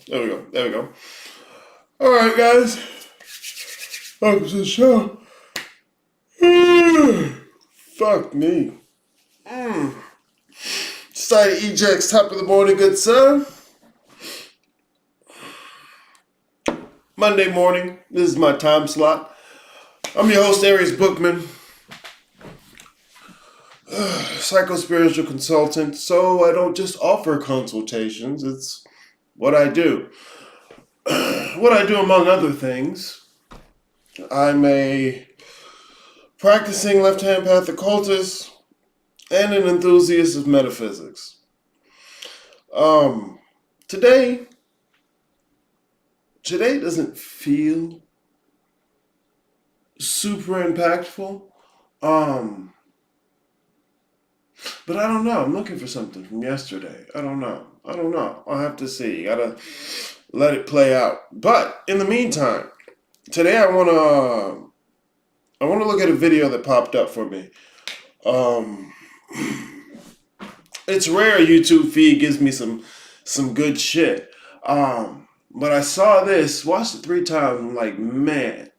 There we go. There we go. All right, guys. Welcome to the show. Fuck me. Side ejects, top of the morning, good sir. Monday morning. This is my time slot. I'm your host, Aries Bookman. Psycho-spiritual consultant. So I don't just offer consultations. It's what I do. What I do, among other things, I'm a practicing left-hand path occultist and an enthusiast of metaphysics. Today doesn't feel super impactful. But I don't know. I'm looking for something from yesterday. I don't know. I'll have to see. Gotta let it play out. But in the meantime, today I wanna look at a video that popped up for me. It's rare YouTube feed gives me some good shit. But I saw this, watched it 3 times. I'm like, man,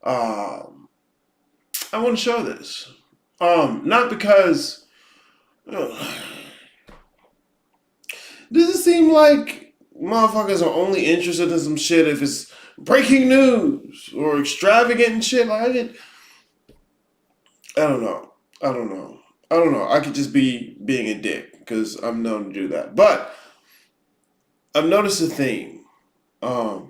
I want to show this. Not because. Does it seem like motherfuckers are only interested in some shit if it's breaking news or extravagant shit like it? I don't know. I could just be being a dick because I'm known to do that. But I've noticed a theme. Because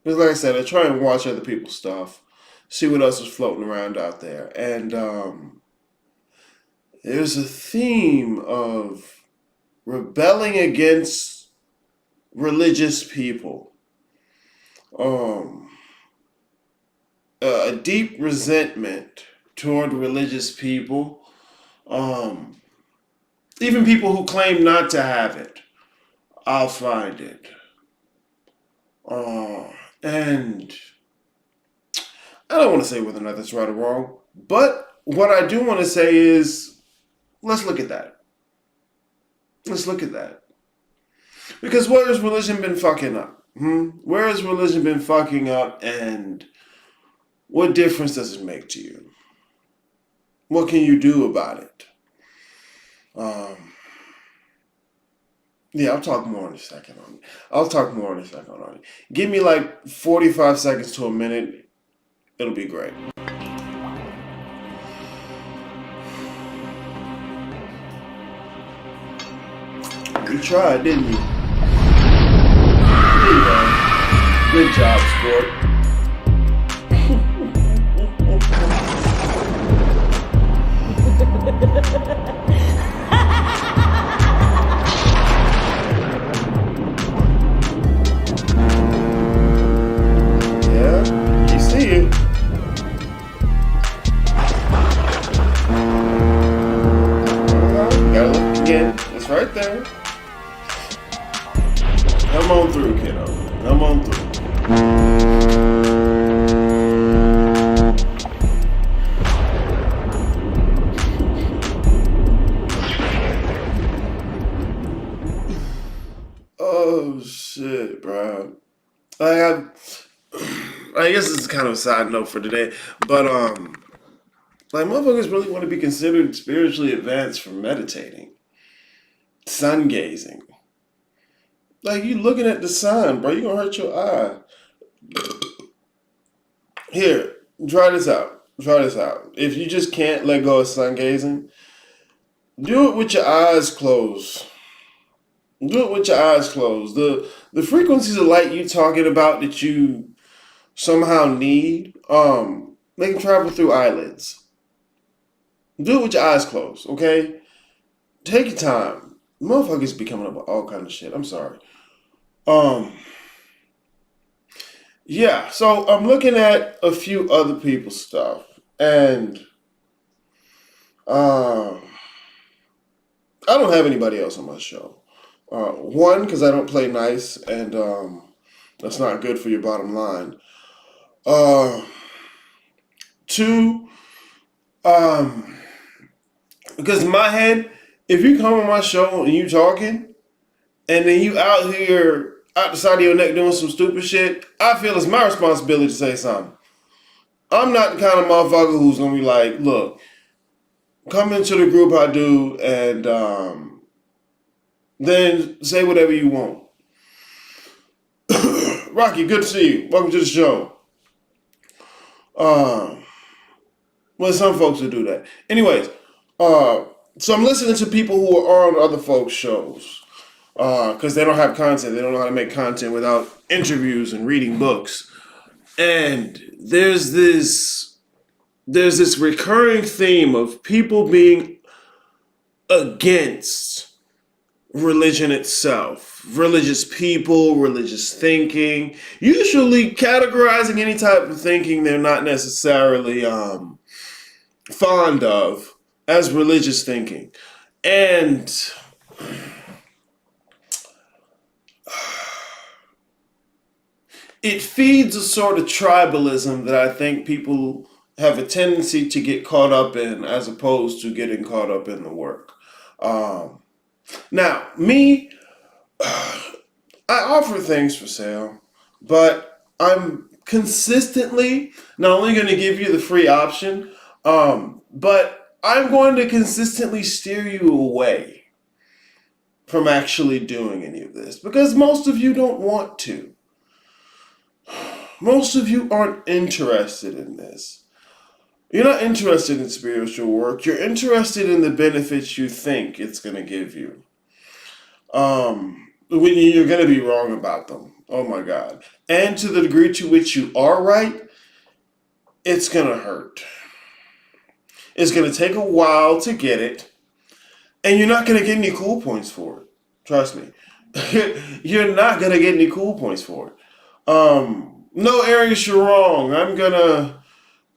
like I said, I try and watch other people's stuff, see what else is floating around out there. And there's a theme of rebelling against religious people. A deep resentment toward religious people. Even people who claim not to have it. I'll find it. And I don't want to say whether or not that's right or wrong, but what I do want to say is, let's look at that. Because where has religion been fucking up? Where has religion been fucking up, and what difference does it make to you? What can you do about it? Yeah, I'll talk more in a second on it. Give me like 45 seconds to a minute. It'll be great. You tried, didn't you? There you go. Good job, sport. Yeah, you see it. Gotta look again. It's right there. Come on through, kiddo. Come on through. Oh shit, bro. I guess this is kind of a side note for today, but like motherfuckers really want to be considered spiritually advanced for meditating, sun gazing. Like, you looking at the sun, bro. You gonna hurt your eye. Here, try this out. If you just can't let go of sun gazing, do it with your eyes closed. The frequencies of light you talking about that you somehow need, they can travel through eyelids. Do it with your eyes closed, okay? Take your time. Motherfuckers be coming up with all kind of shit. I'm sorry. Yeah, so I'm looking at a few other people's stuff, and I don't have anybody else on my show. One, because I don't play nice, and that's not good for your bottom line. Two, because in my head, if you come on my show and you talking, and then you out here out the side of your neck doing some stupid shit, I feel it's my responsibility to say something. I'm not the kind of motherfucker who's gonna be like, look, come into the group I do, and then say whatever you want. Rocky, good to see you. Welcome to the show. Well, some folks will do that. Anyways, so I'm listening to people who are on other folks' shows because they don't have content. They don't know how to make content without interviews and reading books. And there's this recurring theme of people being against religion itself, religious people, religious thinking, usually categorizing any type of thinking they're not necessarily fond of as religious thinking. And it feeds a sort of tribalism that I think people have a tendency to get caught up in as opposed to getting caught up in the work. Now, me, I offer things for sale, but I'm consistently not only going to give you the free option, but I'm going to consistently steer you away from actually doing any of this because most of you don't want to. Most of you aren't interested in this. You're not interested in spiritual work. You're interested in the benefits you think it's going to give you. When you're going to be wrong about them. Oh my God. And to the degree to which you are right, it's going to hurt. It's going to take a while to get it. And you're not going to get any cool points for it. Trust me. You're not going to get any cool points for it. No, Arius, you're wrong. I'm going to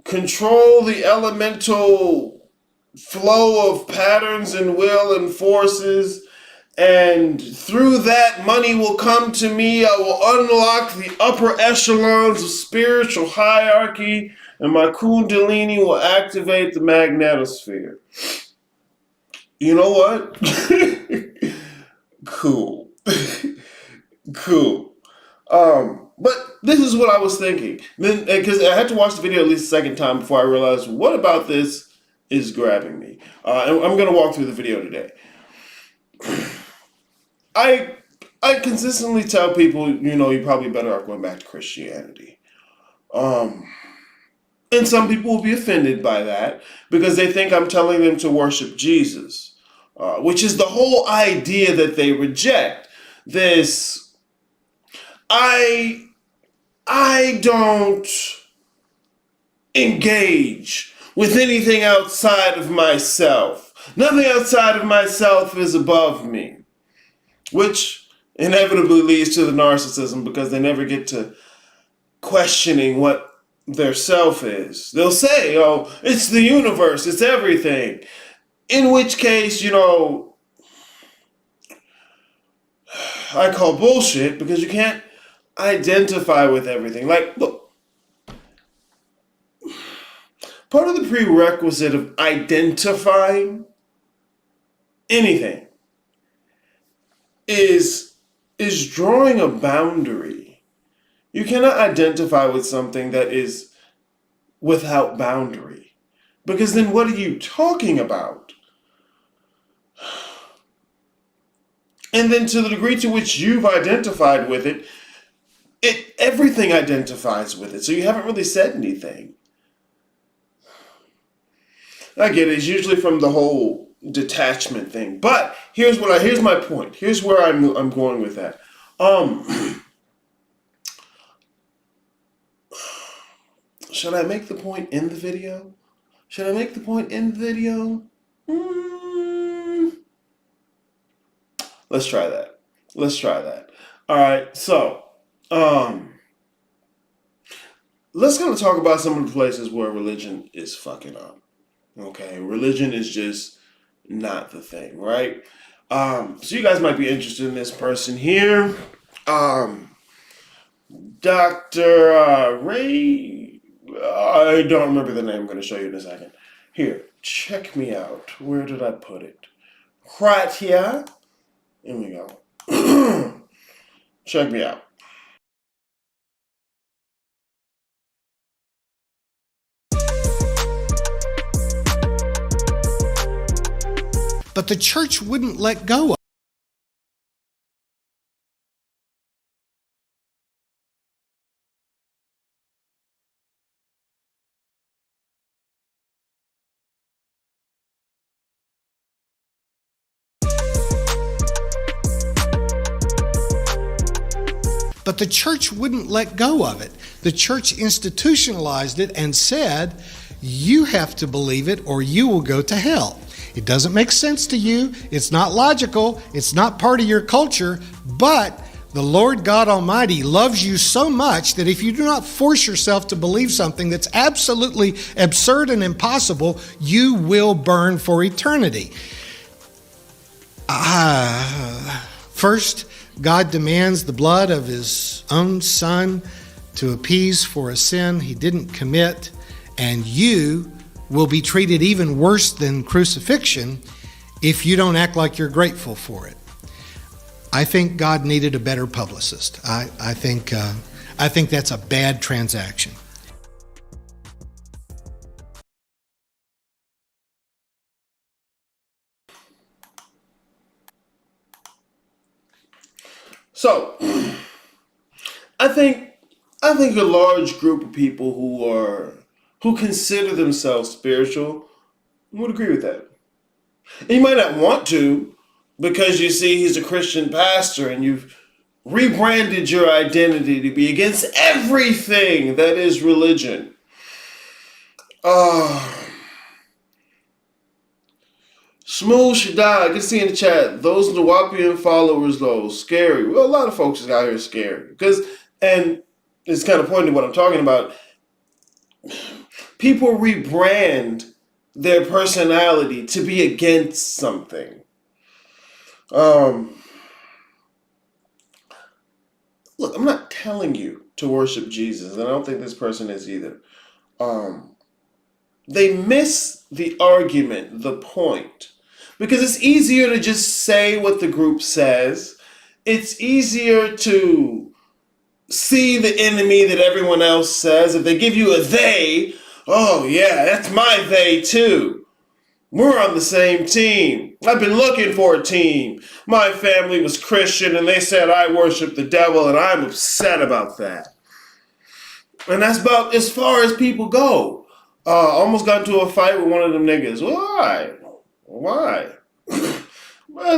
control the elemental flow of patterns and will and forces, and through that money will come to me. I will unlock the upper echelons of spiritual hierarchy, and my kundalini will activate the magnetosphere. You know what? Cool. Cool. But this is what I was thinking. Then, because I had to watch the video at least a second time before I realized what about this is grabbing me. And I'm going to walk through the video today. I consistently tell people, you're probably better off going back to Christianity. And some people will be offended by that because they think I'm telling them to worship Jesus, which is the whole idea that they reject. This, I don't engage with anything outside of myself. Nothing outside of myself is above me. Which inevitably leads to the narcissism because they never get to questioning what their self is. They'll say, oh, it's the universe, it's everything. In which case, I call bullshit because you can't identify with everything. Like, look, part of the prerequisite of identifying anything is drawing a boundary. You cannot identify with something that is without boundary. Because then what are you talking about? And then to the degree to which you've identified with it, everything identifies with it. So you haven't really said anything. I get it. It's usually from the whole detachment thing. But here's my point. Here's where I'm going with that. Should I make the point in the video? Should I make the point in the video? Let's try that. All right. So, let's kind of talk about some of the places where religion is fucking up. Okay, religion is just not the thing, right? So you guys might be interested in this person here. Dr. Ray, I don't remember the name. I'm going to show you in a second. Here, check me out. Where did I put it? Right here. Here we go. Check me out. But the church wouldn't let go of. But the church wouldn't let go of it. The church institutionalized it and said, you have to believe it or you will go to hell. It doesn't make sense to you. It's not logical. It's not part of your culture. But the Lord God Almighty loves you so much that if you do not force yourself to believe something that's absolutely absurd and impossible, you will burn for eternity. First, God demands the blood of his own son to appease for a sin he didn't commit, and you will be treated even worse than crucifixion if you don't act like you're grateful for it. I think God needed a better publicist. I think that's a bad transaction. So, I think a large group of people who consider themselves spiritual would agree with that. And you might not want to because you see he's a Christian pastor and you've rebranded your identity to be against everything that is religion. Smooth Shaddai, I can see in the chat, those Nawapian followers though, scary. Well, a lot of folks out here scary. And it's kind of pointing to what I'm talking about. People rebrand their personality to be against something. Look, I'm not telling you to worship Jesus, and I don't think this person is either. They miss the argument, the point. Because it's easier to just say what the group says. It's easier to see the enemy that everyone else says. If they give you a they, oh yeah, that's my they too. We're on the same team. I've been looking for a team. My family was Christian and they said I worship the devil and I'm upset about that. And that's about as far as people go. Almost got into a fight with one of them niggas. Why? Well,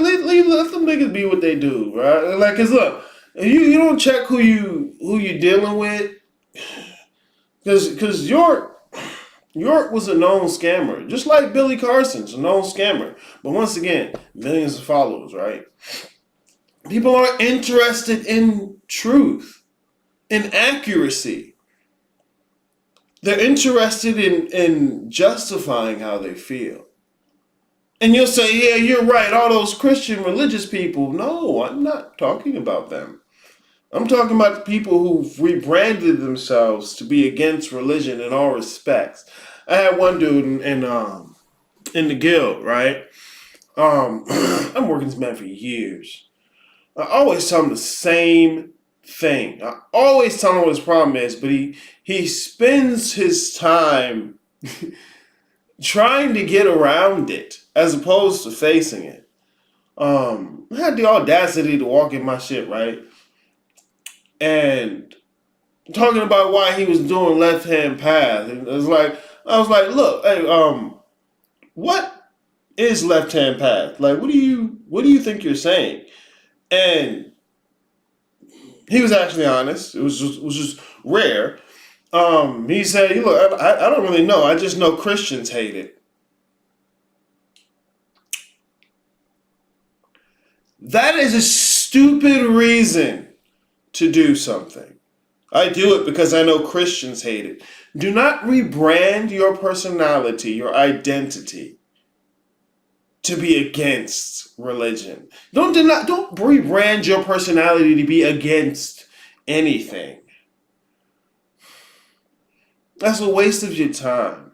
let them niggas be what they do, right? Like, cause look, you don't check who you dealing with, cause York was a known scammer, just like Billy Carson's a known scammer. But once again, millions of followers, right? People are interested in truth, in accuracy. They're interested in justifying how they feel. And you'll say, yeah, you're right, all those Christian religious people. No, I'm not talking about them. I'm talking about the people who've rebranded themselves to be against religion in all respects. I had one dude in the guild, right? I'm working this man for years. I always tell him the same thing. I always tell him what his problem is, but he spends his time trying to get around it as opposed to facing it. I had the audacity to walk in my shit, right? And talking about why he was doing left hand path. And I was like, look, hey, what is left hand path? Like, what do you think you're saying? And he was actually honest. It was just rare. He said, look, I don't really know. I just know Christians hate it. That is a stupid reason to do something. I do it because I know Christians hate it. Do not rebrand your personality, your identity, to be against religion. Don't rebrand your personality to be against anything. That's a waste of your time.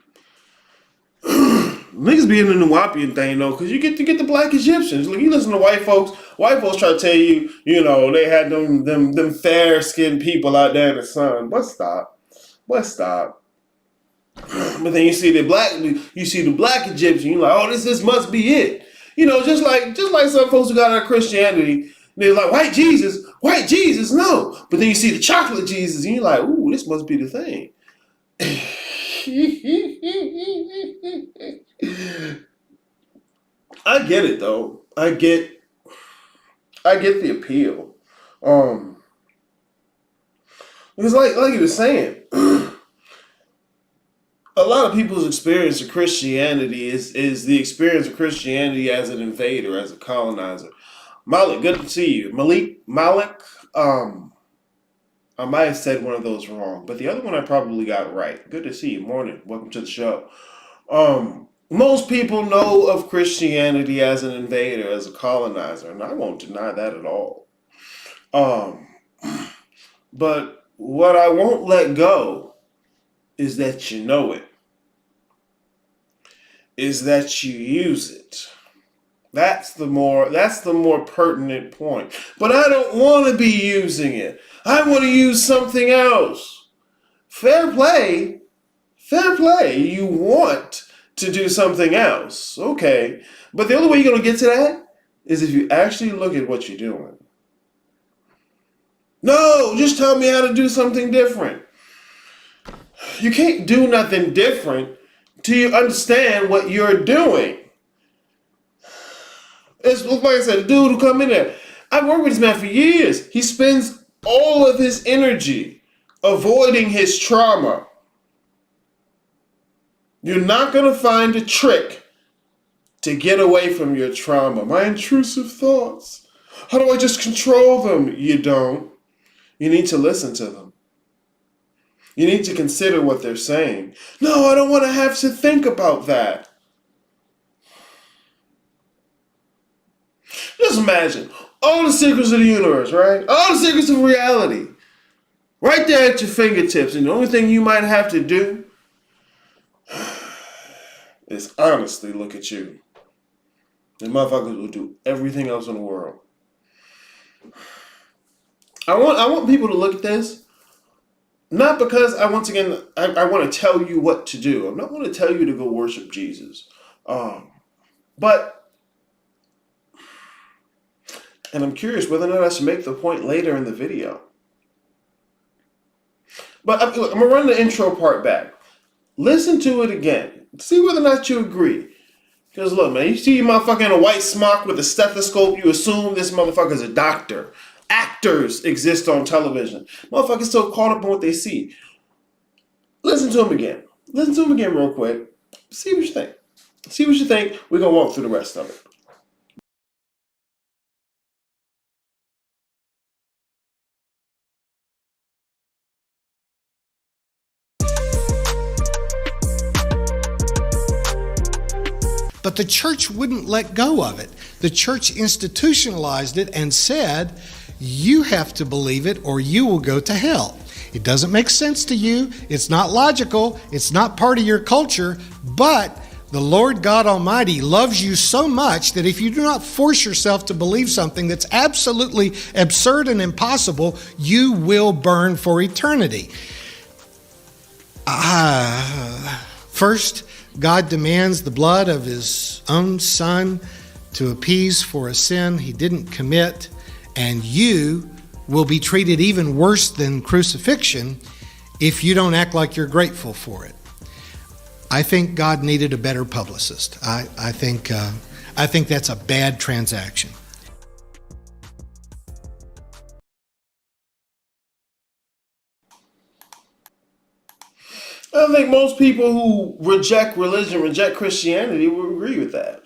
Niggas be in the Nuwapian thing though, cause you get to get the black Egyptians. Like you listen to white folks. White folks try to tell you, they had them fair skinned people out there in the sun. But stop. But then you see the black Egyptian. You're like, oh, this must be it. Just like some folks who got out of Christianity, they're like white Jesus, no. But then you see the chocolate Jesus, and you're like, ooh, this must be the thing. I get it though. I get the appeal. Because like you were saying, a lot of people's experience of Christianity is the experience of Christianity as an invader, as a colonizer. Malik, good to see you. Malik, I might have said one of those wrong, but the other one I probably got right. Good to see you. Morning. Welcome to the show. Most people know of Christianity as an invader, as a colonizer, and I won't deny that at all. But what I won't let go is that you know it. Is that you use it. That's the more pertinent point. But I don't want to be using it. I want to use something else. Fair play. You want to do something else. Okay. But the only way you're going to get to that is if you actually look at what you're doing. No, just tell me how to do something different. You can't do nothing different till you understand what you're doing. It's like I said, the dude who come in there. I've worked with this man for years. He spends all of his energy avoiding his trauma. You're not going to find a trick to get away from your trauma. My intrusive thoughts. How do I just control them? You don't. You need to listen to them. You need to consider what they're saying. No, I don't want to have to think about that. Just imagine all the secrets of the universe, right? All the secrets of reality. Right there at your fingertips. And the only thing you might have to do is honestly look at you. And motherfuckers will do everything else in the world. I want people to look at this, not because I want to tell you what to do. I'm not going to tell you to go worship Jesus. And I'm curious whether or not I should make the point later in the video. But I'm going to run the intro part back. Listen to it again. See whether or not you agree. Because look, man, you see your motherfucker in a white smock with a stethoscope, you assume this motherfucker's a doctor. Actors exist on television. Motherfuckers so caught up on what they see. Listen to him again. Listen to him again real quick. See what you think. We're going to walk through the rest of it. But the church wouldn't let go of it. The church institutionalized it and said, you have to believe it or you will go to hell. It doesn't make sense to you. It's not logical. It's not part of your culture. But the Lord God Almighty loves you so much that if you do not force yourself to believe something that's absolutely absurd and impossible, you will burn for eternity. First, God demands the blood of his own son to appease for a sin he didn't commit, and you will be treated even worse than crucifixion if you don't act like you're grateful for it. I think God needed a better publicist. I think that's a bad transaction. I think most people who reject religion, reject Christianity, will agree with that.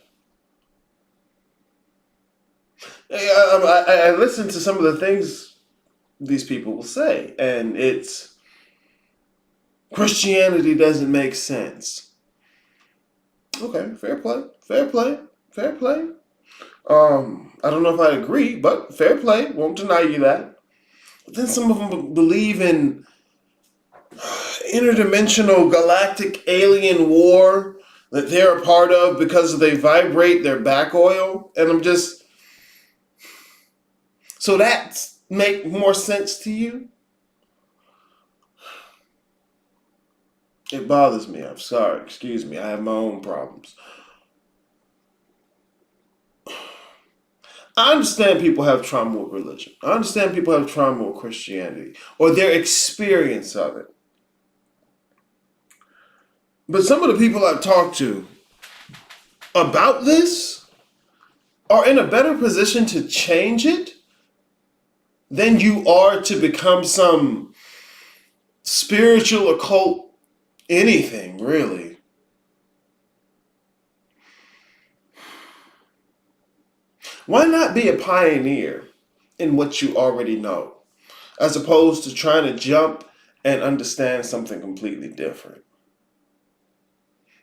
I listen to some of the things these people will say, and it's Christianity doesn't make sense. Okay, fair play. I don't know if I agree, but fair play. Won't deny you that. But then some of them believe in interdimensional galactic alien war, that they're a part of because they vibrate their back oil. And I'm just, so that make more sense to you? It bothers me. I'm sorry. Excuse me. I have my own problems. I understand people have trauma with religion. I understand people have trauma with Christianity or their experience of it. But some of the people I've talked to about this are in a better position to change it than you are to become some spiritual occult anything, really. Why not be a pioneer in what you already know, as opposed to trying to jump and understand something completely different?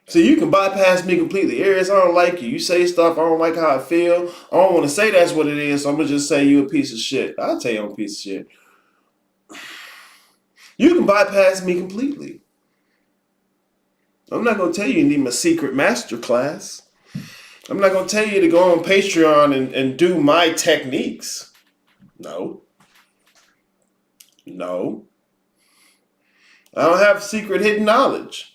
So you can bypass me completely. Aries, I don't like you. You say stuff, I don't like how I feel. I don't want to say that's what it is, so I'm going to just say you a piece of shit. I'll tell you I'm a piece of shit. You can bypass me completely. I'm not going to tell you need my secret master class. I'm not going to tell you to go on Patreon and do my techniques. No. No. I don't have secret hidden knowledge.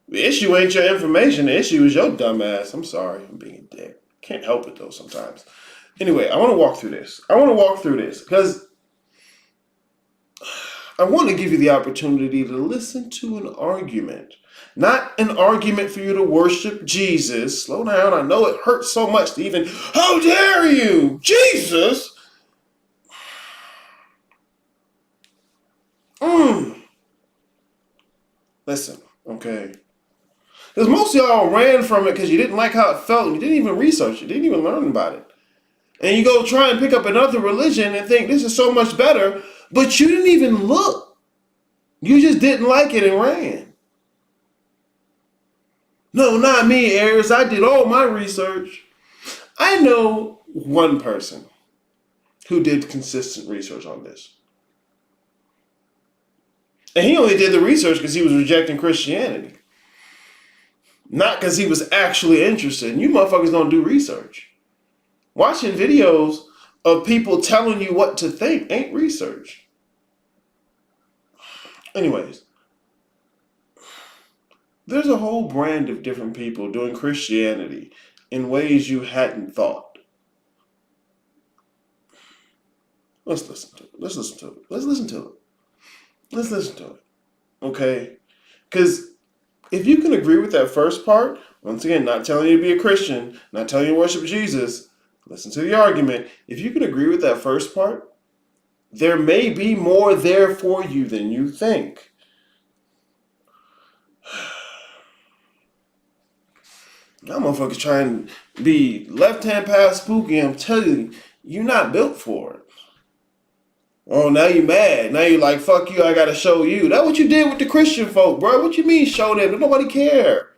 The issue ain't your information. The issue is your dumb ass. I'm sorry. I'm being a dick. Can't help it though sometimes. Anyway, I want to walk through this. Because I want to give you the opportunity to listen to an argument. Not an argument for you to worship Jesus. Slow down. I know it hurts so much to even, how dare you, Jesus? Listen, okay. Because most of y'all ran from it because you didn't like how it felt and you didn't even research it, didn't even learn about it. And you go try and pick up another religion and think this is so much better, but you didn't even look. You just didn't like it and ran. No, not me, Aries. I did all my research. I know one person who did consistent research on this. And he only did the research because he was rejecting Christianity. Not because he was actually interested. And you motherfuckers don't do research. Watching videos of people telling you what to think ain't research. Anyways, there's a whole brand of different people doing Christianity in ways you hadn't thought. Let's listen to it. Okay? Because if you can agree with that first part, once again, not telling you to be a Christian, not telling you to worship Jesus, listen to the argument. If you can agree with that first part, there may be more there for you than you think. Now motherfuckers trying to be left-hand path spooky. I'm telling you, you're not built for it. Oh, now you mad. Now you like, fuck you, I gotta show you. That's what you did with the Christian folk, bro. What you mean show them? Nobody care.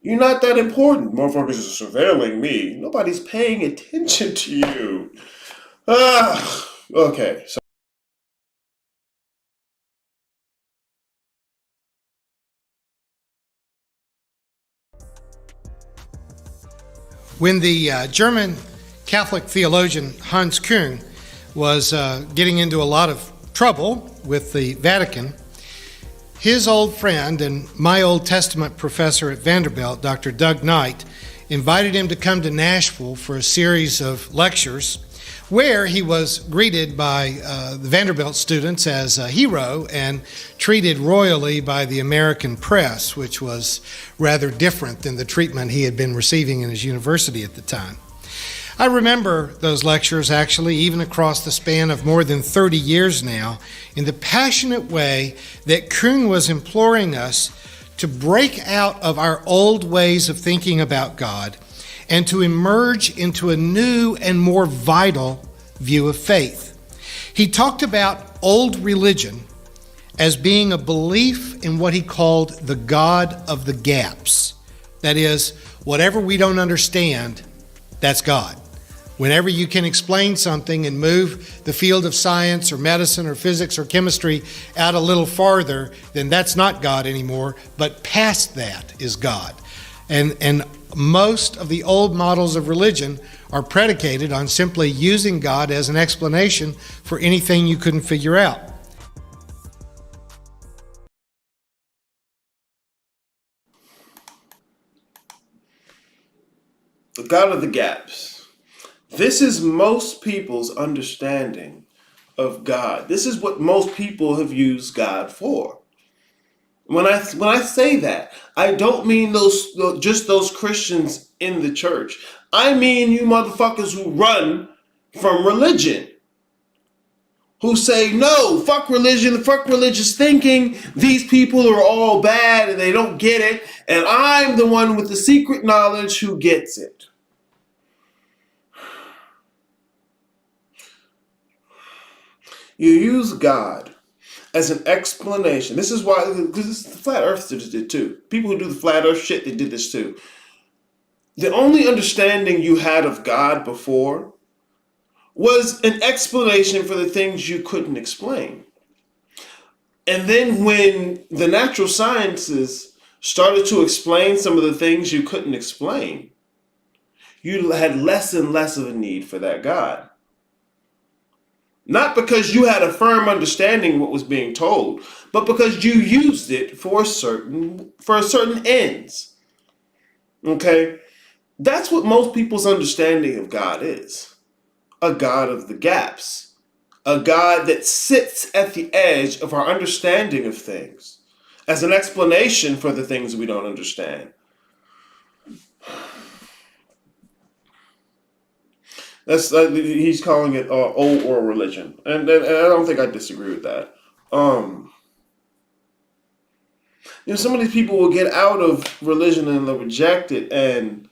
You're not that important. Motherfuckers are surveilling me. Nobody's paying attention to you. Okay. So When the German Catholic theologian Hans Küng was getting into a lot of trouble with the Vatican, his old friend and my Old Testament professor at Vanderbilt, Dr. Doug Knight, invited him to come to Nashville for a series of lectures where he was greeted by the Vanderbilt students as a hero and treated royally by the American press, which was rather different than the treatment he had been receiving in his university at the time. I remember those lectures actually even across the span of more than 30 years now in the passionate way that Küng was imploring us to break out of our old ways of thinking about God and to emerge into a new and more vital view of faith. He talked about old religion as being a belief in what he called the God of the gaps. That is, whatever we don't understand, that's God. Whenever you can explain something and move the field of science or medicine or physics or chemistry out a little farther, then that's not God anymore, but past that is God. And most of the old models of religion are predicated on simply using God as an explanation for anything you couldn't figure out. The God of the gaps. This is most people's understanding of God. This is what most people have used God for. When I say that, I don't mean just those Christians in the church. I mean you motherfuckers who run from religion. Who say, no, fuck religion, fuck religious thinking. These people are all bad and they don't get it. And I'm the one with the secret knowledge who gets it. You use God as an explanation. This is why, because the flat earthers did too. People who do the flat earth shit, they did this too. The only understanding you had of God before was an explanation for the things you couldn't explain. And then when the natural sciences started to explain some of the things you couldn't explain, you had less and less of a need for that God. Not because you had a firm understanding of what was being told, but because you used it for certain ends. Okay? That's what most people's understanding of God is. A God of the gaps. A God that sits at the edge of our understanding of things as an explanation for the things we don't understand. That's he's calling it old world religion, and I don't think I disagree with that. Some of these people will get out of religion and they'll reject it, and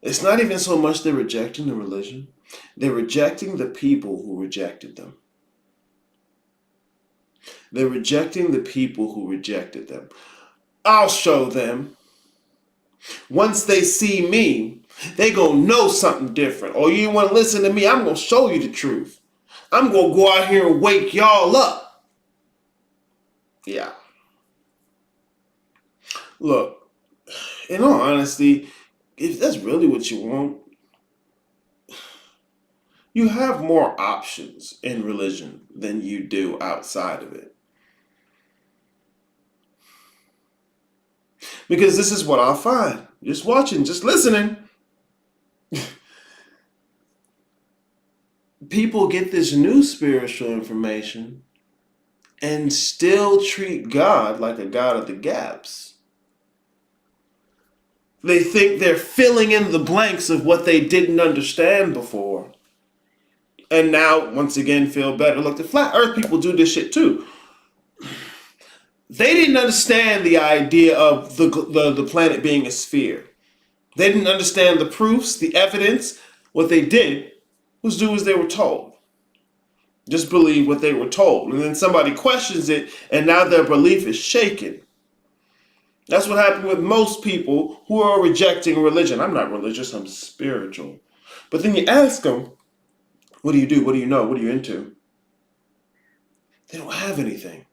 it's not even so much they're rejecting the religion; they're rejecting the people who rejected them. They're rejecting the people who rejected them. I'll show them. Once they see me, they gonna know something different. Or you want to listen to me, I'm gonna show you the truth. I'm gonna go out here and wake y'all up. Yeah. Look, in all honesty, if that's really what you want, you have more options in religion than you do outside of it. Because this is what I'll find. Just watching, just listening. People get this new spiritual information and still treat God like a God of the gaps. They think they're filling in the blanks of what they didn't understand before. And now, once again, feel better. Look, the flat earth people do this shit too. They didn't understand the idea of the planet being a sphere. They didn't understand the proofs, the evidence. What they did was do as they were told. Just believe what they were told. And then somebody questions it, and now their belief is shaken. That's what happened with most people who are rejecting religion. I'm not religious, I'm spiritual. But then you ask them, what do you do? What do you know? What are you into? They don't have anything.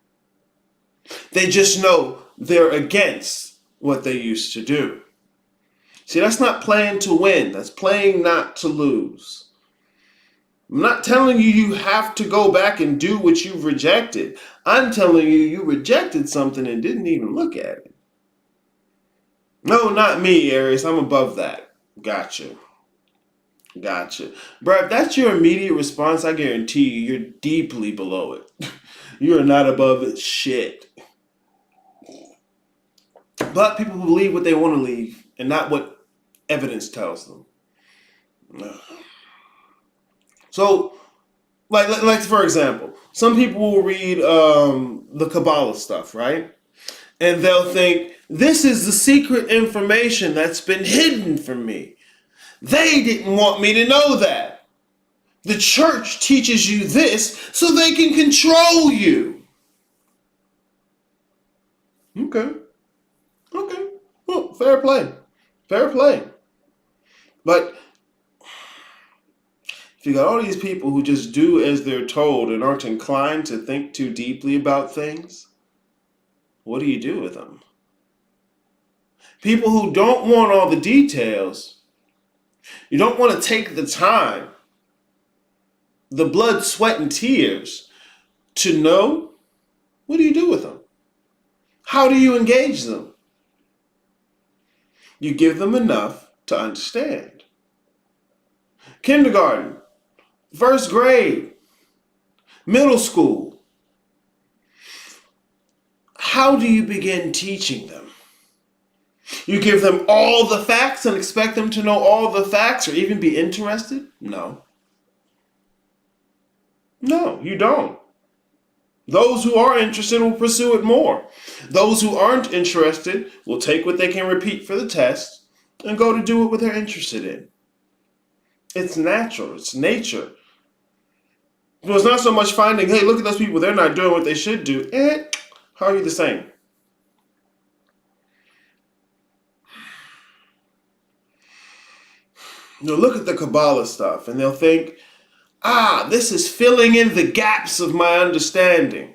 They just know they're against what they used to do. See, that's not playing to win. That's playing not to lose. I'm not telling you you have to go back and do what you've rejected. I'm telling you you rejected something and didn't even look at it. No, not me, Aries. I'm above that. Gotcha. Bro, if that's your immediate response, I guarantee you you're deeply below it. You're not above it shit. But people believe what they want to believe and not what evidence tells them. So, like for example, some people will read the Kabbalah stuff, right? And they'll think, this is the secret information that's been hidden from me. They didn't want me to know that. The church teaches you this so they can control you. Okay. Well, fair play. But You got all these people who just do as they're told and aren't inclined to think too deeply about things. What do you do with them? People who don't want all the details. You don't want to take the time, the blood, sweat, and tears to know. What do you do with them? How do you engage them? You give them enough to understand. Kindergarten, first grade, middle school. How do you begin teaching them? You give them all the facts and expect them to know all the facts or even be interested? No. No, you don't. Those who are interested will pursue it more. Those who aren't interested will take what they can repeat for the test and go to do what they're interested in. It's natural. It's nature. So it's not so much finding, hey, look at those people. They're not doing what they should do. How are you the same? They'll look at the Kabbalah stuff and they'll think, this is filling in the gaps of my understanding.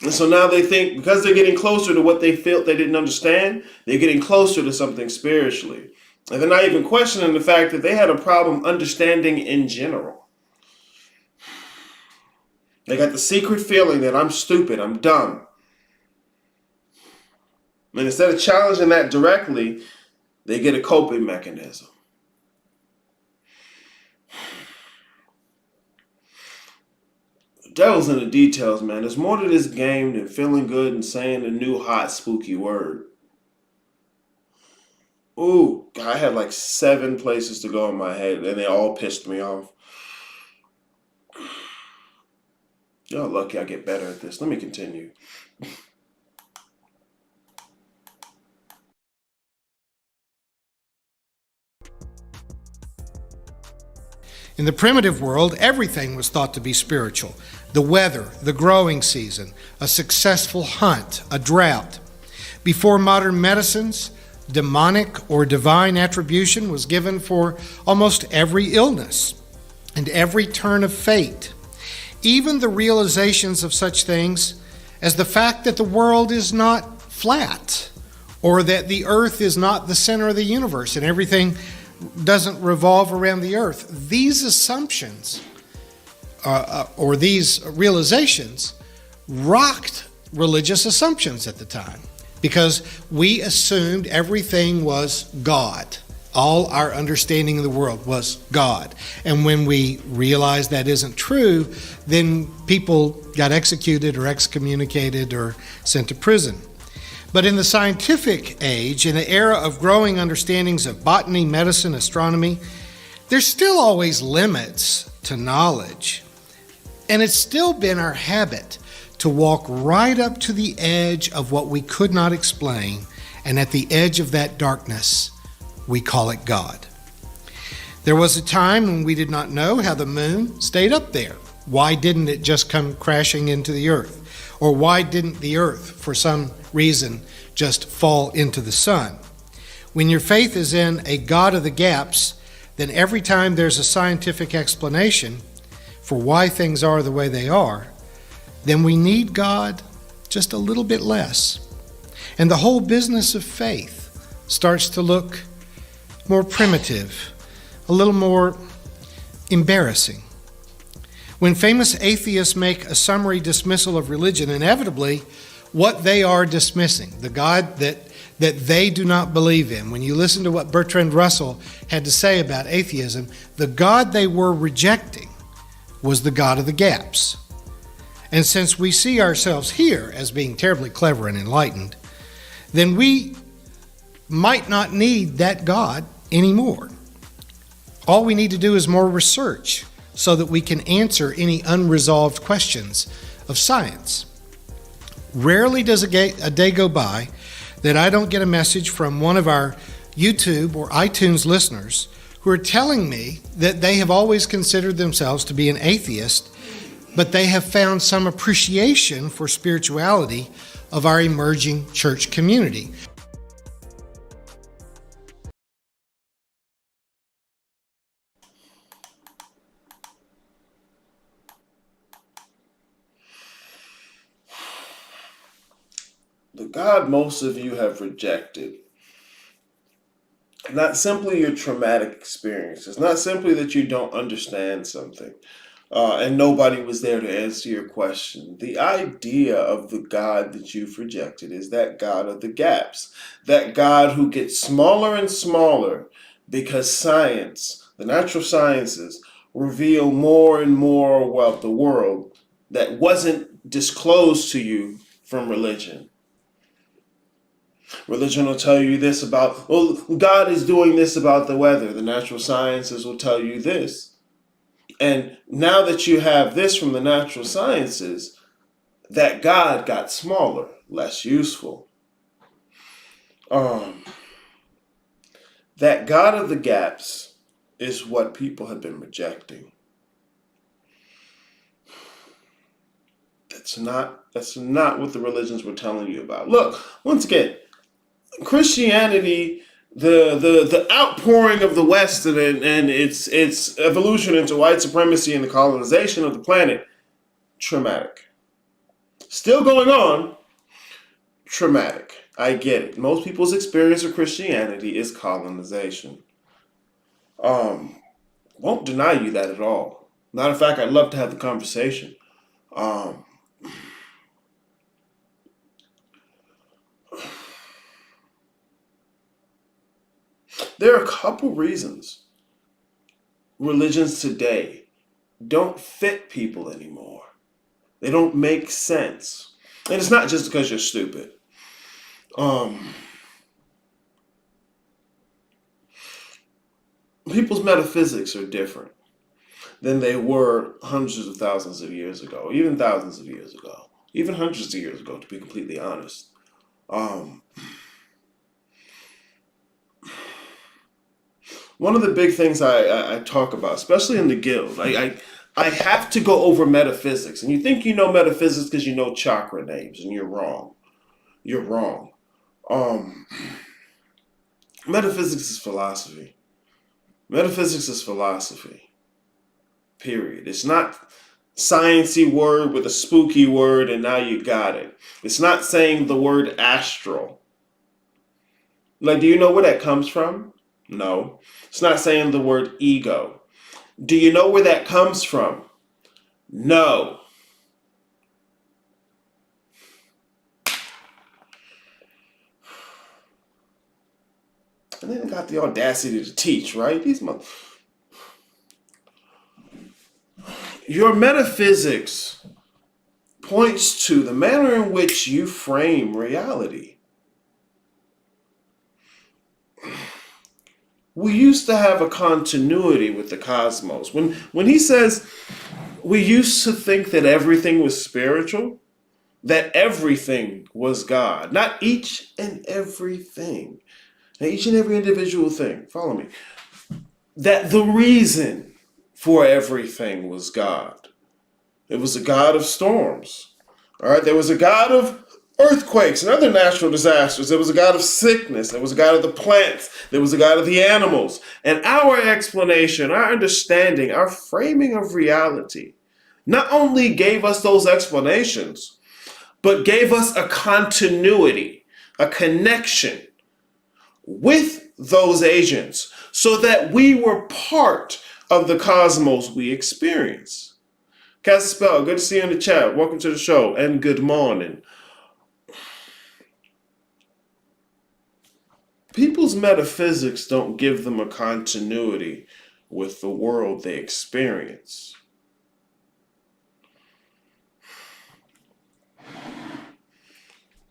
And so now they think, because they're getting closer to what they felt they didn't understand, they're getting closer to something spiritually. And they're not even questioning the fact that they had a problem understanding in general. They got the secret feeling that I'm stupid, I'm dumb. And instead of challenging that directly, they get a coping mechanism. The devil's in the details, man. There's more to this game than feeling good and saying a new hot spooky word. Ooh, I had like 7 places to go in my head and they all pissed me off. Y'all lucky I get better at this. Let me continue. In the primitive world, everything was thought to be spiritual. The weather, the growing season, a successful hunt, a drought. Before modern medicines, demonic or divine attribution was given for almost every illness and every turn of fate. Even the realizations of such things as the fact that the world is not flat, or that the earth is not the center of the universe and everything doesn't revolve around the earth. These assumptions or these realizations rocked religious assumptions at the time because we assumed everything was God. All our understanding of the world was God. And when we realized that isn't true, then people got executed or excommunicated or sent to prison. But in the scientific age, in the era of growing understandings of botany, medicine, astronomy, there's still always limits to knowledge. And it's still been our habit to walk right up to the edge of what we could not explain, and at the edge of that darkness, we call it God. There was a time when we did not know how the moon stayed up there. Why didn't it just come crashing into the earth? Or why didn't the earth, for some reason, just fall into the sun? When your faith is in a God of the gaps, then every time there's a scientific explanation for why things are the way they are, then we need God just a little bit less. And the whole business of faith starts to look more primitive, a little more embarrassing. When famous atheists make a summary dismissal of religion, inevitably what they are dismissing, the God that they do not believe in. When you listen to what Bertrand Russell had to say about atheism, the God they were rejecting was the God of the gaps. And since we see ourselves here as being terribly clever and enlightened, then we might not need that God anymore. All we need to do is more research so that we can answer any unresolved questions of science. Rarely does a day go by that I don't get a message from one of our YouTube or iTunes listeners who are telling me that they have always considered themselves to be an atheist, but they have found some appreciation for spirituality of our emerging church community. the God most of you have rejected, not simply your traumatic experiences, not simply that you don't understand something, and nobody was there to answer your question. The idea of the God that you've rejected is that God of the gaps, that God who gets smaller and smaller because science, the natural sciences, reveal more and more about the world that wasn't disclosed to you from religion. Religion will tell you this about, well, God is doing this about the weather. The natural sciences will tell you this. And now that you have this from the natural sciences, that God got smaller, less useful. Um, that God of the gaps is what people have been rejecting. That's not what the religions were telling you about. Look, once again, Christianity, the outpouring of the West and its evolution into white supremacy and the colonization of the planet, traumatic. Still going on, traumatic. I get it. Most people's experience of Christianity is colonization. Um, won't deny you that at all. Matter of fact, I'd love to have the conversation. Um, there are a couple reasons religions today don't fit people anymore. They don't make sense. And it's not just because you're stupid. Um, People's metaphysics are different than they were hundreds of thousands of years ago, even thousands of years ago, even hundreds of years ago, to be completely honest. Um, One of the big things I talk about, especially in the guild, I have to go over metaphysics. And you think you know metaphysics because you know chakra names, and you're wrong. You're wrong. Um, Metaphysics is philosophy. Metaphysics is philosophy. Period. It's not sciency word with a spooky word and now you got it. It's not saying the word astral. Like, do you know where that comes from? No. It's not saying the word ego. Do you know where that comes from? No. And then got the audacity to teach, right? Your metaphysics points to the manner in which you frame reality. We used to have a continuity with the cosmos. When he says we used to think that everything was spiritual, that everything was God, not each and everything, and each and every individual thing. Follow me. That the reason for everything was God. It was a God of storms. All right, there was a God of earthquakes and other natural disasters. There was a God of sickness. There was a God of the plants. There was a God of the animals. And our explanation, our understanding, our framing of reality not only gave us those explanations, but gave us a continuity, a connection with those agents so that we were part of the cosmos we experience. Caspel, good to see you in the chat. Welcome to the show and good morning. People's metaphysics don't give them a continuity with the world they experience.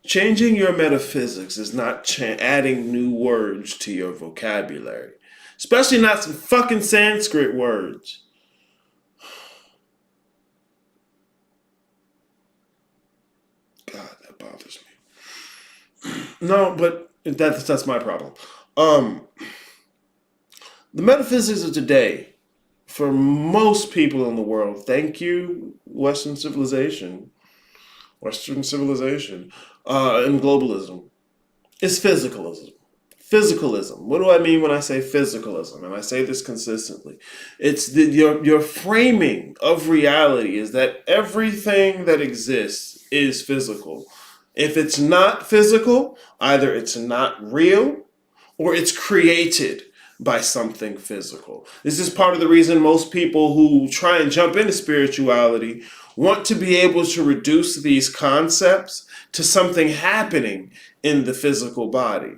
Changing your metaphysics is not adding new words to your vocabulary, especially not some fucking Sanskrit words. God, that bothers me. No, but that's my problem. The metaphysics of today, for most people in the world, thank you, Western civilization, and globalism, is physicalism. Physicalism. What do I mean when I say physicalism? And I say this consistently. It's your framing of reality is that everything that exists is physical. If it's not physical, either it's not real or it's created by something physical. This is part of the reason most people who try and jump into spirituality want to be able to reduce these concepts to something happening in the physical body.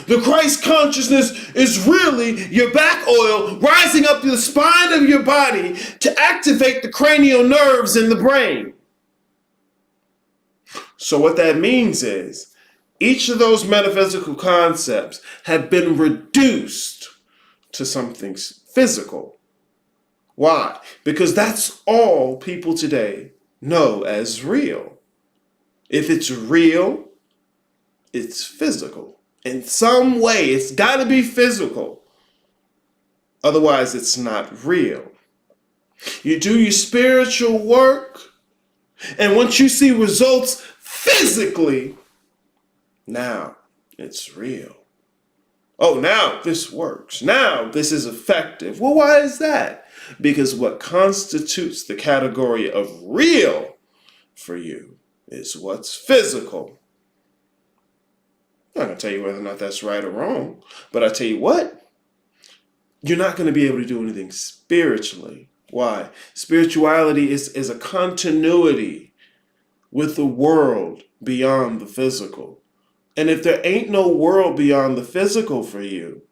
The Christ consciousness is really your back oil rising up the spine of your body to activate the cranial nerves in the brain. So what that means is each of those metaphysical concepts have been reduced to something physical. Why? Because that's all people today know as real. If it's real, it's physical. In some way, it's got to be physical. Otherwise, it's not real. You do your spiritual work, and once you see results physically, now it's real. Oh, now this works. Now this is effective. Well, why is that? Because what constitutes the category of real for you is what's physical. I'm not going to tell you whether or not that's right or wrong, but I tell you what, you're not going to be able to do anything spiritually. Why? Spirituality is a continuity with the world beyond the physical. And if there ain't no world beyond the physical for you,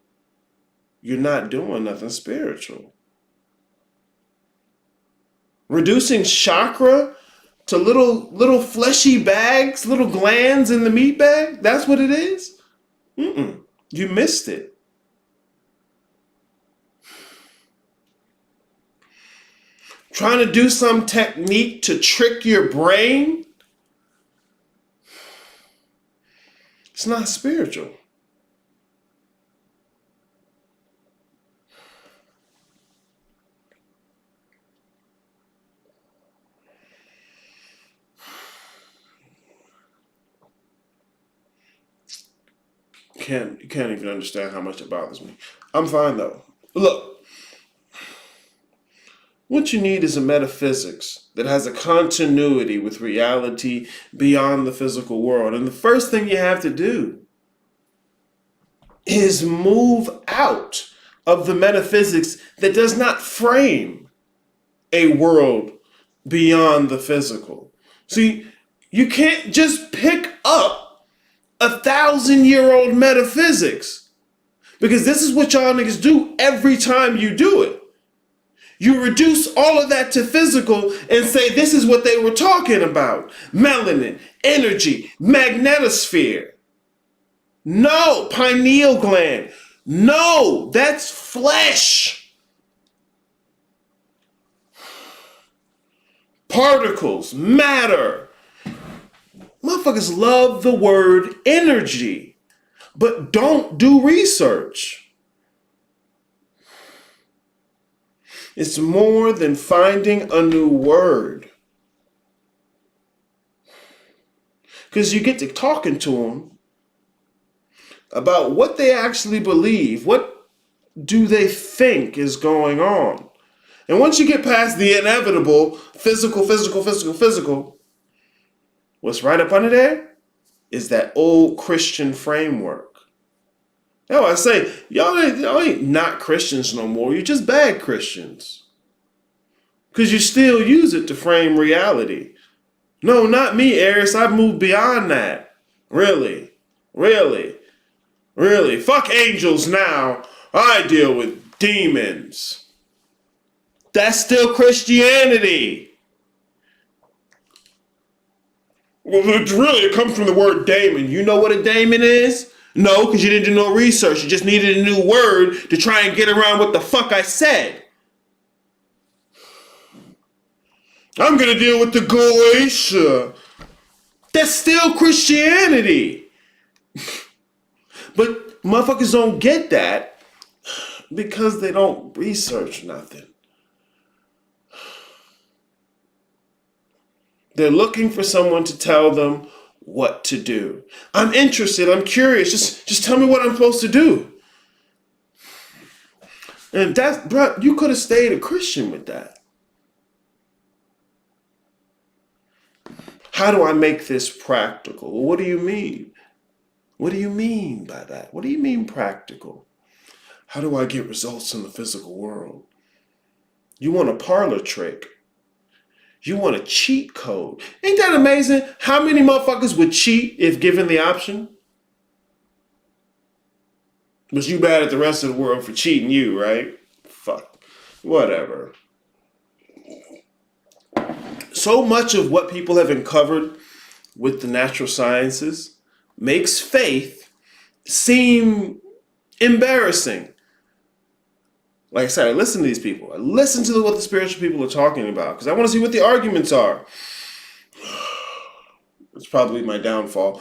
you're not doing nothing spiritual. Reducing chakra to little fleshy bags, little glands in the meat bag, that's what it is? You missed it. Trying to do some technique to trick your brain, it's not spiritual. You can't even understand how much it bothers me. I'm fine though. Look, what you need is a metaphysics that has a continuity with reality beyond the physical world. And the first thing you have to do is move out of the metaphysics that does not frame a world beyond the physical. See, you can't just pick up 1,000-year-old metaphysics, because this is what y'all niggas do every time you do it. You reduce all of that to physical and say this is what they were talking about. Melanin, energy, magnetosphere. No, pineal gland. No, that's flesh. Particles, matter. Motherfuckers love the word energy, but don't do research. It's more than finding a new word. Because you get to talking to them about what they actually believe. What do they think is going on? And once you get past the inevitable physical, what's right up under there is that old Christian framework. That's why I say, y'all ain't not Christians no more. You're just bad Christians. Because you still use it to frame reality. No, not me, Aris. I've moved beyond that. Really. Fuck angels now. I deal with demons. That's still Christianity. Well, it comes from the word daemon. You know what a daemon is? No, because you didn't do no research. You just needed a new word to try and get around what the fuck I said. I'm going to deal with the Goetia. That's still Christianity. But motherfuckers don't get that because they don't research nothing. They're looking for someone to tell them what to do. I'm interested. I'm curious. Just tell me what I'm supposed to do. And that's, bro, you could have stayed a Christian with that. How do I make this practical? Well, what do you mean? What do you mean by that? What do you mean practical? How do I get results in the physical world? You want a parlor trick. You want a cheat code. Ain't that amazing? How many motherfuckers would cheat if given the option? But you bad at the rest of the world for cheating you, right? Fuck. Whatever. So much of what people have uncovered with the natural sciences makes faith seem embarrassing. Like I said, I listen to these people. I listen to what the spiritual people are talking about because I want to see what the arguments are. It's probably my downfall.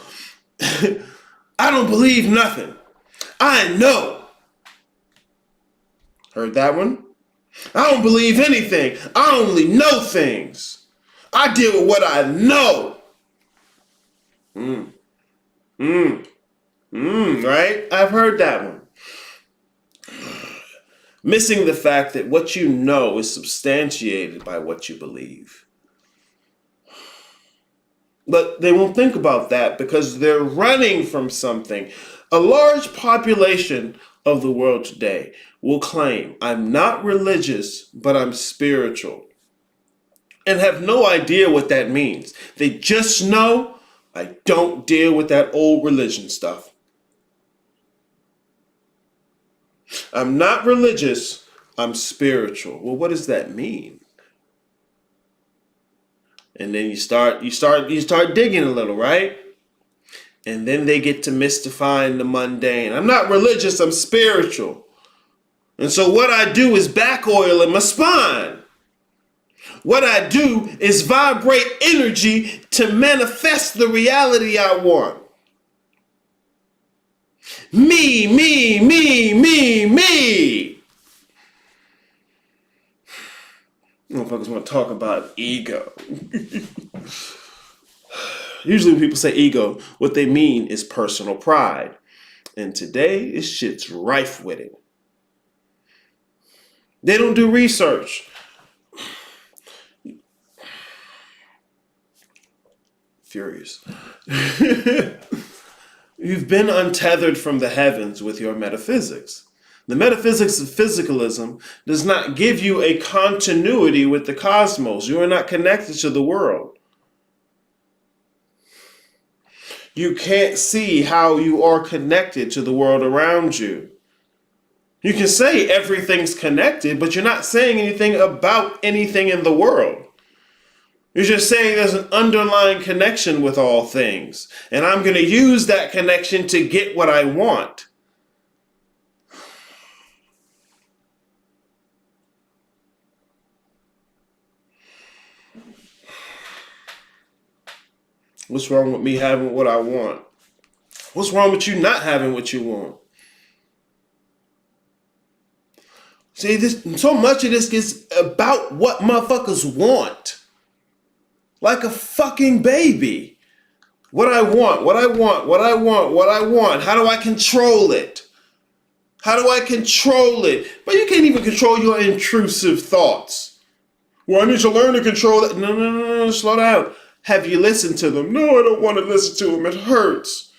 I don't believe nothing. I know. Heard that one? I don't believe anything. I only know things. I deal with what I know. Right? I've heard that one. Missing the fact that what you know is substantiated by what you believe. But they won't think about that because they're running from something. A large population of the world today will claim, I'm not religious, but I'm spiritual. And have no idea what that means. They just know, I don't deal with that old religion stuff. I'm not religious, I'm spiritual. Well, what does that mean? And then you start digging a little, right? And then they get to mystifying the mundane. I'm not religious, I'm spiritual. And so what I do is back oil in my spine. What I do is vibrate energy to manifest the reality I want. Me, me, me, me, me. Motherfuckers want to talk about ego. Usually when people say ego, what they mean is personal pride. And today, this shit's rife with it. They don't do research. Furious. You've been untethered from the heavens with your metaphysics. The metaphysics of physicalism does not give you a continuity with the cosmos. You are not connected to the world. You can't see how you are connected to the world around you. You can say everything's connected, but you're not saying anything about anything in the world. You're just saying there's an underlying connection with all things. And I'm going to use that connection to get what I want. What's wrong with me having what I want? What's wrong with you not having what you want? See, so much of this is about what motherfuckers want. Like a fucking baby. What I want, what I want, what I want, what I want. How do I control it? How do I control it? But you can't even control your intrusive thoughts. Well, I need to learn to control it. No, slow down. Have you listened to them? No, I don't want to listen to them. It hurts.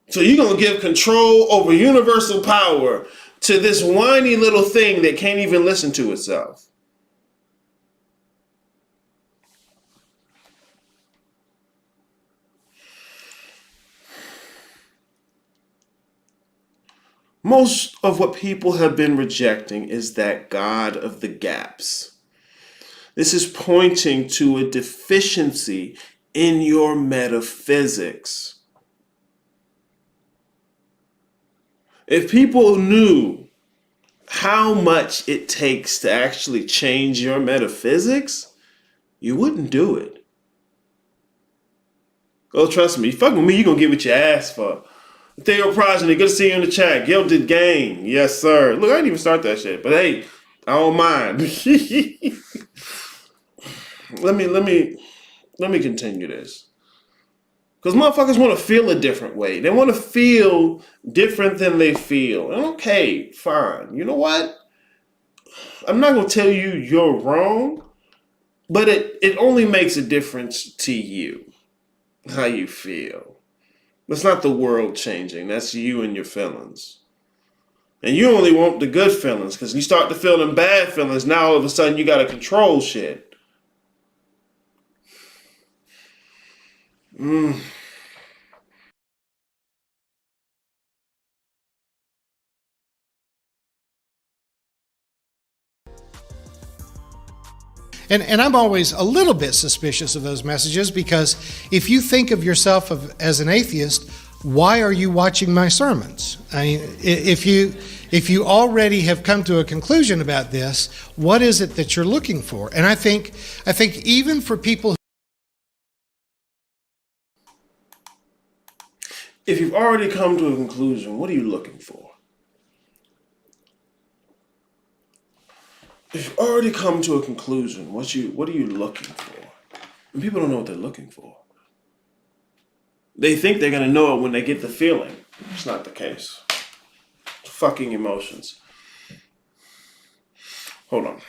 So you're going to give control over universal power to this whiny little thing that can't even listen to itself. Most of what people have been rejecting is that God of the gaps. This is pointing to a deficiency in your metaphysics. If people knew how much it takes to actually change your metaphysics, you wouldn't do it. Oh, trust me, you fuck with me, you're going to get what you asked for. Theo Progeny, good to see you in the chat. Gilded Game, yes sir. Look, I didn't even start that shit, but hey, I don't mind. Let me continue this. Because motherfuckers want to feel a different way. They want to feel different than they feel. And okay, fine. You know what? I'm not going to tell you you're wrong. But it only makes a difference to you, how you feel. That's not the world changing. That's you and your feelings. And you only want the good feelings, because you start to feel them bad feelings, now all of a sudden you got to control shit. And I'm always a little bit suspicious of those messages, because if you think of yourself as an atheist, why are you watching my sermons? I mean, if you already have come to a conclusion about this, what is it that you're looking for? And I think even for people, if you've already come to a conclusion, what are you looking for? If you've already come to a conclusion, what are you looking for? And people don't know what they're looking for. They think they're going to know it when they get the feeling. It's not the case. It's fucking emotions. Hold on.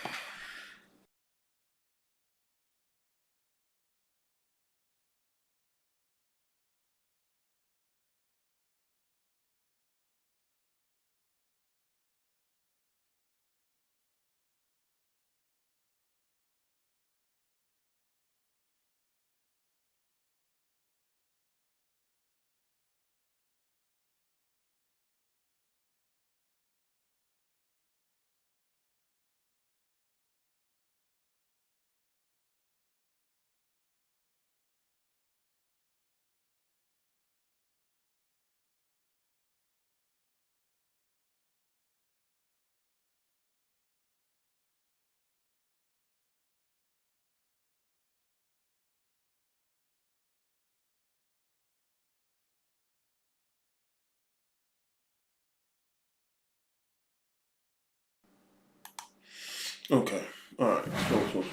Okay. All right. Cool.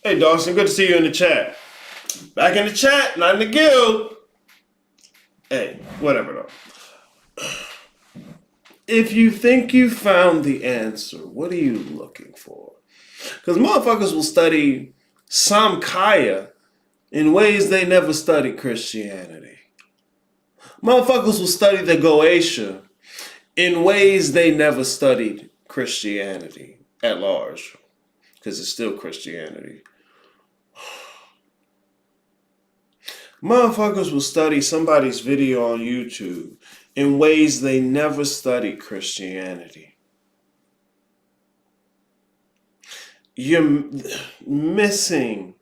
Hey, Dawson, good to see you in the chat. Back in the chat, not in the guild. Hey, whatever though. If you think you found the answer, what are you looking for? Because motherfuckers will study Samkhya in ways they never studied Christianity. Motherfuckers will study the Goetia in ways they never studied Christianity at large, because it's still Christianity. Motherfuckers will study somebody's video on YouTube in ways they never studied Christianity. You're missing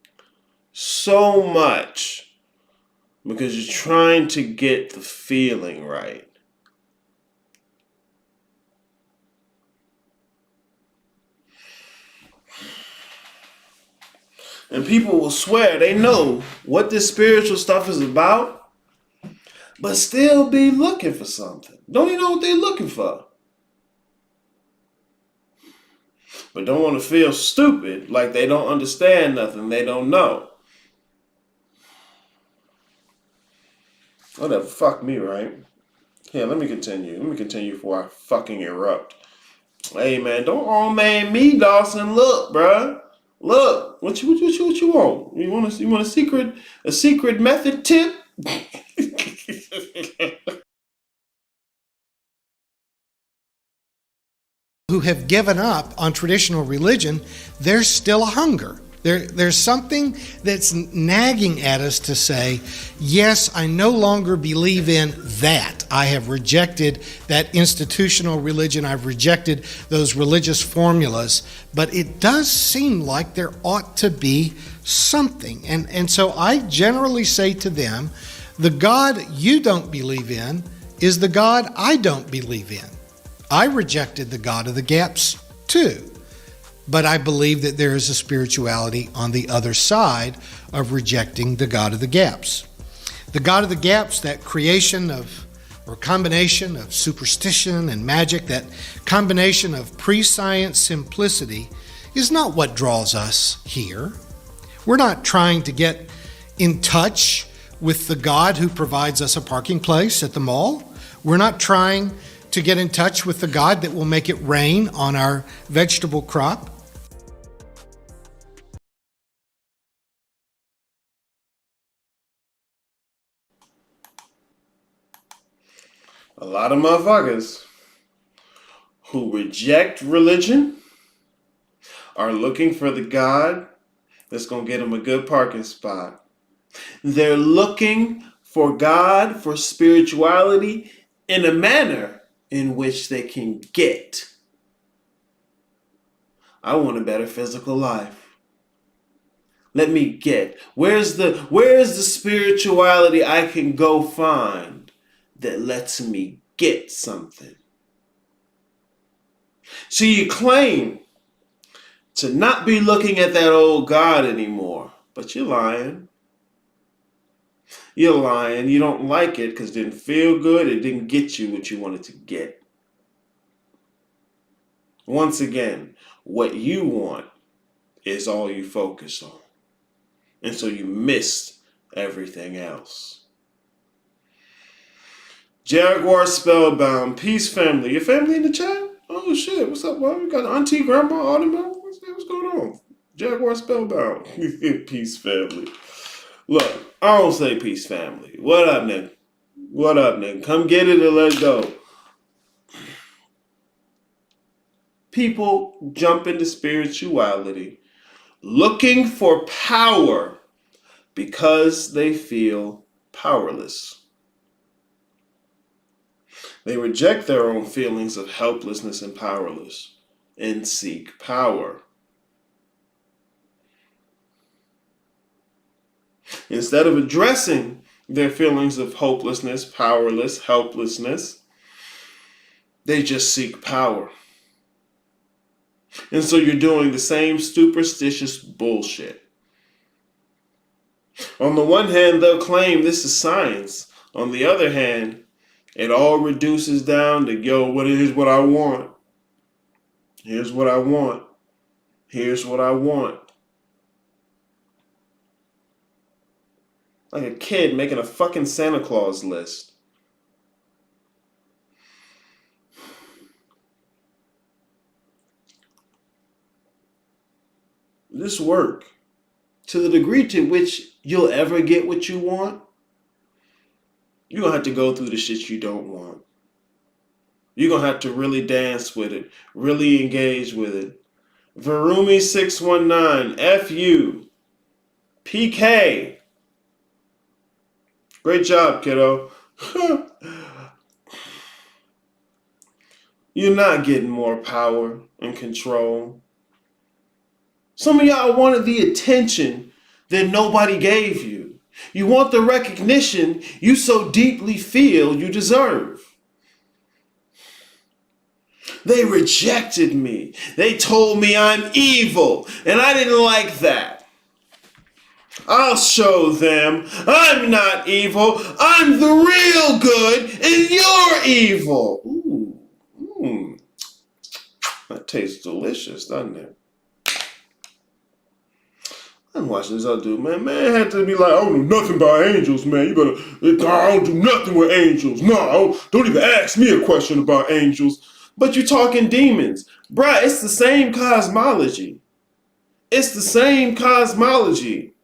so much because you're trying to get the feeling right. And people will swear they know what this spiritual stuff is about, but still be looking for something. Don't even know what they're looking for. But don't want to feel stupid, like they don't understand nothing they don't know. Whatever, fuck me, right? Yeah, let me continue. Let me continue before I fucking erupt. Hey, man, don't all man me, Dawson. Look, bruh. Look, what you want? You want a secret method tip? who have given up on traditional religion, there's still a hunger. There's something that's nagging at us to say, yes, I no longer believe in that. I have rejected that institutional religion. I've rejected those religious formulas. But it does seem like there ought to be something. And so I generally say to them, the God you don't believe in is the God I don't believe in. I rejected the God of the gaps too. But I believe that there is a spirituality on the other side of rejecting the God of the gaps. The God of the gaps, that creation of, or combination of superstition and magic, that combination of pre-science simplicity, is not what draws us here. We're not trying to get in touch with the God who provides us a parking place at the mall. We're not trying to get in touch with the God that will make it rain on our vegetable crop. A lot of motherfuckers who reject religion are looking for the God that's going to get them a good parking spot. They're looking for God, for spirituality, in a manner in which they can get. I want a better physical life. Let me get. Where's the spirituality I can go find that lets me get something? So you claim to not be looking at that old God anymore, but you're lying. You're lying. You don't like it because it didn't feel good. It didn't get you what you wanted to get. Once again, what you want is all you focus on. And so you missed everything else. Jaguar Spellbound, peace family. Your family in the chat? Oh shit, what's up, boy? We got auntie, grandma, audible. What's going on? Jaguar Spellbound. Peace family. Look, I don't say peace family. What up, nigga? What up, nigga? Come get it and let's go. People jump into spirituality looking for power because they feel powerless. They reject their own feelings of helplessness and powerless and seek power. Instead of addressing their feelings of hopelessness, powerless, helplessness, they just seek power. And so you're doing the same superstitious bullshit. On the one hand, they'll claim this is science. On the other hand, it all reduces down to, here's what I want. Here's what I want. Here's what I want. Like a kid making a fucking Santa Claus list. This work, to the degree to which you'll ever get what you want, you're going to have to go through the shit you don't want. You're going to have to really dance with it, really engage with it. Varumi619, FU, PK. Great job, kiddo. You're not getting more power and control. Some of y'all wanted the attention that nobody gave you. You want the recognition you so deeply feel you deserve. They rejected me. They told me I'm evil, and I didn't like that. I'll show them I'm not evil. I'm the real good, and you're evil. Ooh. That tastes delicious, doesn't it? I'm watching this other dude, man. Man had to be like, I don't know nothing about angels, man. I don't do nothing with angels. No, don't even ask me a question about angels. But you're talking demons. Bruh, it's the same cosmology. It's the same cosmology.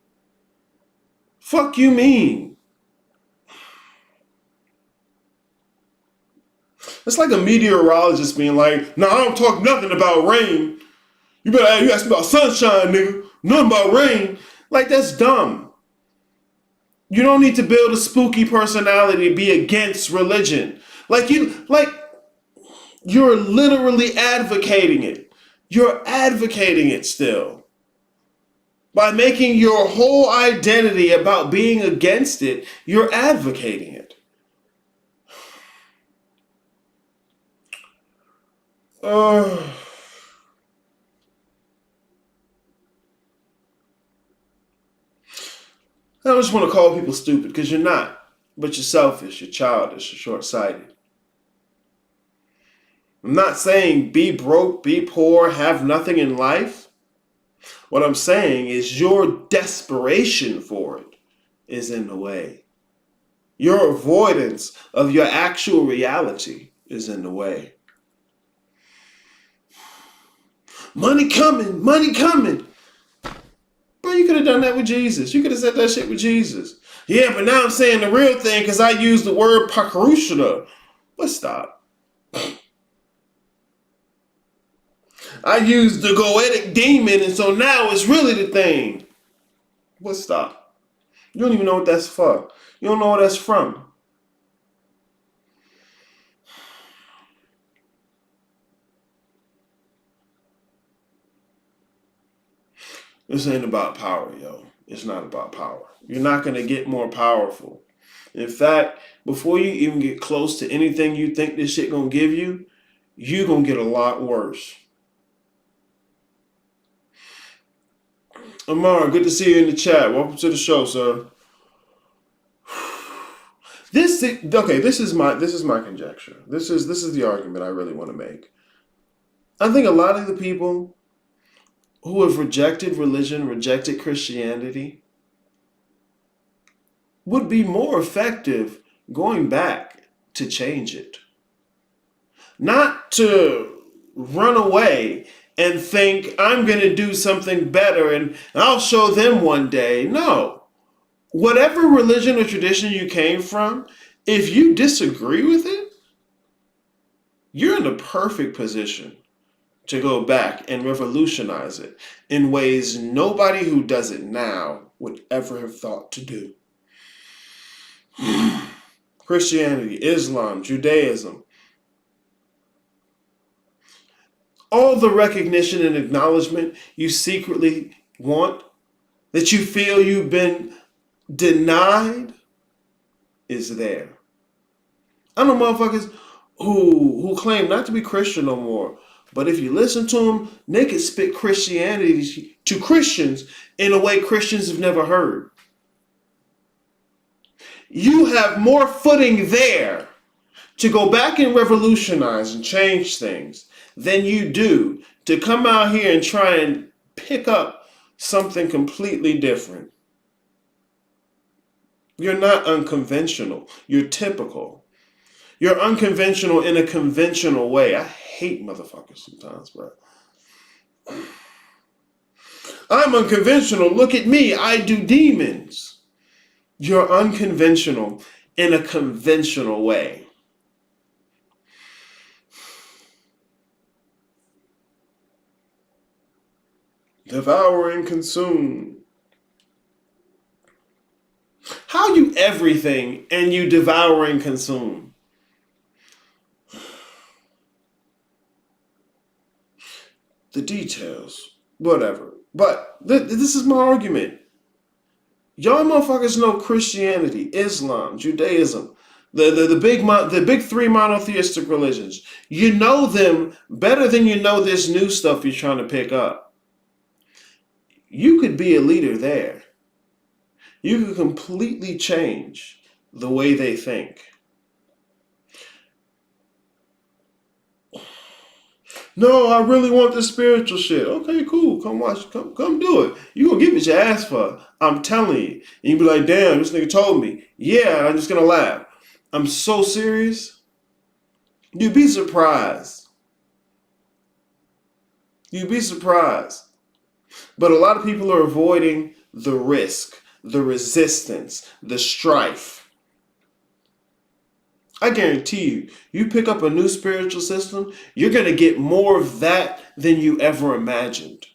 Fuck you mean? It's like a meteorologist being like, nah, I don't talk nothing about rain. You ask me about sunshine, nigga. Nothing about rain. Like, that's dumb. You don't need to build a spooky personality to be against religion. You're literally advocating it. You're advocating it still. By making your whole identity about being against it, you're advocating it. I don't just want to call people stupid, because you're not. But you're selfish, you're childish, you're short-sighted. I'm not saying be broke, be poor, have nothing in life. What I'm saying is your desperation for it is in the way. Your avoidance of your actual reality is in the way. Money coming, money coming. Bro, you could have done that with Jesus. You could have said that shit with Jesus. Yeah, but now I'm saying the real thing because I used the word pakarushana. But stop. I used the goetic demon, and so now it's really the thing. But stop. You don't even know what that's for. You don't know where that's from. This ain't about power, yo. It's not about power. You're not going to get more powerful. In fact, before you even get close to anything you think this shit going to give you, you're going to get a lot worse. Amar, good to see you in the chat. Welcome to the show, sir. This is my conjecture. This is the argument I really want to make. I think a lot of the people who have rejected religion, rejected Christianity, would be more effective going back to change it. Not to run away and think I'm going to do something better and I'll show them one day. No. Whatever religion or tradition you came from, if you disagree with it, you're in the perfect position to go back and revolutionize it in ways nobody who does it now would ever have thought to do. Christianity, Islam, Judaism, all the recognition and acknowledgement you secretly want, that you feel you've been denied, is there. I know motherfuckers who claim not to be Christian no more, but if you listen to them, they can spit Christianity to Christians in a way Christians have never heard. You have more footing there to go back and revolutionize and change things than you do to come out here and try and pick up something completely different. You're not unconventional. You're typical. You're unconventional in a conventional way. I hate motherfuckers sometimes, bro. I'm unconventional. Look at me. I do demons. You're unconventional in a conventional way. Devour and consume. How you everything and you devour and consume? The details, whatever. But this is my argument. Y'all motherfuckers know Christianity, Islam, Judaism, the big three monotheistic religions. You know them better than you know this new stuff you're trying to pick up. You could be a leader there. You could completely change the way they think. No, I really want the spiritual shit. Okay, cool. Come watch. Come do it. You gonna get what you asked for. I'm telling you. And you be like, damn, this nigga told me. Yeah, I'm just gonna laugh. I'm so serious. You'd be surprised. You'd be surprised. But a lot of people are avoiding the risk, the resistance, the strife. I guarantee you, you pick up a new spiritual system, you're going to get more of that than you ever imagined.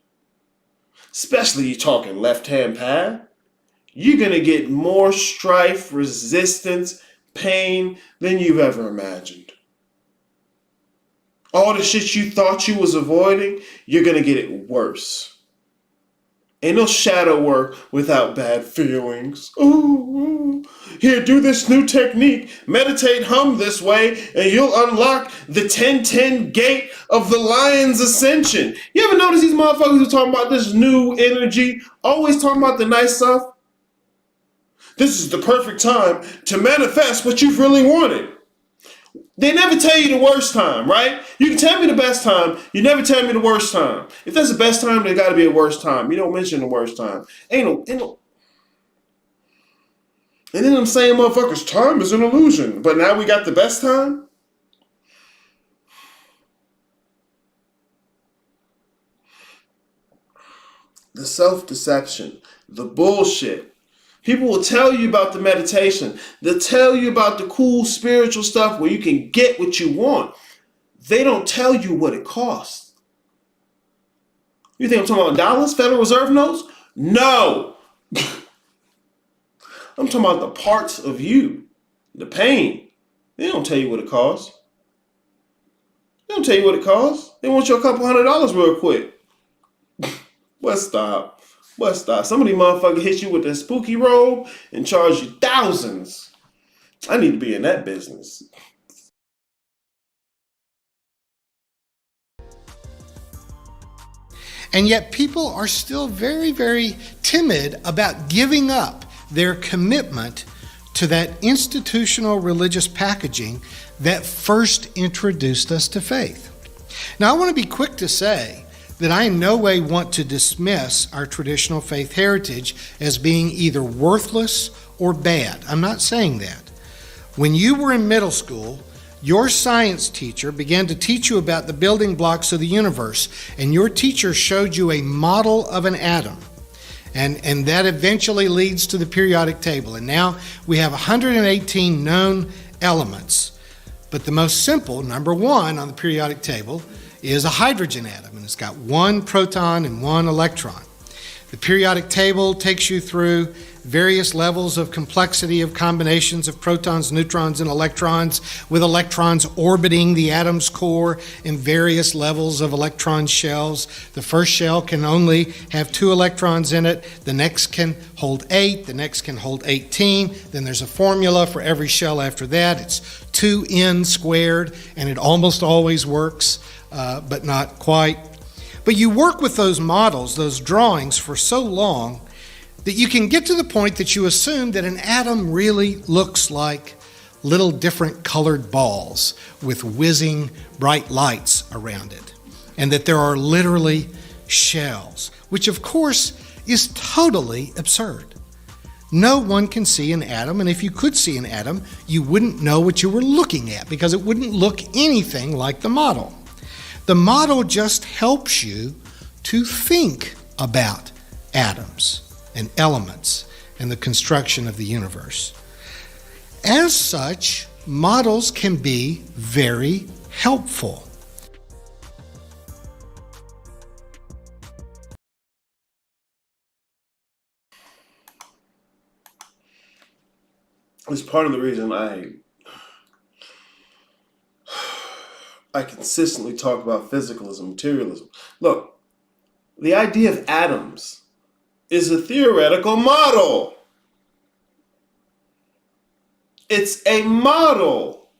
Especially you talking left-hand path. You're going to get more strife, resistance, pain than you've ever imagined. All the shit you thought you was avoiding, you're going to get it worse. Ain't no shadow work without bad feelings. Ooh, here, do this new technique. Meditate, hum this way, and you'll unlock the 10-10 gate of the lion's ascension. You ever notice these motherfuckers who talking about this new energy, always talking about the nice stuff? This is the perfect time to manifest what you've really wanted. They never tell you the worst time, right? You can tell me the best time. You never tell me the worst time. If that's the best time, there got to be a worst time. You don't mention the worst time. Ain't no. And then I'm saying, motherfuckers, time is an illusion. But now we got the best time? The self-deception, the bullshit, People will tell you about the meditation. They'll tell you about the cool spiritual stuff where you can get what you want. They don't tell you what it costs. You think I'm talking about dollars, Federal Reserve notes? No. I'm talking about the parts of you, the pain. They don't tell you what it costs. They don't tell you what it costs. They want you a couple $100 real quick. But stop. But stop. Some of these motherfuckers hit you with a spooky robe and charge you thousands. I need to be in that business. And yet people are still very, very timid about giving up their commitment to that institutional religious packaging that first introduced us to faith. Now, I want to be quick to say that I in no way want to dismiss our traditional faith heritage as being either worthless or bad. I'm not saying that. When you were in middle school, your science teacher began to teach you about the building blocks of the universe, and your teacher showed you a model of an atom. And that eventually leads to the periodic table. And now we have 118 known elements. But the most simple, number one on the periodic table, is a hydrogen atom, and it's got one proton and one electron. The periodic table takes you through various levels of complexity of combinations of protons, neutrons, and electrons, with electrons orbiting the atom's core in various levels of electron shells. The first shell can only have 2 electrons in it. The next can hold 8. The next can hold 18. Then there's a formula for every shell after that. It's 2n squared, and it almost always works, but not quite. But you work with those models, those drawings, for so long that you can get to the point that you assume that an atom really looks like little different colored balls with whizzing bright lights around it, and that there are literally shells, which of course is totally absurd. No one can see an atom, and if you could see an atom, you wouldn't know what you were looking at because it wouldn't look anything like the model. The model just helps you to think about atoms and elements and the construction of the universe. As such, models can be very helpful. It's part of the reason I consistently talk about physicalism, materialism. Look, the idea of atoms is a theoretical model. It's a model.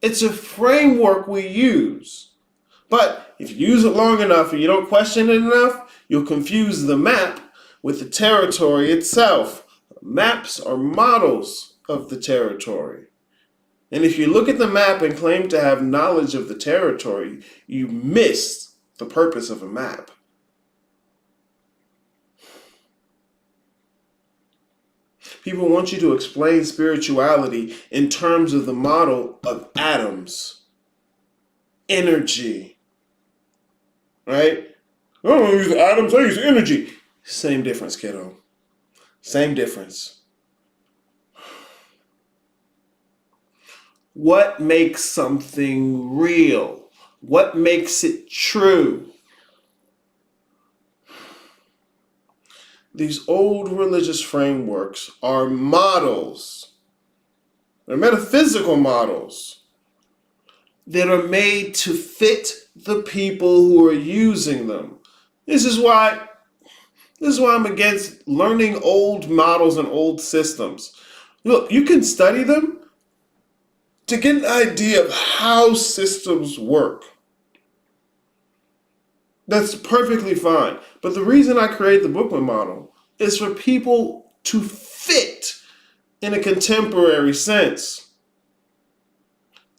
It's a framework we use. But if you use it long enough and you don't question it enough, you'll confuse the map with the territory itself. Maps are models of the territory. And if you look at the map and claim to have knowledge of the territory, you miss the purpose of a map. People want you to explain spirituality in terms of the model of atoms, energy, right? I don't use atoms, I use energy. Same difference, kiddo. Same difference. What makes something real? What makes it true? These old religious frameworks are models. They're metaphysical models that are made to fit the people who are using them. This is why I'm against learning old models and old systems. Look, you can study them to get an idea of how systems work. That's perfectly fine. But the reason I create the Bookman model is for people to fit in a contemporary sense.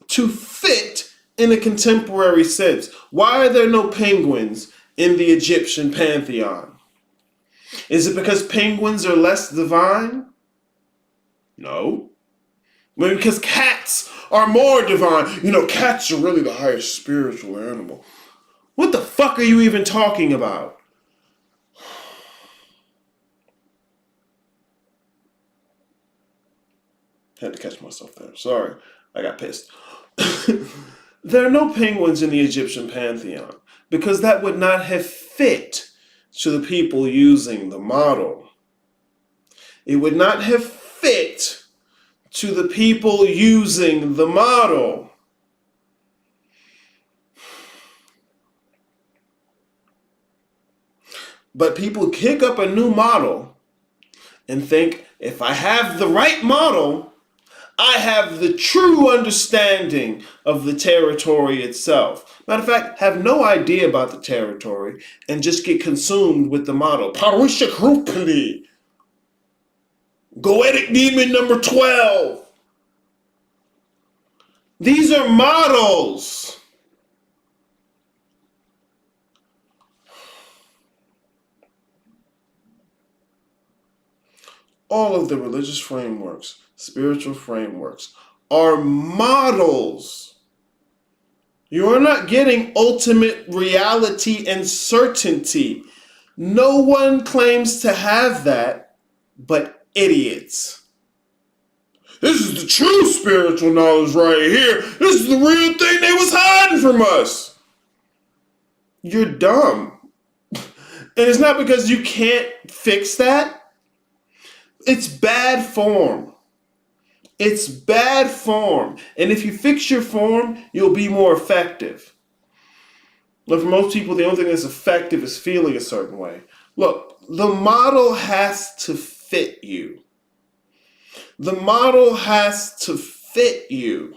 To fit in a contemporary sense. Why are there no penguins in the Egyptian pantheon? Is it because penguins are less divine? No. Maybe because cats are more divine. You know, cats are really the highest spiritual animal. What the fuck are you even talking about? Had to catch myself there. Sorry, I got pissed. There are no penguins in the Egyptian pantheon because that would not have fit to the people using the model. It would not have fit to the people using the model. But people kick up a new model and think, if I have the right model, I have the true understanding of the territory itself. Matter of fact, have no idea about the territory and just get consumed with the model. Parisha Krupali. Goetic demon number 12. These are models. All of the religious frameworks, spiritual frameworks, are models. You are not getting ultimate reality and certainty. No one claims to have that but idiots. This is the true spiritual knowledge right here. This is the real thing they was hiding from us. You're dumb. And it's not because you can't fix that. It's bad form. It's bad form. And if you fix your form, you'll be more effective. But for most people, the only thing that's effective is feeling a certain way. Look, the model has to fit you. The model has to fit you.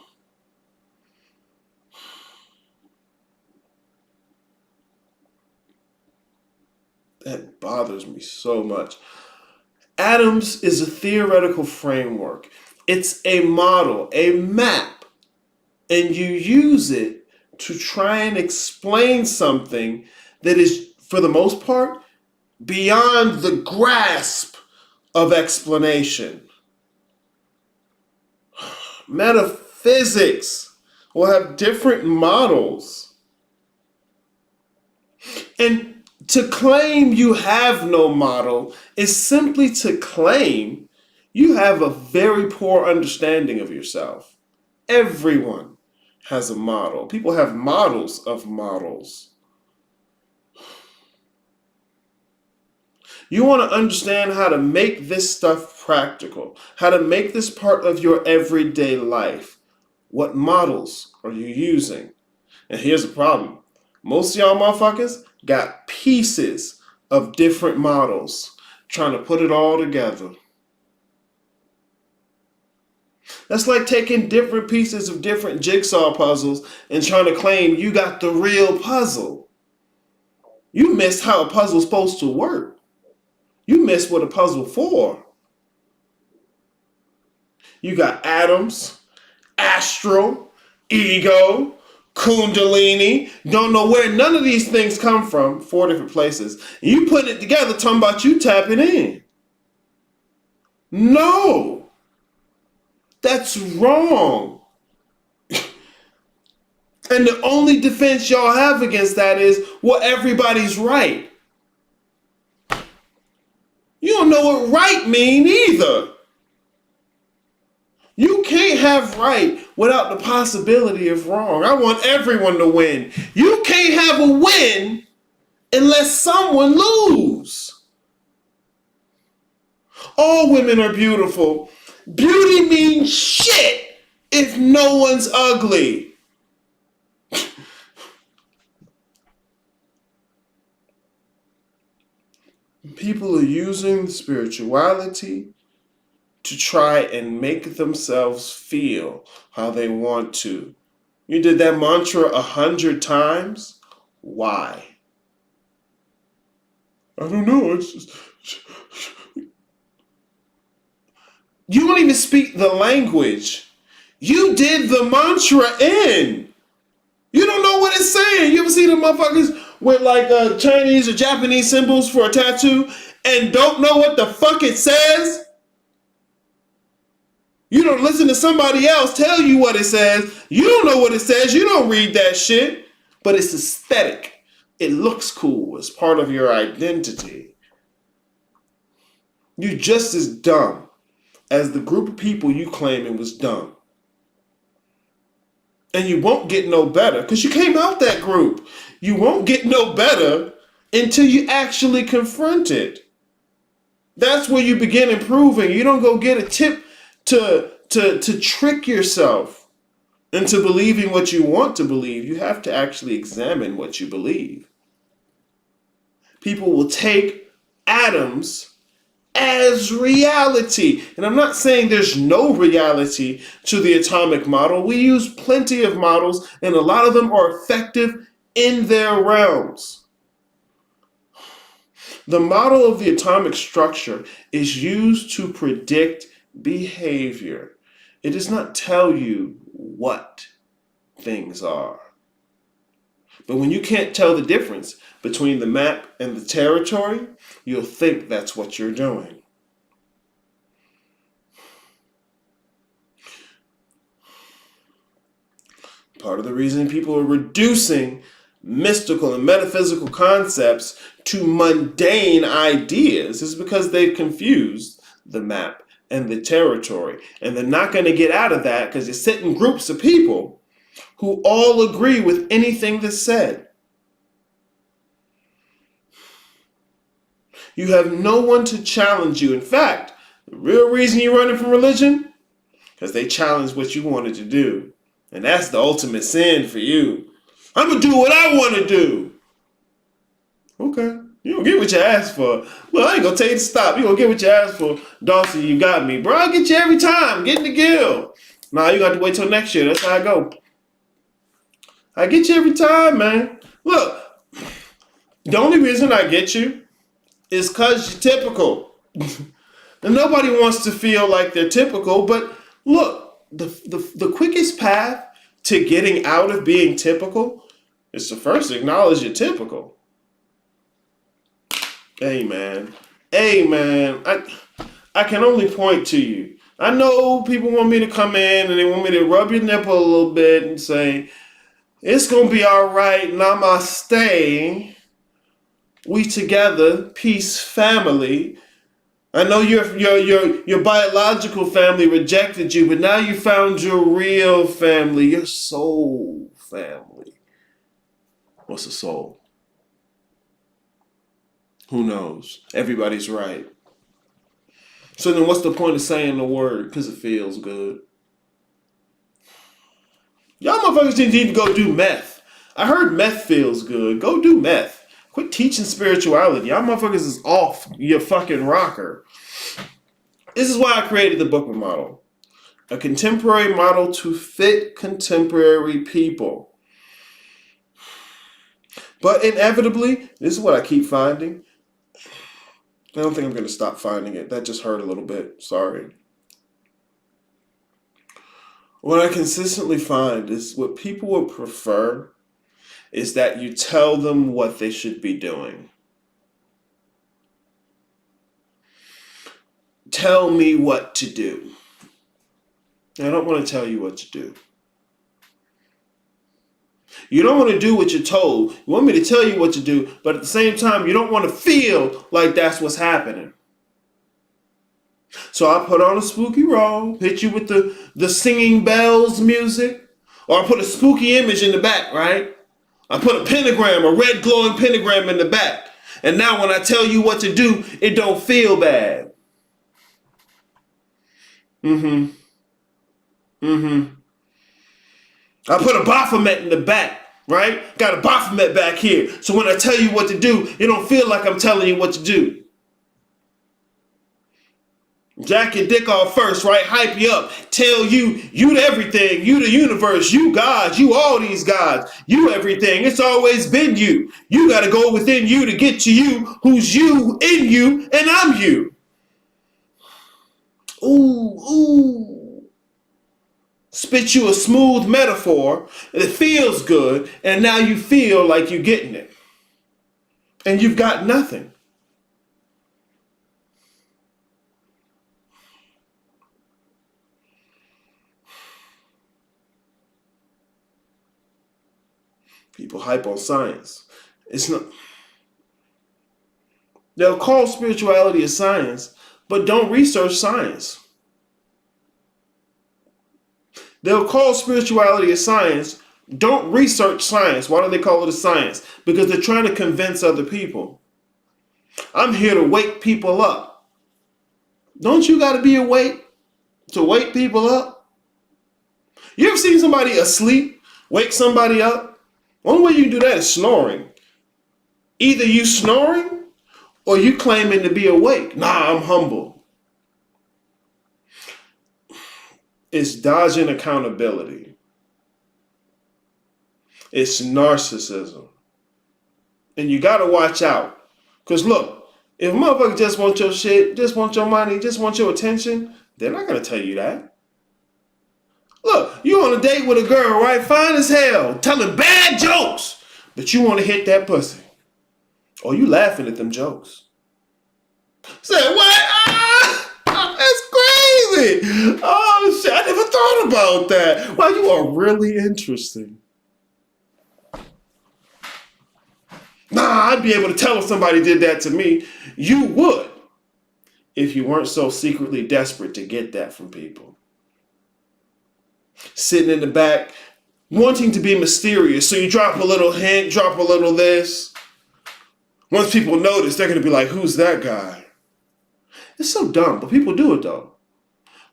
That bothers me so much. Atoms is a theoretical framework. It's a model, a map, and you use it to try and explain something that is, for the most part, beyond the grasp of explanation. Metaphysics will have different models. And to claim you have no model is simply to claim you have a very poor understanding of yourself. Everyone has a model. People have models of models. You want to understand how to make this stuff practical, how to make this part of your everyday life. What models are you using? And here's the problem. Most of y'all motherfuckers got pieces of different models trying to put it all together. That's like taking different pieces of different jigsaw puzzles and trying to claim you got the real puzzle. You missed how a puzzle's supposed to work. You missed what a puzzle for. You got atoms, astral, ego, Kundalini, don't know where none of these things come from, 4 different places. You putting it together, talking about you tapping in. No, that's wrong. And the only defense y'all have against that is, well, everybody's right. You don't know what right mean either. You can't have right without the possibility of wrong. I want everyone to win. You can't have a win unless someone lose. All women are beautiful. Beauty means shit if no one's ugly. People are using spirituality to try and make themselves feel how they want to. You did that mantra 100 times? Why? I don't know. It's just... You don't even speak the language. You did the mantra in. You don't know what it's saying. You ever see the motherfuckers with like Chinese or Japanese symbols for a tattoo and don't know what the fuck it says? You don't listen to somebody else tell you what it says. You don't know what it says. You don't read that shit. But it's aesthetic. It looks cool. It's part of your identity. You're just as dumb as the group of people you claiming was dumb. And you won't get no better because you came out that group. You won't get no better until you actually confront it. That's where you begin improving. You don't go get a tip to trick yourself into believing what you want to believe. You have to actually examine what you believe. People will take atoms as reality. And I'm not saying there's no reality to the atomic model. We use plenty of models, and a lot of them are effective in their realms. The model of the atomic structure is used to predict behavior. It does not tell you what things are. But when you can't tell the difference between the map and the territory, you'll think that's what you're doing. Part of the reason people are reducing mystical and metaphysical concepts to mundane ideas is because they've confused the map and the territory. And they're not going to get out of that because you're sitting groups of people who all agree with anything that's said. You have no one to challenge you. In fact, the real reason you're running from religion, because they challenge what you wanted to do. And that's the ultimate sin for you. I'm going to do what I want to do. Okay. You don't get what you asked for. Well, I ain't going to tell you to stop. You going to get what you asked for. Dawson, you got me. Bro, I get you every time. Get in the guild. Nah, you got to wait till next year. That's how I go. I get you every time, man. Look, the only reason I get you is because you're typical. And nobody wants to feel like they're typical, but look, the quickest path to getting out of being typical is to first acknowledge you're typical. Amen. Amen. I can only point to you. I know people want me to come in and they want me to rub your nipple a little bit and say, it's going to be all right, namaste. We together, peace, family. I know your biological family rejected you, but now you found your real family, your soul family. What's a soul? Who knows? Everybody's right. So then what's the point of saying the word? Because it feels good. Y'all motherfuckers didn't need to go do meth. I heard meth feels good. Go do meth. Quit teaching spirituality. Y'all motherfuckers is off your fucking rocker. This is why I created the Bookman model. A contemporary model to fit contemporary people. But inevitably, this is what I keep finding. I don't think I'm going to stop finding it. That just hurt a little bit. Sorry. What I consistently find is what people would prefer is that you tell them what they should be doing. Tell me what to do. I don't want to tell you what to do. You don't want to do what you're told. You want me to tell you what to do, but at the same time, you don't want to feel like that's what's happening. So I put on a spooky robe, hit you with the singing bells music, or I put a spooky image in the back, right? I put a pentagram, a red glowing pentagram in the back. And now when I tell you what to do, it don't feel bad. I put a Baphomet in the back, right? Got a Baphomet back here. So when I tell you what to do, it don't feel like I'm telling you what to do. Jack your dick off first, right? Hype you up. Tell you the everything. You the universe. You God. You all these gods. You everything. It's always been you. You got to go within you to get to you, who's you, in you, and I'm you. Ooh. Spit you a smooth metaphor. It feels good, and now you feel like you're getting it. And you've got nothing. People hype on science. It's not. They'll call spirituality a science, but don't research science. They'll call spirituality a science. Don't research science. Why do they call it a science? Because they're trying to convince other people. I'm here to wake people up. Don't you got to be awake to wake people up? You ever seen somebody asleep wake somebody up? One way you can do that is snoring. Either you snoring or you claiming to be awake. Nah, I'm humble. It's dodging accountability. It's narcissism. And you got to watch out. Because look, if motherfuckers just want your shit, just want your money, just want your attention, they're not going to tell you that. Look, you on a date with a girl, right? Fine as hell, telling bad jokes, but you want to hit that pussy. Or you laughing at them jokes. Say, what? That's crazy. Oh, shit, I never thought about that. Wow, you are really interesting. Nah, I'd be able to tell if somebody did that to me. You would, if you weren't so secretly desperate to get that from people. Sitting in the back, wanting to be mysterious. So you drop a little hint, drop a little this. Once people notice, they're going to be like, who's that guy? It's so dumb, but people do it though.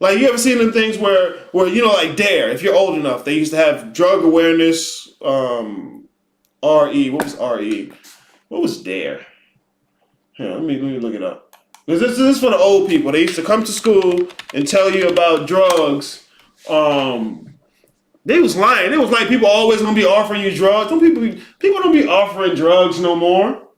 Like, you ever seen them things where you know, like DARE, if you're old enough, they used to have drug awareness, RE. What was RE? What was DARE? Here, let me look it up. This is for the old people. They used to come to school and tell you about drugs. They was lying. It was like people always gonna be offering you drugs. People don't be offering drugs no more.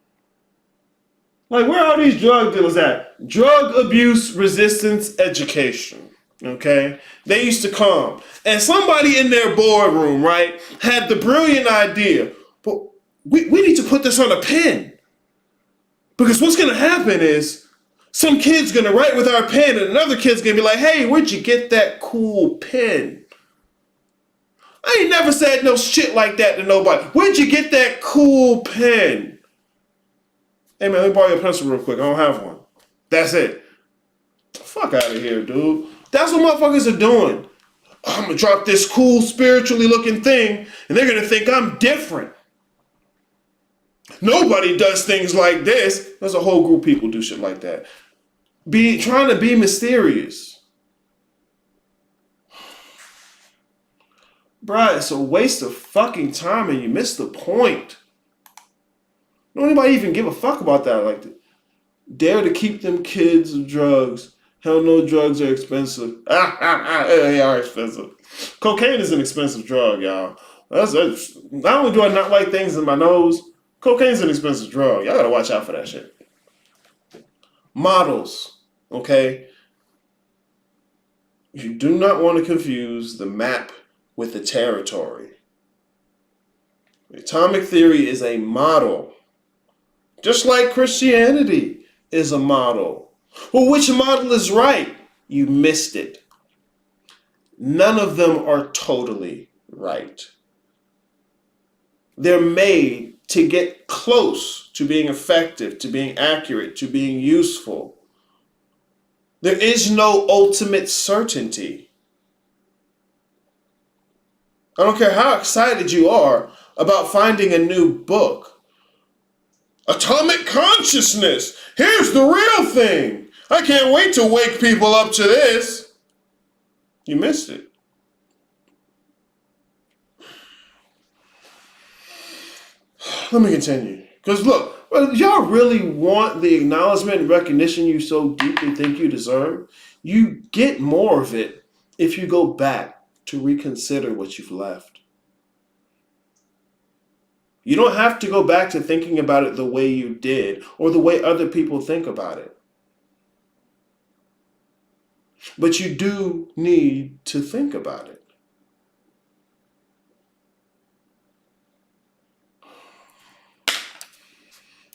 Like, where are these drug dealers at? Drug abuse resistance education. Okay? They used to come. And somebody in their boardroom, right, had the brilliant idea, but we need to put this on a pen. Because what's going to happen is some kid's going to write with our pen and another kid's going to be like, hey, where'd you get that cool pen? I ain't never said no shit like that to nobody. Where'd you get that cool pen? Hey, man, let me borrow your pencil real quick. I don't have one. That's it. Fuck out of here, dude. That's what motherfuckers are doing. I'm going to drop this cool, spiritually looking thing, and they're going to think I'm different. Nobody does things like this. There's a whole group of people do shit like that. Trying to be mysterious. Bruh, it's a waste of fucking time and you miss the point. Don't anybody even give a fuck about that. Like, dare to keep them kids of drugs. Hell no, drugs are expensive. They are expensive. Cocaine is an expensive drug, y'all. Not only do I not like things in my nose, cocaine's an expensive drug. Y'all gotta watch out for that shit. Models, okay? You do not want to confuse the map with the territory. Atomic theory is a model. Just like Christianity is a model. Well, which model is right? You missed it. None of them are totally right. They're made to get close to being effective, to being accurate, to being useful. There is no ultimate certainty. I don't care how excited you are about finding a new book. Atomic consciousness. Here's the real thing. I can't wait to wake people up to this. You missed it. Let me continue. Because look, y'all really want the acknowledgement and recognition you so deeply think you deserve? You get more of it if you go back to reconsider what you've left. You don't have to go back to thinking about it the way you did or the way other people think about it. But you do need to think about it.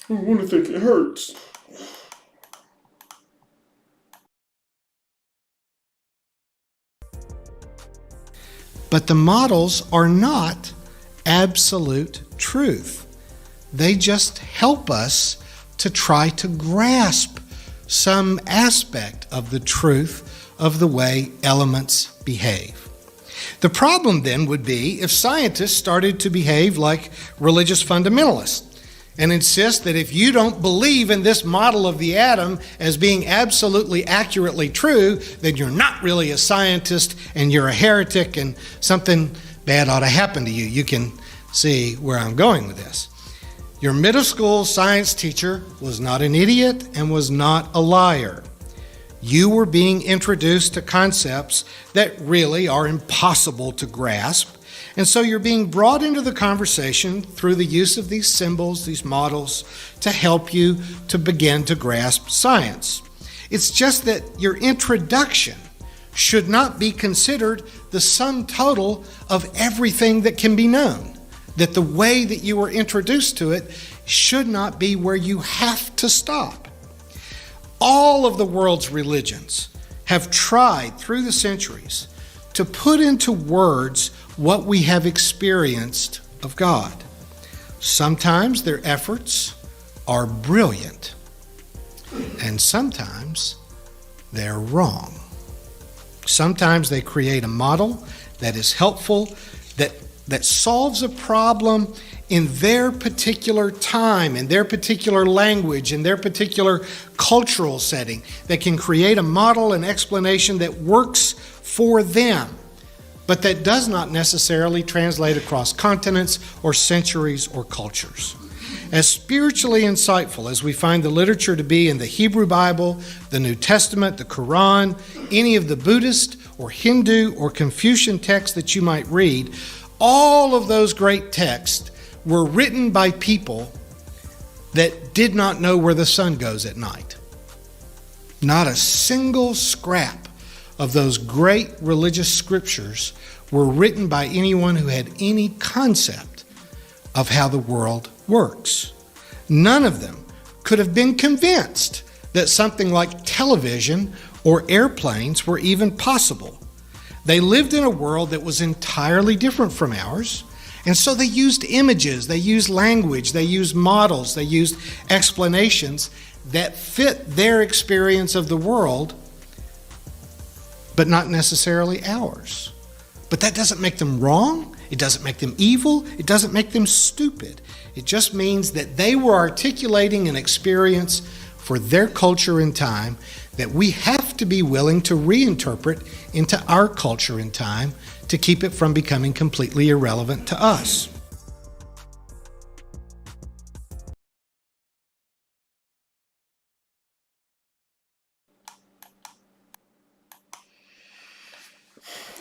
I want to think it hurts. But the models are not absolute truth. They just help us to try to grasp some aspect of the truth of the way elements behave. The problem then would be if scientists started to behave like religious fundamentalists and insist that if you don't believe in this model of the atom as being absolutely accurately true, then you're not really a scientist and you're a heretic and something bad ought to happen to you. You can see where I'm going with this. Your middle school science teacher was not an idiot and was not a liar. You were being introduced to concepts that really are impossible to grasp, and so you're being brought into the conversation through the use of these symbols, these models, to help you to begin to grasp science. It's just that your introduction should not be considered the sum total of everything that can be known. That the way that you were introduced to it should not be where you have to stop. All of the world's religions have tried through the centuries to put into words what we have experienced of God. Sometimes their efforts are brilliant, and sometimes they're wrong. Sometimes they create a model that is helpful, that solves a problem in their particular time, in their particular language, in their particular cultural setting, that can create a model and explanation that works for them, but that does not necessarily translate across continents or centuries or cultures. As spiritually insightful as we find the literature to be in the Hebrew Bible, the New Testament, the Quran, any of the Buddhist or Hindu or Confucian texts that you might read, all of those great texts were written by people that did not know where the sun goes at night. Not a single scrap of those great religious scriptures were written by anyone who had any concept of how the world works. None of them could have been convinced that something like television or airplanes were even possible. They lived in a world that was entirely different from ours, and so they used images, they used language, they used models, they used explanations that fit their experience of the world, but not necessarily ours. But that doesn't make them wrong, it doesn't make them evil, it doesn't make them stupid. It just means that they were articulating an experience for their culture and time that we have to be willing to reinterpret into our culture and time to keep it from becoming completely irrelevant to us.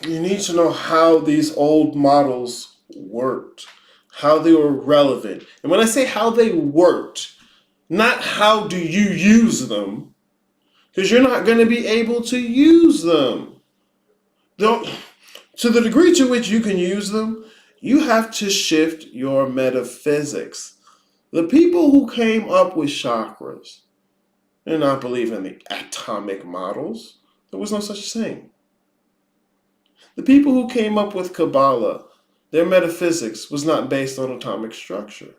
You need to know how these old models worked, how they were relevant. And when I say how they worked, not how do you use them, because you're not going to be able to use them. To the degree to which you can use them, you have to shift your metaphysics. The people who came up with chakras did not believe in the atomic models. There was no such thing. The people who came up with Kabbalah, their metaphysics was not based on atomic structure.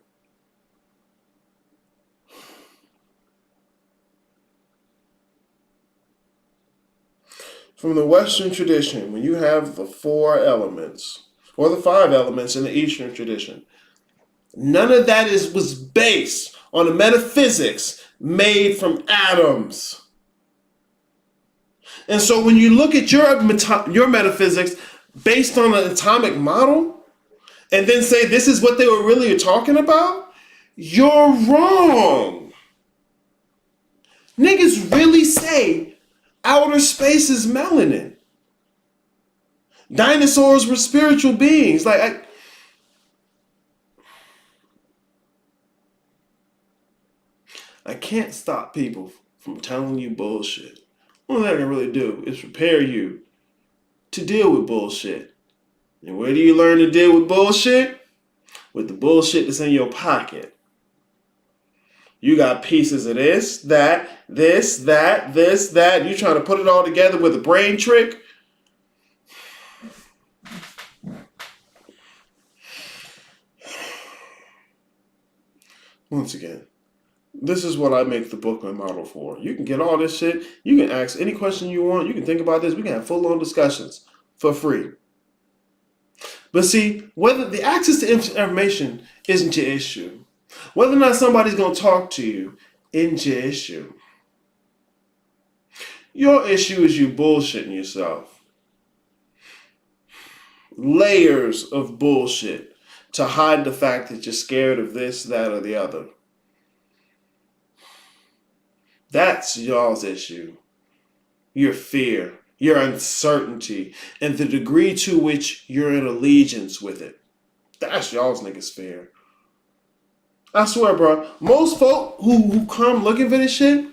From the Western tradition, when you have the 4 elements, or the 5 elements in the Eastern tradition, none of that was based on a metaphysics made from atoms. And so when you look at your metaphysics based on an atomic model, and then say this is what they were really talking about, you're wrong. Niggas really say outer space is melanin. Dinosaurs were spiritual beings. I can't stop people from telling you bullshit. All I can really do is prepare you to deal with bullshit. And where do you learn to deal with bullshit? With the bullshit that's in your pocket. You got pieces of this, that. You trying to put it all together with a brain trick? Once again, this is what I make the Bookman model for. You can get all this shit. You can ask any question you want. You can think about this. We can have full-on discussions for free. But see, whether the access to information isn't your issue. Whether or not somebody's going to talk to you isn't your issue. Your issue is you bullshitting yourself. Layers of bullshit to hide the fact that you're scared of this, that, or the other. That's y'all's issue. Your fear, your uncertainty, and the degree to which you're in allegiance with it. That's y'all's niggas' fear. I swear, bro, most folk who come looking for this shit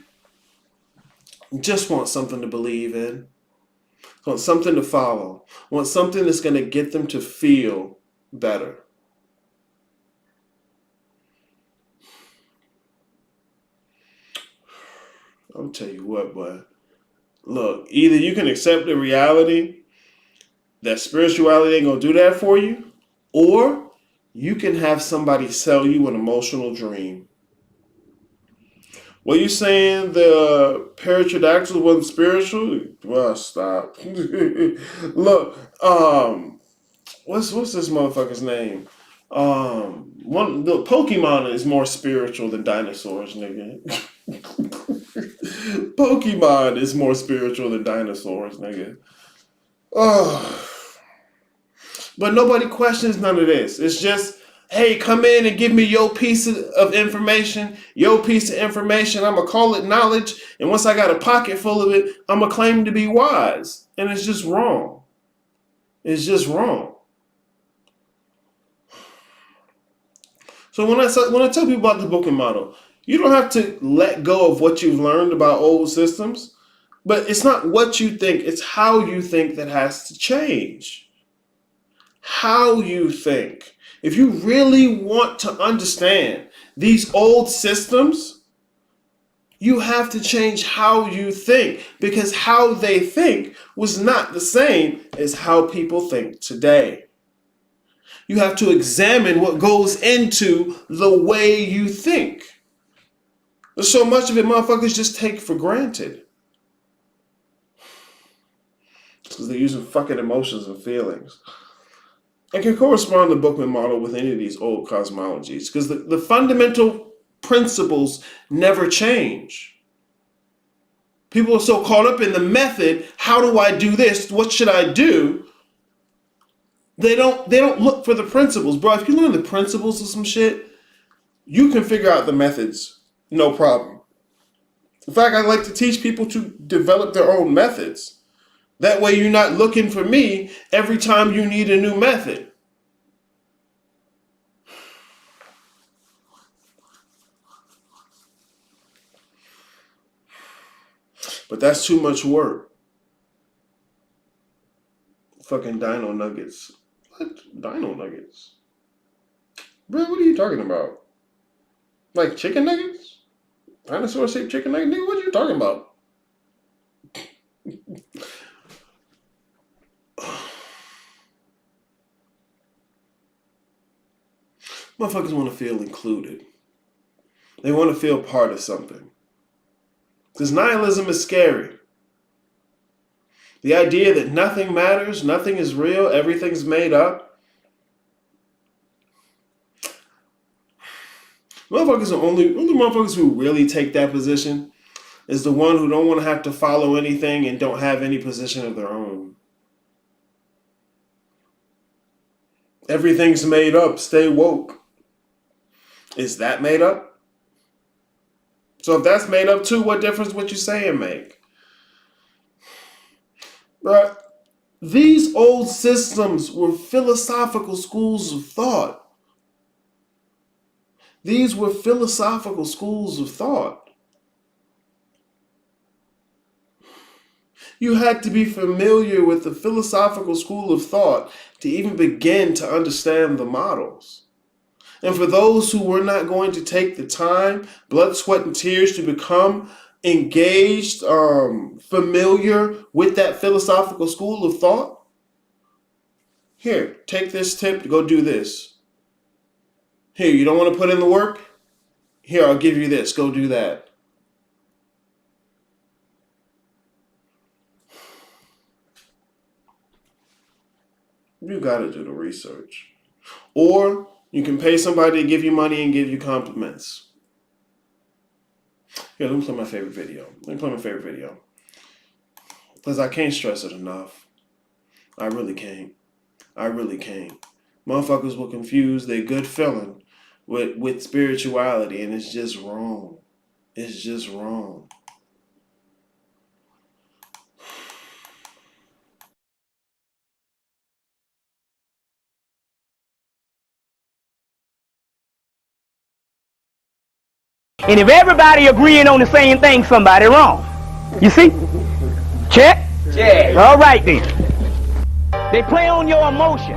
just want something to believe in, want something to follow, want something that's going to get them to feel better. I'll tell you what, boy. Look, either you can accept the reality that spirituality ain't going to do that for you, or you can have somebody sell you an emotional dream. What you saying the pterodactyl wasn't spiritual? Well, stop. Look, what's this motherfucker's name? The Pokemon is more spiritual than dinosaurs, nigga. Pokemon is more spiritual than dinosaurs, nigga. Oh. But nobody questions none of this. It's just, hey, come in and give me your piece of information, your piece of information. I'm going to call it knowledge. And once I got a pocket full of it, I'm going to claim to be wise. And it's just wrong. It's just wrong. So when I tell people about the Bookman model, you don't have to let go of what you've learned about old systems. But it's not what you think, it's how you think that has to change. How you think. If you really want to understand these old systems, you have to change how you think, because how they think was not the same as how people think today. You have to examine what goes into the way you think. So much of it motherfuckers just take for granted. Because they're using fucking emotions and feelings. And can correspond the Bookman model with any of these old cosmologies. Because the fundamental principles never change. People are so caught up in the method, how do I do this? What should I do? They don't look for the principles. Bro, if you learn the principles of some shit, you can figure out the methods. No problem. In fact, I like to teach people to develop their own methods. That way you're not looking for me every time you need a new method. But that's too much work. Fucking dino nuggets. What? Dino nuggets? Bro, what are you talking about? Like chicken nuggets? Dinosaur-shaped chicken nuggets? Nigga, what are you talking about? Motherfuckers want to feel included. They want to feel part of something. Because nihilism is scary. The idea that nothing matters, nothing is real, everything's made up. Motherfuckers are only motherfuckers who really take that position is the one who don't want to have to follow anything and don't have any position of their own. Everything's made up, stay woke. Is that made up? So if that's made up too, what difference would you saying make? But these old systems were philosophical schools of thought. These were philosophical schools of thought. You had to be familiar with the philosophical school of thought to even begin to understand the models. And for those who were not going to take the time, blood, sweat, and tears to become engaged, familiar with that philosophical school of thought, here, take this tip to go do this. Here, you don't want to put in the work? Here, I'll give you this. Go do that. You got to do the research. Or you can pay somebody to give you money and give you compliments. Here, let me play my favorite video. Because I can't stress it enough. I really can't. Motherfuckers will confuse their good feeling with spirituality, and it's just wrong. It's just wrong. And if everybody agreeing on the same thing, somebody wrong. You see? Check? Check. All right then. They play on your emotion.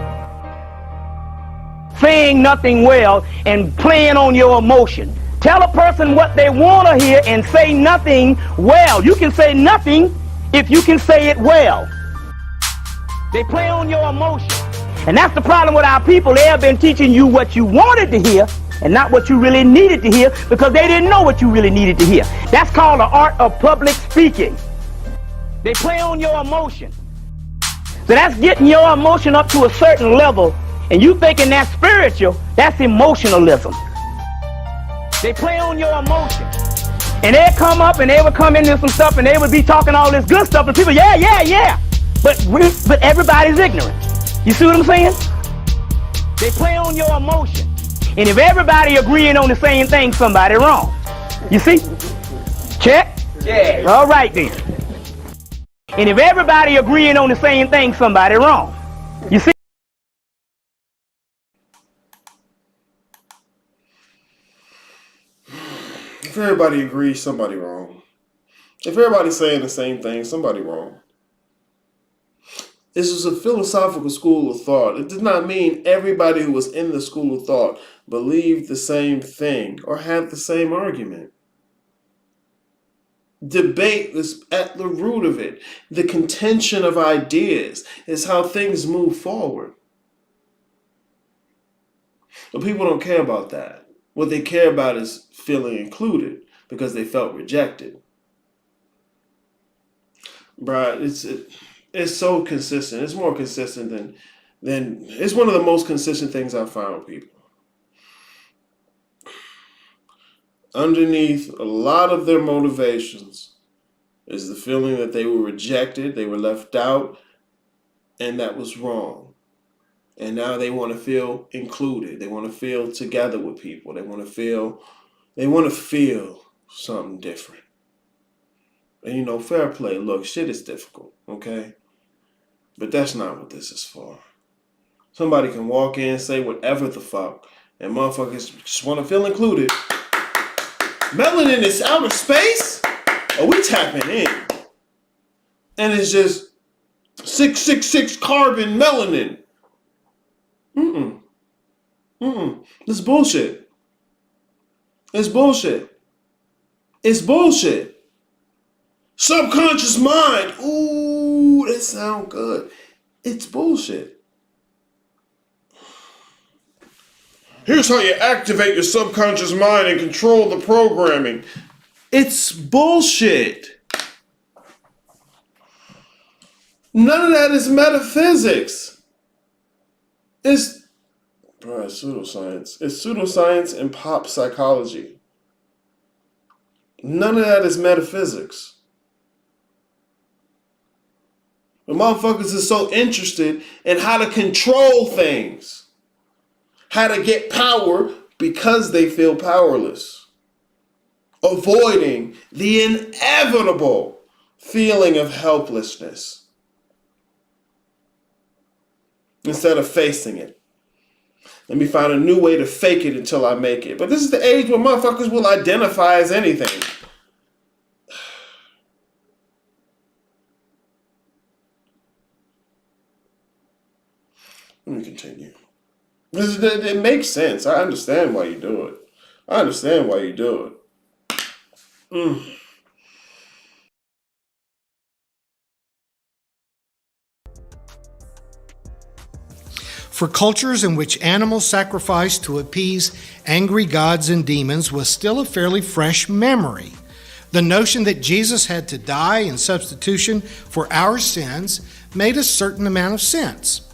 Saying nothing well and playing on your emotion. Tell a person what they want to hear and say nothing well. You can say nothing if you can say it well. They play on your emotion. And that's the problem with our people. They have been teaching you what you wanted to hear and not what you really needed to hear because they didn't know what you really needed to hear. That's called the art of public speaking. They play on your emotion. So that's getting your emotion up to a certain level, and you thinking that's spiritual, that's emotionalism. They play on your emotion. And they'd come up and they would come into some stuff and they would be talking all this good stuff and people, yeah. But everybody's ignorant. You see what I'm saying? They play on your emotion. And if everybody agreeing on the same thing, somebody wrong. You see? Check? Yeah. All right then. And if everybody agreeing on the same thing, somebody wrong. You see? If everybody agrees, somebody wrong. If everybody's saying the same thing, somebody wrong. This is a philosophical school of thought. It does not mean everybody who was in the school of thought believed the same thing or had the same argument. Debate is at the root of it. The contention of ideas is how things move forward. But people don't care about that. What they care about is feeling included because they felt rejected. Bruh, it's so consistent. It's more consistent than it's one of the most consistent things I've found with people. Underneath a lot of their motivations is the feeling that they were rejected, they were left out, and that was wrong. And now they want to feel included. They want to feel together with people. They want to feel something different. And fair play. Look, shit is difficult, okay? But that's not what this is for. Somebody can walk in and say whatever the fuck, and motherfuckers just want to feel included. Melanin is outer space? Are we tapping in? And it's just 666 carbon melanin. This is bullshit. It's bullshit. Subconscious mind. Ooh, that sounds good. It's bullshit. Here's how you activate your subconscious mind and control the programming. It's bullshit. None of that is metaphysics. It's pseudoscience. It's pseudoscience and pop psychology. None of that is metaphysics. The motherfuckers are so interested in how to control things, how to get power because they feel powerless, avoiding the inevitable feeling of helplessness instead of facing it. Let me find a new way to fake it until I make it. But this is the age where motherfuckers will identify as anything. Let me continue. It makes sense. I understand why you do it. For cultures in which animal sacrifice to appease angry gods and demons was still a fairly fresh memory, the notion that Jesus had to die in substitution for our sins made a certain amount of sense.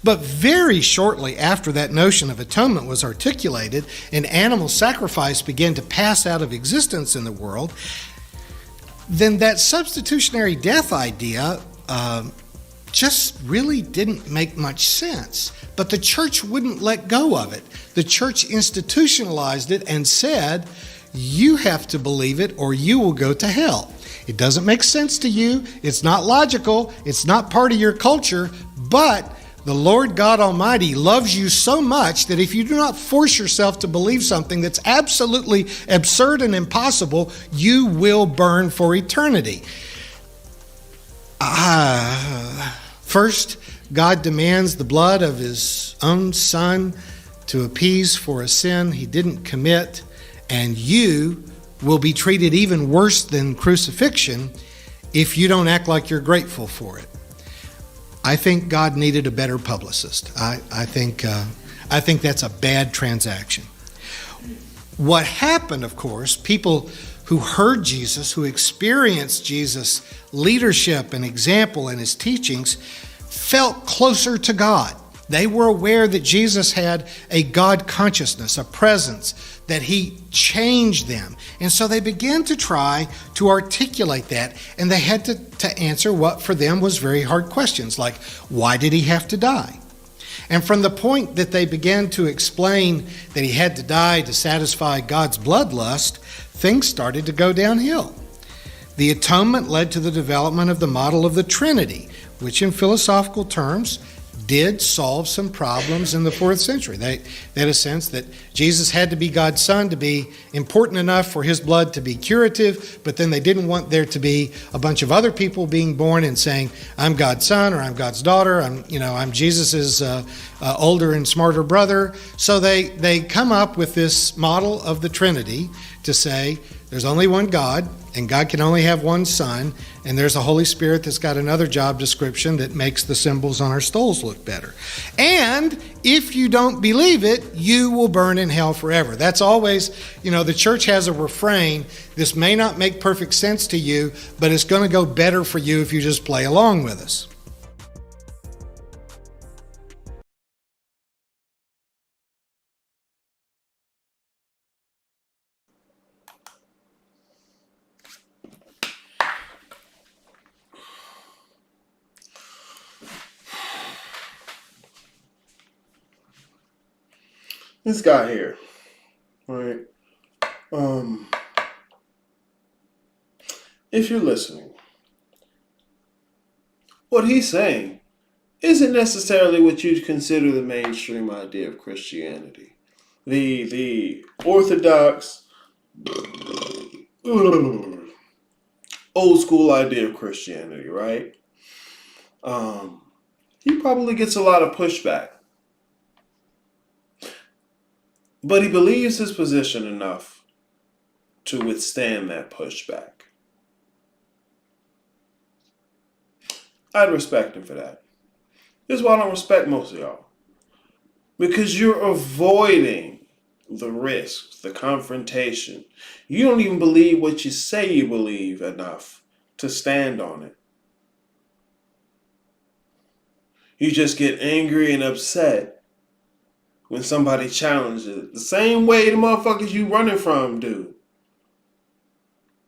But very shortly after that notion of atonement was articulated and animal sacrifice began to pass out of existence in the world, then that substitutionary death idea just really didn't make much sense. But the church wouldn't let go of it. The church institutionalized it and said, you have to believe it or you will go to hell. It doesn't make sense to you. It's not logical. It's not part of your culture. But the Lord God Almighty loves you so much that if you do not force yourself to believe something that's absolutely absurd and impossible, you will burn for eternity. First, God demands the blood of his own son to appease for a sin he didn't commit, and you will be treated even worse than crucifixion if you don't act like you're grateful for it. I think God needed a better publicist. I think that's a bad transaction. What happened, of course, people who heard Jesus, who experienced Jesus' leadership and example and his teachings, felt closer to God. They were aware that Jesus had a God consciousness, a presence, that he changed them. And so they began to try to articulate that, and they had to answer what for them was very hard questions, like, why did he have to die? And from the point that they began to explain that he had to die to satisfy God's bloodlust, things started to go downhill. The atonement led to the development of the model of the Trinity, which in philosophical terms did solve some problems in the 4th century. They had a sense that Jesus had to be God's son to be important enough for his blood to be curative, but then they didn't want there to be a bunch of other people being born and saying, I'm God's son or I'm God's daughter, I'm Jesus's older and smarter brother. So they come up with this model of the Trinity to say there's only one God, and God can only have one Son, and there's a Holy Spirit that's got another job description that makes the symbols on our stoles look better. And if you don't believe it, you will burn in hell forever. That's always, the church has a refrain, this may not make perfect sense to you, but it's going to go better for you if you just play along with us. This guy here, right? If you're listening, what he's saying isn't necessarily what you'd consider the mainstream idea of Christianity. The orthodox, old school idea of Christianity, right? He probably gets a lot of pushback. But he believes his position enough to withstand that pushback. I'd respect him for that. Here's why I don't respect most of y'all. Because you're avoiding the risks, the confrontation. You don't even believe what you say you believe enough to stand on it. You just get angry and upset when somebody challenges it. The same way the motherfuckers you running from do.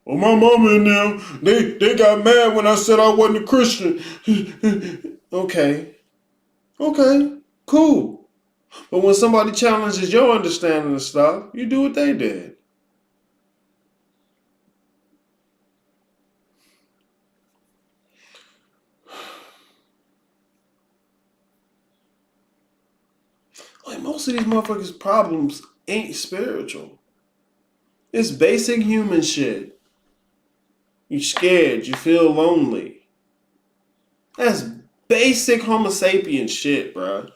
Well, my mama and them, they got mad when I said I wasn't a Christian. Okay, cool. But when somebody challenges your understanding of stuff, you do what they did. Like, most of these motherfuckers' problems ain't spiritual. It's basic human shit. You scared, you feel lonely. That's basic Homo sapien shit, bro.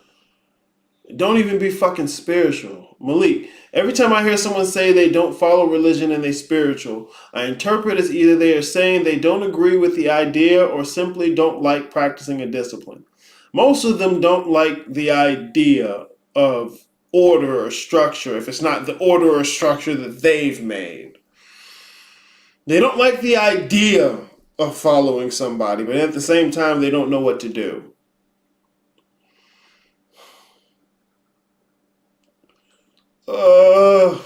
Don't even be fucking spiritual. Malik, every time I hear someone say they don't follow religion and they spiritual, I interpret as either they are saying they don't agree with the idea or simply don't like practicing a discipline. Most of them don't like the idea of order or structure if it's not the order or structure that they've made. They don't like the idea of following somebody, but at the same time, they don't know what to do. Uh,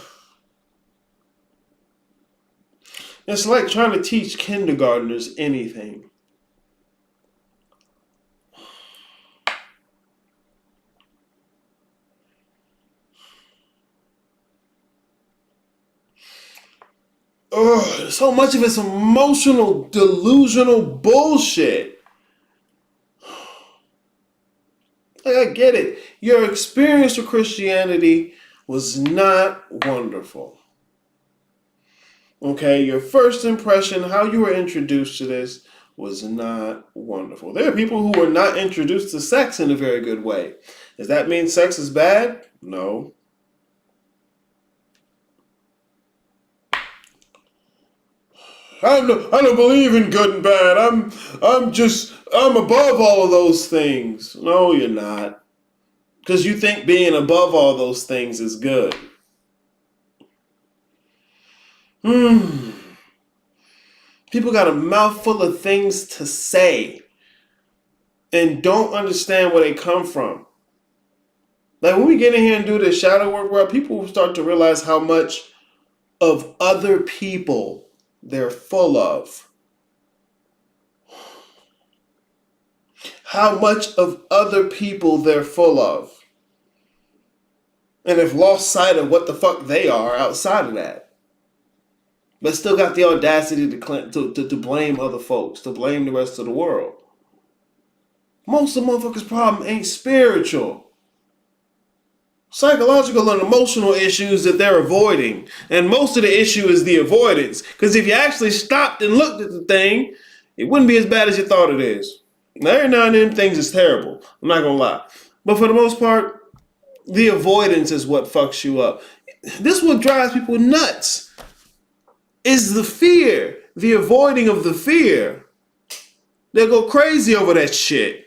it's like trying to teach kindergartners anything. Ugh, so much of it's emotional, delusional bullshit. Like, I get it. Your experience with Christianity was not wonderful. Okay, your first impression, how you were introduced to this, was not wonderful. There are people who were not introduced to sex in a very good way. Does that mean sex is bad? No. I don't believe in good and bad. I'm above all of those things. No, you're not. Because you think being above all those things is good. People got a mouthful of things to say and don't understand where they come from. Like when we get in here and do this shadow work, bro, people start to realize how much of other people they're full of. How much of other people they're full of. And have lost sight of what the fuck they are outside of that. But still got the audacity to blame other folks, to blame the rest of the world. Most of the motherfuckers' problem ain't spiritual. Psychological and emotional issues that they're avoiding. And most of the issue is the avoidance. Because if you actually stopped and looked at the thing, it wouldn't be as bad as you thought it is. Now, every now and then things is terrible. I'm not going to lie. But for the most part, the avoidance is what fucks you up. This is what drives people nuts. Is the fear. The avoiding of the fear. They'll go crazy over that shit.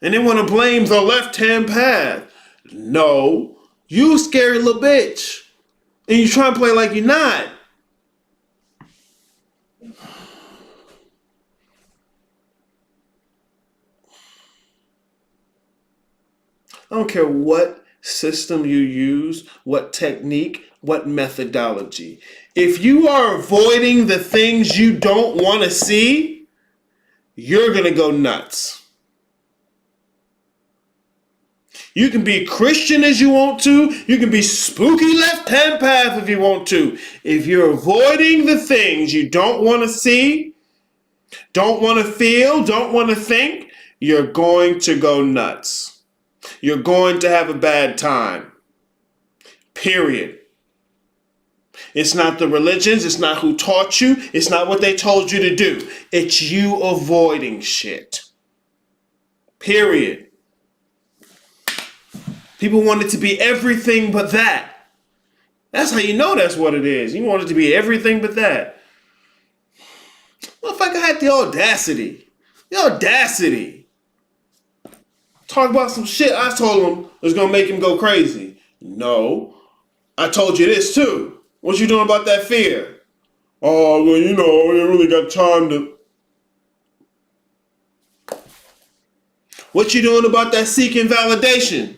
And they want to blame the left-hand path. No, you scary little bitch. And you try to play like you're not. I don't care what system you use, what technique, what methodology. If you are avoiding the things you don't want to see, you're going to go nuts. You can be Christian as you want to. You can be spooky left-hand path if you want to. If you're avoiding the things you don't want to see, don't want to feel, don't want to think, you're going to go nuts. You're going to have a bad time. Period. It's not the religions. It's not who taught you. It's not what they told you to do. It's you avoiding shit. Period. People want it to be everything but that. That's how you know that's what it is. You want it to be everything but that. Motherfucker had the audacity. The audacity. Talk about some shit I told him was going to make him go crazy. No. I told you this too. What you doing about that fear? Oh, well, you know, I really got time to... What you doing about that seeking validation?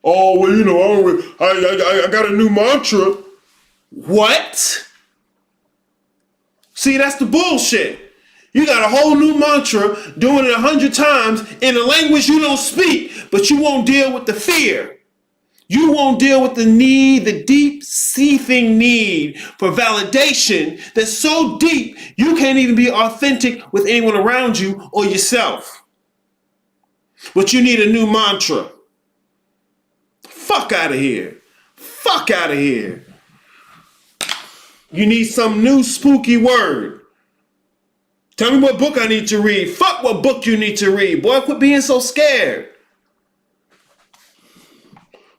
Oh, well, you know, I got a new mantra. What? See, that's the bullshit. You got a whole new mantra, doing it 100 times in a language you don't speak, but you won't deal with the fear. You won't deal with the need, the deep seething need for validation that's so deep you can't even be authentic with anyone around you or yourself. But you need a new mantra. Fuck out of here. Fuck out of here. You need some new spooky word. Tell me what book I need to read. Fuck what book you need to read. Boy, quit being so scared.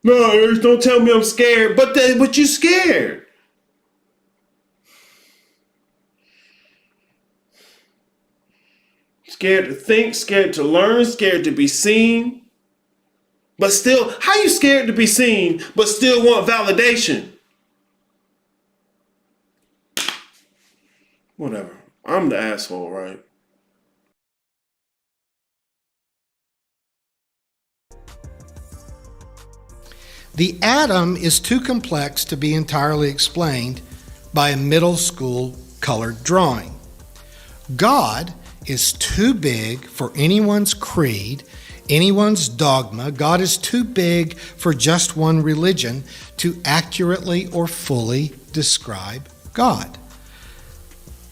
No, Eric, don't tell me I'm scared. But you scared. Scared to think, scared to learn, scared to be seen. But still, how you scared to be seen, but still want validation? Whatever. I'm the asshole, right? The atom is too complex to be entirely explained by a middle school colored drawing. God is too big for anyone's creed, anyone's dogma. God is too big for just one religion to accurately or fully describe God.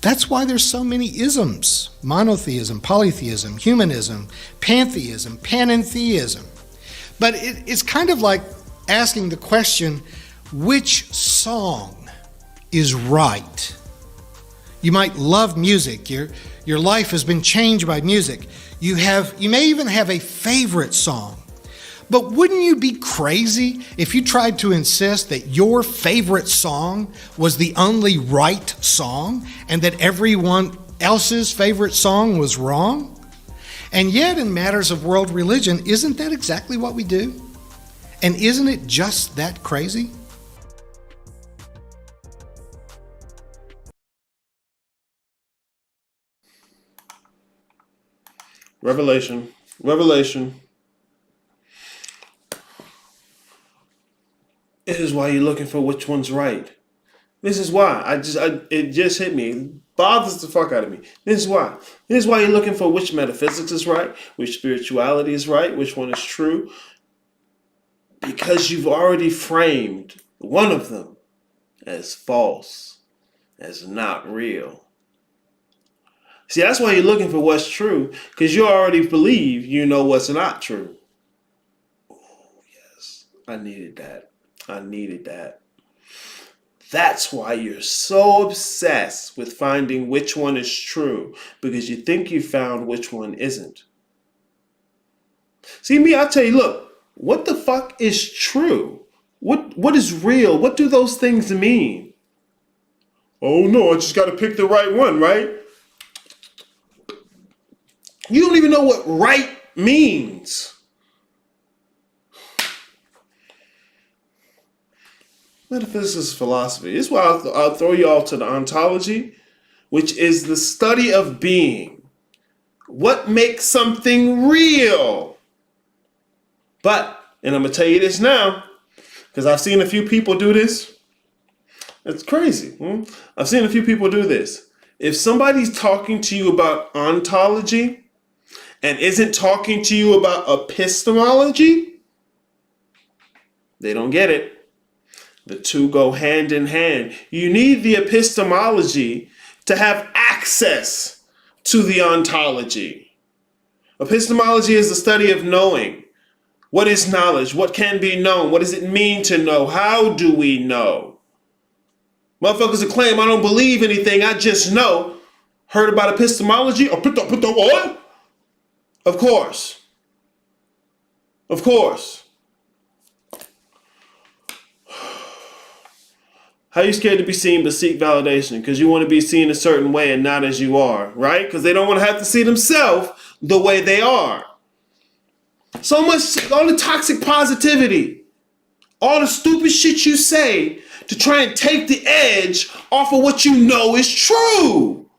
That's why there's so many isms: monotheism, polytheism, humanism, pantheism, panentheism. But it's kind of like asking the question, which song is right? You might love music. Your life has been changed by music. You may even have a favorite song. But wouldn't you be crazy if you tried to insist that your favorite song was the only right song and that everyone else's favorite song was wrong? And yet, in matters of world religion, isn't that exactly what we do? And isn't it just that crazy? Revelation. This is why you're looking for which one's right. This is why. It just hit me. It bothers the fuck out of me. This is why. This is why you're looking for which metaphysics is right, which spirituality is right, which one is true. Because you've already framed one of them as false, as not real. See, that's why you're looking for what's true, because you already believe you know what's not true. Oh, yes. I needed that. That's why you're so obsessed with finding which one is true, because you think you found which one isn't. See, me, I tell you, look, what the fuck is true? What is real? What do those things mean? Oh no, I just got to pick the right one, right? You don't even know what right means. Metaphysics is philosophy. This is why I'll throw you all to the ontology, which is the study of being. What makes something real? But, and I'm going to tell you this now, because I've seen a few people do this. It's crazy. I've seen a few people do this. If somebody's talking to you about ontology and isn't talking to you about epistemology, they don't get it. The two go hand in hand. You need the epistemology to have access to the ontology. Epistemology is the study of knowing. What is knowledge? What can be known? What does it mean to know? How do we know? Motherfuckers that claim I don't believe anything, I just know. Heard about epistemology? Or put the what? Of course. Of course. How are you scared to be seen but seek validation? Because you want to be seen a certain way and not as you are, right? Because they don't want to have to see themselves the way they are. So much, all the toxic positivity, all the stupid shit you say to try and take the edge off of what you know is true.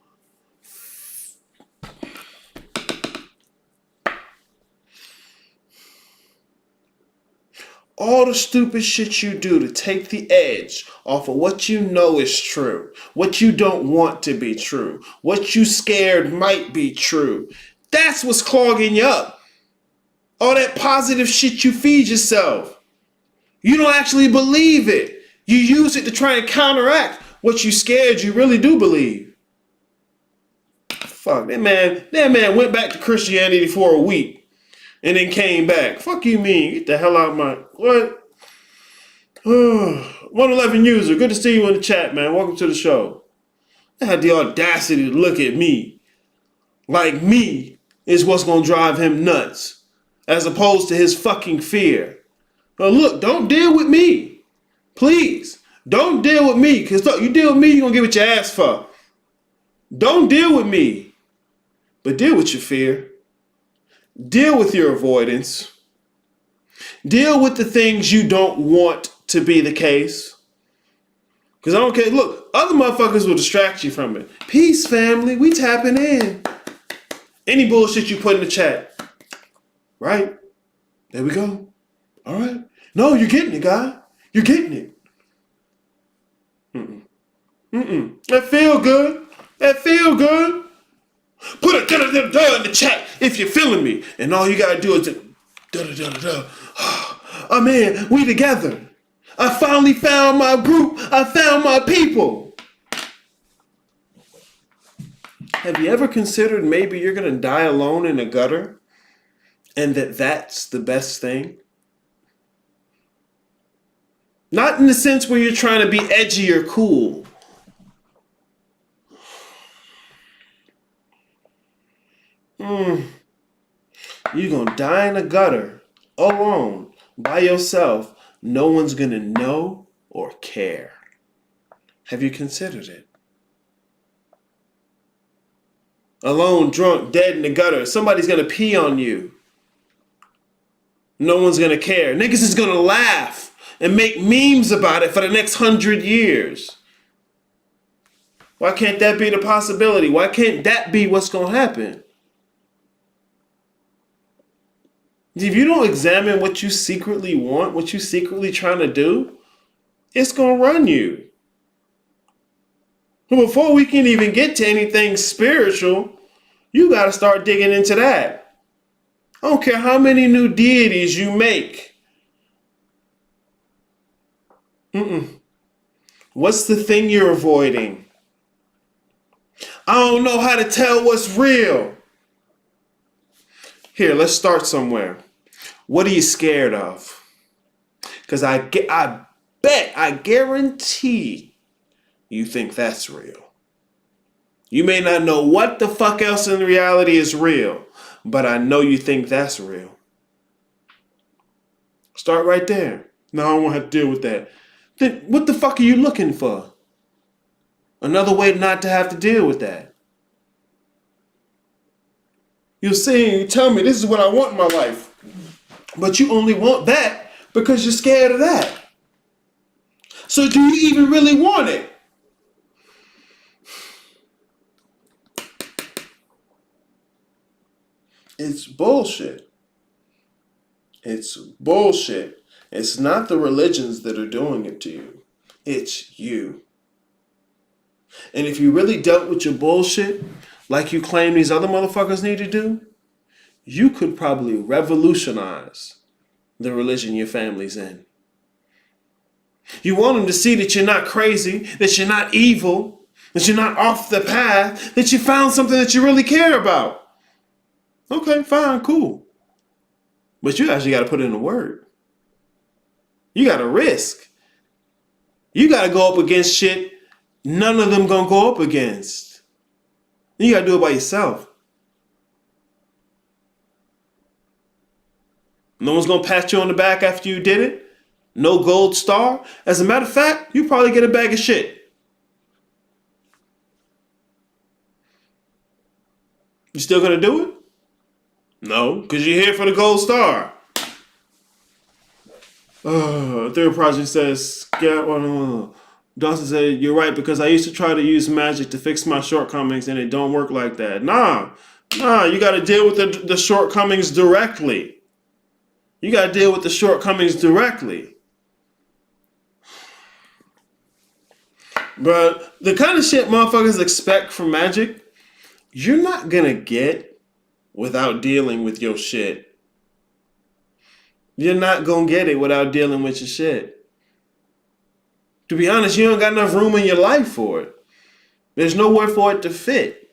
All the stupid shit you do to take the edge off of what you know is true, what you don't want to be true, what you scared might be true. That's what's clogging you up. All that positive shit you feed yourself. You don't actually believe it. You use it to try and counteract what you scared you really do believe. Fuck, that man went back to Christianity for a week. And then came back. Fuck you mean? Get the hell out of my... What? 111 user. Good to see you in the chat, man. Welcome to the show. I had the audacity to look at me. Like me is what's going to drive him nuts. As opposed to his fucking fear. Now look, don't deal with me. Please. Don't deal with me. Because look, you deal with me, you're going to get what you asked for. Don't deal with me. But deal with your fear. Deal with your avoidance. Deal with the things you don't want to be the case. Because I don't care. Look, other motherfuckers will distract you from it. Peace, family. We tapping in. Any bullshit you put in the chat. Right? There we go. All right. No, you're getting it, guy. You're getting it. That feel good. That feel good. Put a da-da-da-da in the chat if you're feeling me. And all you gotta do is da-da-da-da-da. Oh man, we together. I finally found my group. I found my people. Have you ever considered maybe you're gonna die alone in a gutter? And that's the best thing? Not in the sense where you're trying to be edgy or cool. You're going to die in a gutter, alone, by yourself. No one's going to know or care. Have you considered it? Alone, drunk, dead in the gutter. Somebody's going to pee on you. No one's going to care. Niggas is going to laugh and make memes about it for the next 100 years. Why can't that be the possibility? Why can't that be what's going to happen? If you don't examine what you secretly want, what you secretly trying to do, it's going to run you. But before we can even get to anything spiritual, you got to start digging into that. I don't care how many new deities you make. What's the thing you're avoiding? I don't know how to tell what's real. Here, let's start somewhere. What are you scared of? Because I guarantee you think that's real. You may not know what the fuck else in reality is real, but I know you think that's real. Start right there. No, I don't want to have to deal with that. Then what the fuck are you looking for? Another way not to have to deal with that. You're saying, you tell me this is what I want in my life. But you only want that because you're scared of that. So do you even really want it? It's bullshit. It's bullshit. It's not the religions that are doing it to you. It's you. And if you really dealt with your bullshit like you claim these other motherfuckers need to do, you could probably revolutionize the religion your family's in. You want them to see that you're not crazy, that you're not evil, that you're not off the path, that you found something that you really care about. Okay, fine, cool. But you actually got to put in the work. You got to risk. You got to go up against shit none of them gonna go up against. You got to do it by yourself. No one's going to pat you on the back after you did it. No gold star. As a matter of fact, you probably get a bag of shit. You still going to do it? No, because you're here for the gold star. Third project says, Dawson said, you're right, because I used to try to use magic to fix my shortcomings and it don't work like that. Nah, you got to deal with the shortcomings directly. You got to deal with the shortcomings directly. But the kind of shit motherfuckers expect from magic, you're not going to get without dealing with your shit. You're not going to get it without dealing with your shit. To be honest, you don't got enough room in your life for it. There's nowhere for it to fit.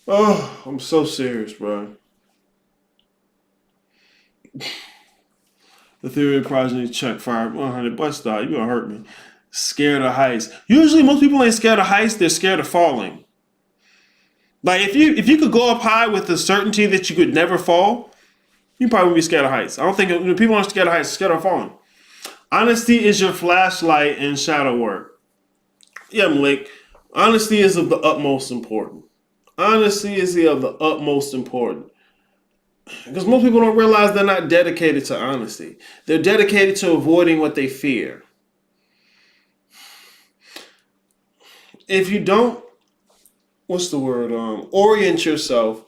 Oh, I'm so serious, bro. The theory of progeny check fire 100 butt style. You gonna hurt me. Scared of heights. Usually most people ain't scared of heights, they're scared of falling. Like if you could go up high with the certainty that you could never fall, you probably would be scared of heights. I don't think people aren't scared of heights, they're scared of falling. Honesty is your flashlight in shadow work. Yeah, Malik. Honesty is of the utmost importance. Honesty is of the utmost importance. Because most people don't realize they're not dedicated to honesty. They're dedicated to avoiding what they fear. If you don't, orient yourself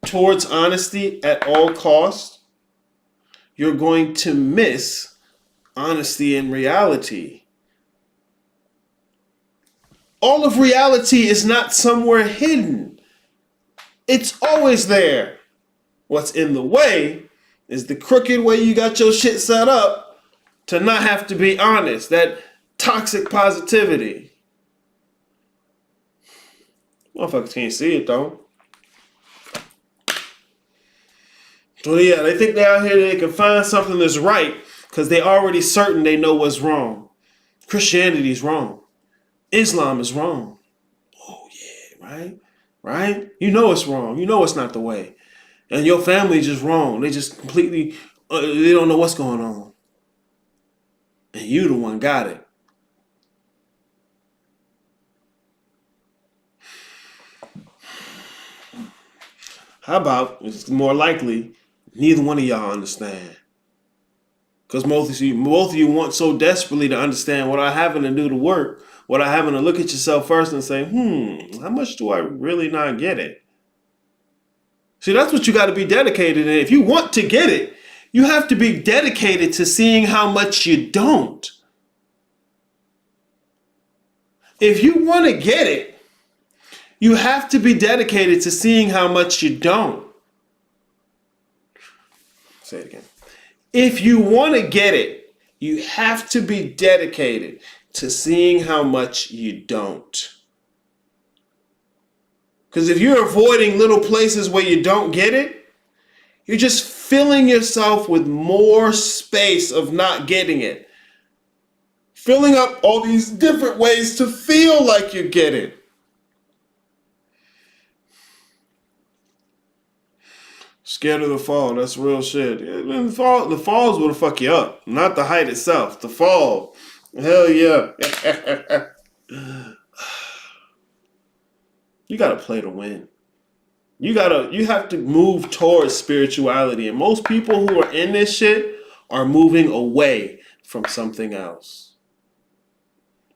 towards honesty at all costs, you're going to miss honesty and reality. All of reality is not somewhere hidden. It's always there. What's in the way is the crooked way you got your shit set up to not have to be honest. That toxic positivity. Motherfuckers can't see it though. So yeah, they think they're out here they can find something that's right because they already certain they know what's wrong. Christianity's wrong. Islam is wrong. Oh yeah, right? Right? You know it's wrong. You know it's not the way. And your family's just wrong. They just completely, they don't know what's going on. And you the one got it. How about, it's more likely, neither one of y'all understand. Because both of you want so desperately to understand without having to do the work, without having to look at yourself first and say, how much do I really not get it? See, that's what you got to be dedicated in. If you want to get it, you have to be dedicated to seeing how much you don't. If you want to get it, you have to be dedicated to seeing how much you don't. Say it again. If you want to get it, you have to be dedicated to seeing how much you don't. Because if you're avoiding little places where you don't get it, you're just filling yourself with more space of not getting it. Filling up all these different ways to feel like you get it. Scared of the fall, that's real shit. The fall's what'll fuck you up, not the height itself. The fall, hell yeah. You gotta play to win. You have to move towards spirituality. And most people who are in this shit are moving away from something else.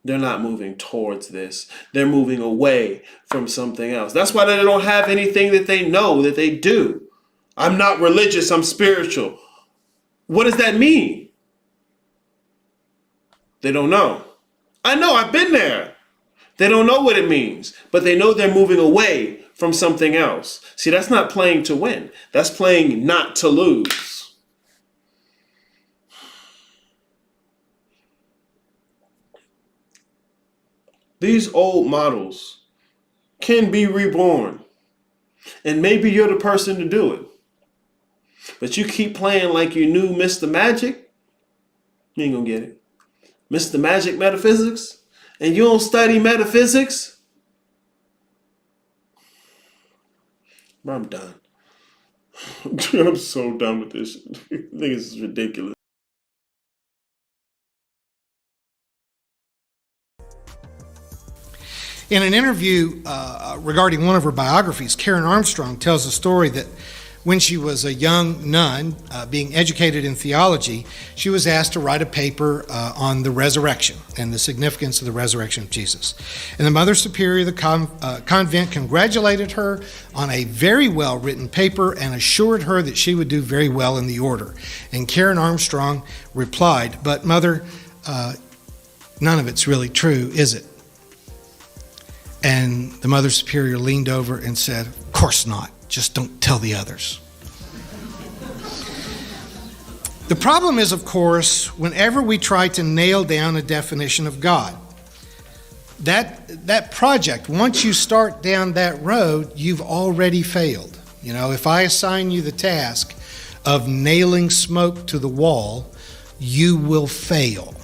They're not moving towards this. They're moving away from something else. That's why they don't have anything that they know that they do. I'm not religious, I'm spiritual. What does that mean? They don't know. I know, I've been there. They don't know what it means, but they know they're moving away from something else. See, that's not playing to win. That's playing not to lose. These old models can be reborn. And maybe you're the person to do it. But you keep playing like you knew Mr. Magic, you ain't gonna get it. Mr. Magic Metaphysics, and you don't study metaphysics, I'm done. I'm so done with this. I think this is ridiculous. In an interview regarding one of her biographies, Karen Armstrong tells a story that when she was a young nun being educated in theology, she was asked to write a paper on the resurrection and the significance of the resurrection of Jesus. And the Mother Superior of the convent congratulated her on a very well-written paper and assured her that she would do very well in the order. And Karen Armstrong replied, "But Mother, none of it's really true, is it?" And the Mother Superior leaned over and said, "Of course not. Just don't tell the others." The problem is, of course, whenever we try to nail down a definition of God, that project, once you start down that road, you've already failed. You know, if I assign you the task of nailing smoke to the wall, you will fail.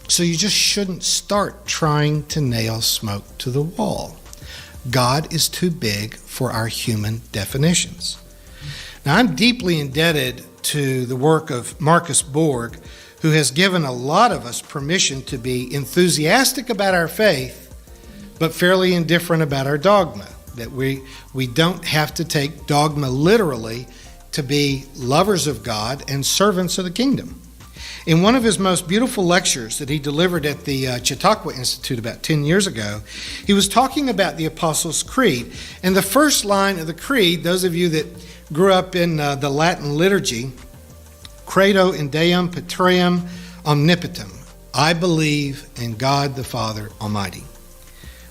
So you just shouldn't start trying to nail smoke to the wall. God is too big for our human definitions. Now, I'm deeply indebted to the work of Marcus Borg, who has given a lot of us permission to be enthusiastic about our faith, but fairly indifferent about our dogma. That we don't have to take dogma literally to be lovers of God and servants of the kingdom. In one of his most beautiful lectures that he delivered at the Chautauqua Institute about 10 years ago, he was talking about the Apostles' Creed. And the first line of the Creed, those of you that grew up in the Latin liturgy, Credo in Deum Patrem Omnipotem, I believe in God the Father Almighty,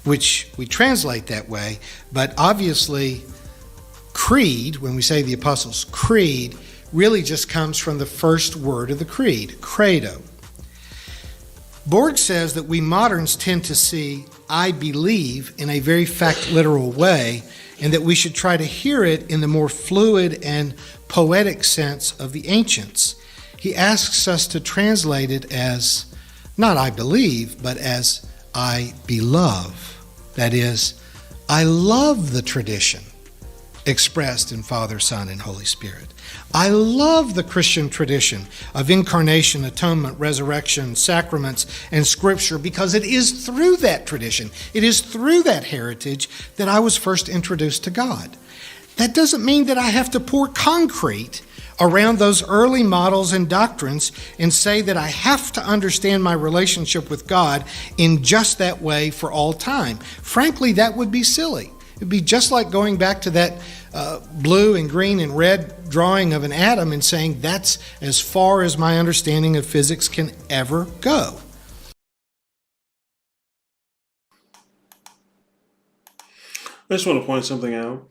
which we translate that way, but obviously creed, when we say the Apostles' Creed, really just comes from the first word of the creed, credo. Borg says that we moderns tend to see I believe in a very fact-literal way, and that we should try to hear it in the more fluid and poetic sense of the ancients. He asks us to translate it as not I believe, but as I belove. That is, I love the tradition expressed in Father, Son, and Holy Spirit. I love the Christian tradition of incarnation, atonement, resurrection, sacraments, and Scripture, because it is through that tradition, it is through that heritage that I was first introduced to God. That doesn't mean that I have to pour concrete around those early models and doctrines and say that I have to understand my relationship with God in just that way for all time. Frankly, that would be silly. It'd be just like going back to that blue and green and red drawing of an atom and saying that's as far as my understanding of physics can ever go. I just want to point something out.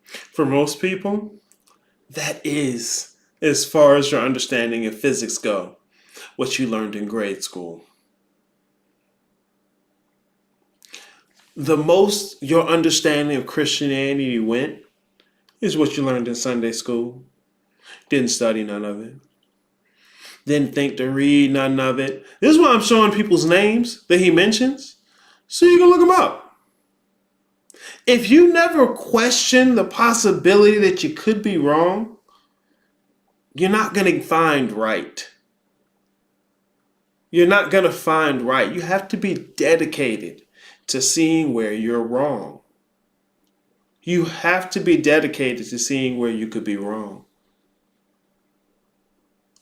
For most people, that is as far as your understanding of physics go, what you learned in grade school. The most your understanding of Christianity went is what you learned in Sunday school. Didn't study none of it. Didn't think to read none of it. This is why I'm showing people's names that he mentions, so you can look them up. If you never question the possibility that you could be wrong, you're not going to find right. You're not going to find right. You have to be dedicated to seeing where you're wrong. You have to be dedicated to seeing where you could be wrong.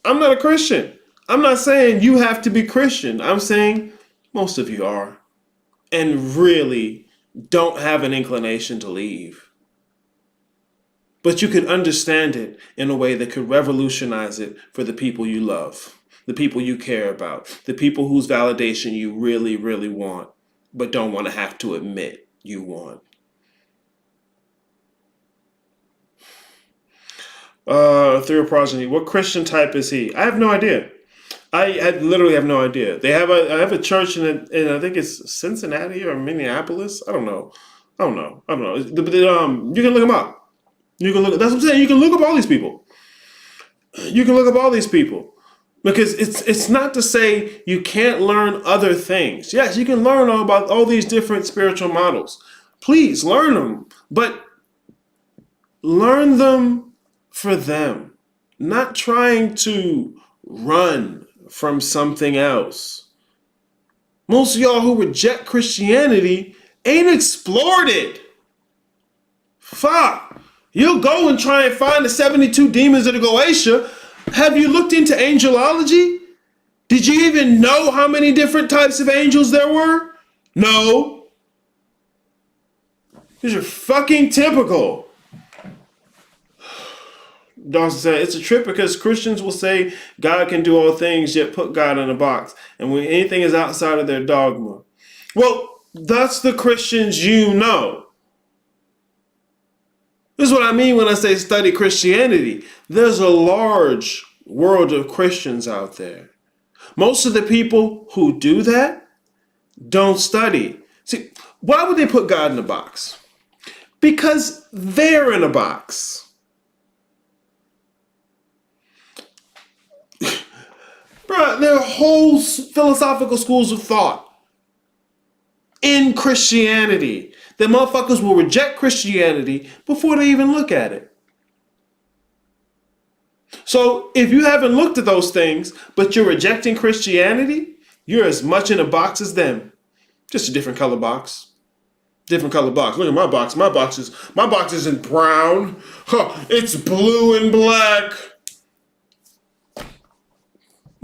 I'm not a Christian. I'm not saying you have to be Christian. I'm saying most of you are, and really don't have an inclination to leave. But you could understand it in a way that could revolutionize it for the people you love, the people you care about, the people whose validation you really, really want, but don't want to have to admit you want. Theoprogeny, what Christian type is he? I have no idea. I literally have no idea. I have a church in I think it's Cincinnati or Minneapolis. I don't know. But you can look them up. That's what I'm saying. You can look up all these people. Because it's not to say you can't learn other things. Yes, you can learn all about all these different spiritual models. Please learn them, but learn them for them, not trying to run from something else. Most of y'all who reject Christianity ain't explored it. Fuck. You'll go and try and find the 72 demons of the Goetia. Have you looked into angelology? Did you even know how many different types of angels there were? No. Because you're fucking typical. Dawson said, it's a trip because Christians will say God can do all things, yet put God in a box. And when anything is outside of their dogma. Well, that's the Christians you know. This is what I mean when I say study Christianity. There's a large world of Christians out there. Most of the people who do that don't study. See, why would they put God in a box? Because they're in a box. Bruh, there are whole philosophical schools of thought in Christianity that motherfuckers will reject Christianity before they even look at it. So if you haven't looked at those things, but you're rejecting Christianity, you're as much in a box as them. Just a different color box. Different color box. Look at my box. My box isn't brown. Huh, it's blue and black.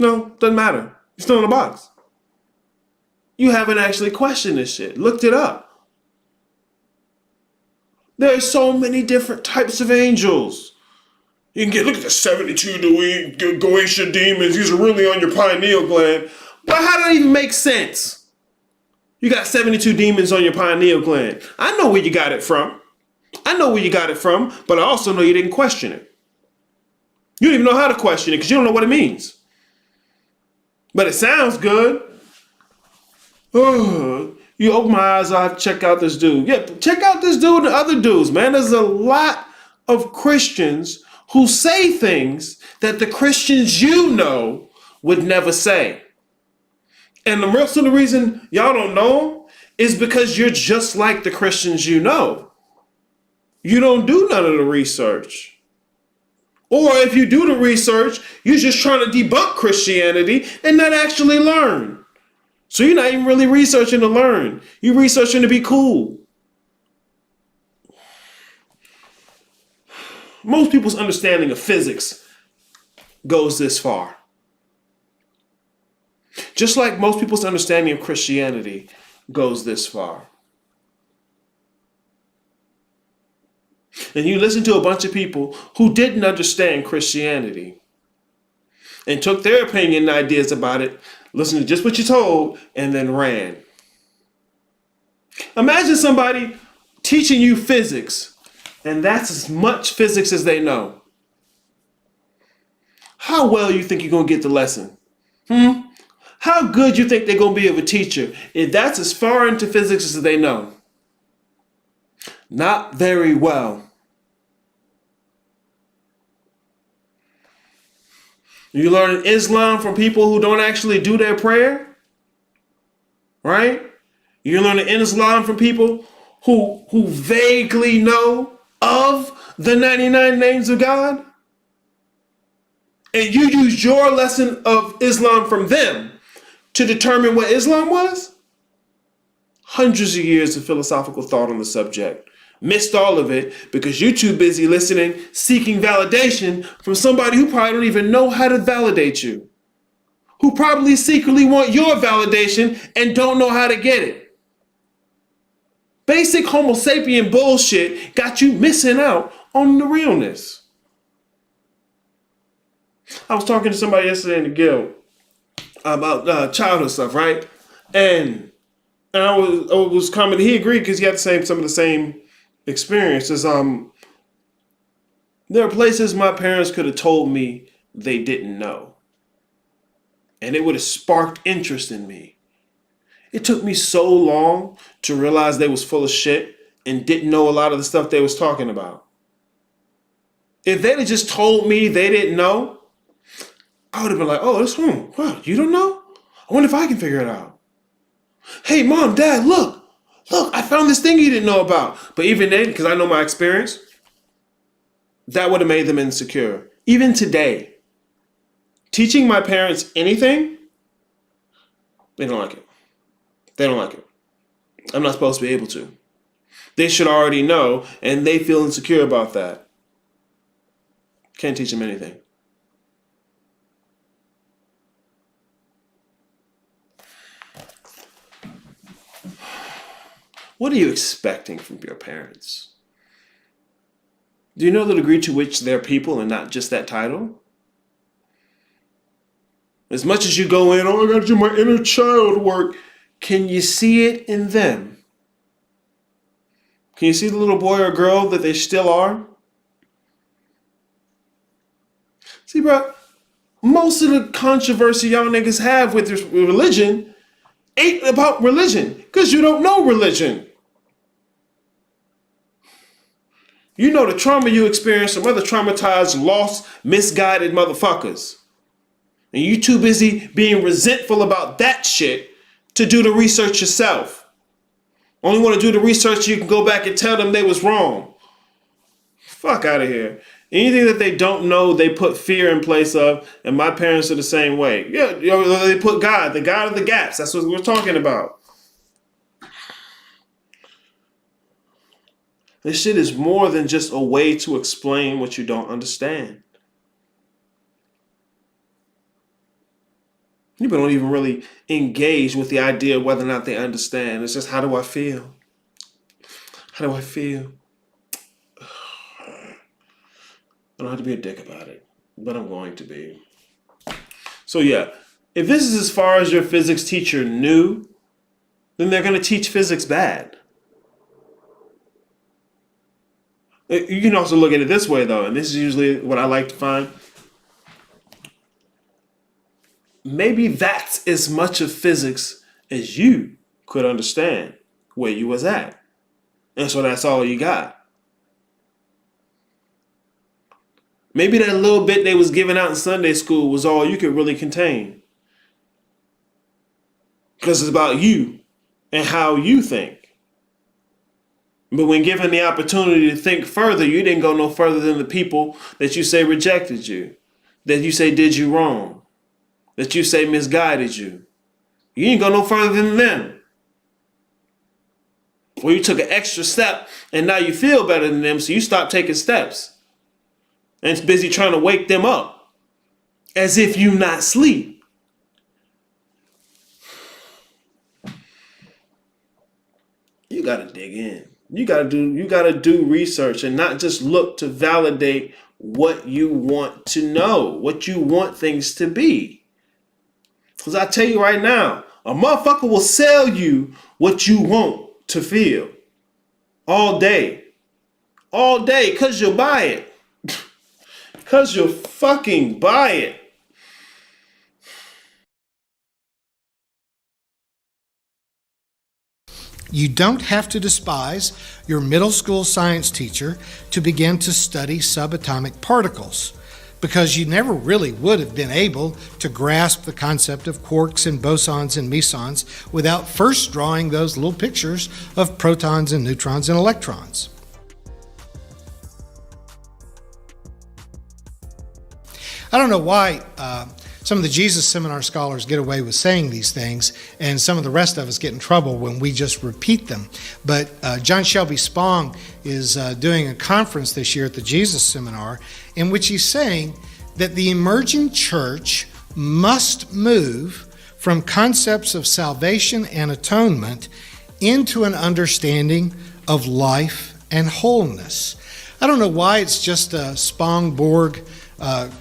No, doesn't matter. You're still in the box. You haven't actually questioned this shit. Looked it up. There's so many different types of angels. You can look at the 72 Goetia demons. These are really on your pineal gland. But how does that even make sense? You got 72 demons on your pineal gland. I know where you got it from. But I also know you didn't question it. You don't even know how to question it because you don't know what it means. But it sounds good. You open my eyes, I have to check out this dude. Yeah, check out this dude and other dudes, man. There's a lot of Christians who say things that the Christians you know would never say. And the rest of the reason y'all don't know them is because you're just like the Christians you know. You don't do none of the research. Or if you do the research, you're just trying to debunk Christianity and not actually learn. So you're not even really researching to learn. You're researching to be cool. Most people's understanding of physics goes this far. Just like most people's understanding of Christianity goes this far. And you listen to a bunch of people who didn't understand Christianity and took their opinion and ideas about it, listened to just what you told, and then ran. Imagine somebody teaching you physics, and that's as much physics as they know. How well you think you're going to get the lesson? How good you think they're going to be of a teacher if that's as far into physics as they know? Not very well. You learn Islam from people who don't actually do their prayer, right? You're learning Islam from people who vaguely know of the 99 names of God. And you use your lesson of Islam from them to determine what Islam was? Hundreds of years of philosophical thought on the subject. Missed all of it because you're too busy listening, seeking validation from somebody who probably don't even know how to validate you. Who probably secretly want your validation and don't know how to get it. Basic Homo sapien bullshit got you missing out on the realness. I was talking to somebody yesterday in the guild about childhood stuff, right? And I was commenting. He agreed because he had some of the same experiences. There are places my parents could have told me they didn't know, and it would have sparked interest in me. It took me so long to realize they was full of shit and didn't know a lot of the stuff they was talking about. If they'd have just told me they didn't know, I would have been like, oh, this one, wow, you don't know? I wonder if I can figure it out. Hey, mom, dad, look, I found this thing you didn't know about. But even then, because I know my experience, that would have made them insecure. Even today, teaching my parents anything, they don't like it. They don't like it. I'm not supposed to be able to. They should already know, and they feel insecure about that. Can't teach them anything. What are you expecting from your parents? Do you know the degree to which they're people and not just that title? As much as you go in, oh, I gotta do my inner child work, can you see it in them? Can you see the little boy or girl that they still are? See, bro, most of the controversy y'all niggas have with religion ain't about religion, because you don't know religion. You know the trauma you experienced from other traumatized, lost, misguided motherfuckers. And you too busy being resentful about that shit to do the research yourself. Only want to do the research so you can go back and tell them they was wrong. Fuck out of here. Anything that they don't know, they put fear in place of, and my parents are the same way. Yeah, they put God, the God of the gaps. That's what we're talking about. This shit is more than just a way to explain what you don't understand. People don't even really engage with the idea of whether or not they understand. It's just, how do I feel? How do I feel? I don't have to be a dick about it, but I'm going to be. So yeah, if this is as far as your physics teacher knew, then they're going to teach physics bad. You can also look at it this way, though, and this is usually what I like to find. Maybe that's as much of physics as you could understand where you was at. And so that's all you got. Maybe that little bit they was giving out in Sunday school was all you could really contain. Because it's about you and how you think. But when given the opportunity to think further, you didn't go no further than the people that you say rejected you, that you say did you wrong, that you say misguided you. You didn't go no further than them. Or you took an extra step and now you feel better than them, so you stop taking steps. And it's busy trying to wake them up as if you not sleep. You gotta dig in. You gotta do research and not just look to validate what you want to know, what you want things to be. Because I tell you right now, a motherfucker will sell you what you want to feel all day. All day, because you'll buy it. Because you'll fucking buy it. You don't have to despise your middle school science teacher to begin to study subatomic particles, because you never really would have been able to grasp the concept of quarks and bosons and mesons without first drawing those little pictures of protons and neutrons and electrons. I don't know why some of the Jesus Seminar scholars get away with saying these things, and some of the rest of us get in trouble when we just repeat them. But John Shelby Spong is doing a conference this year at the Jesus Seminar in which he's saying that the emerging church must move from concepts of salvation and atonement into an understanding of life and wholeness. I don't know why it's just Spong, Borg,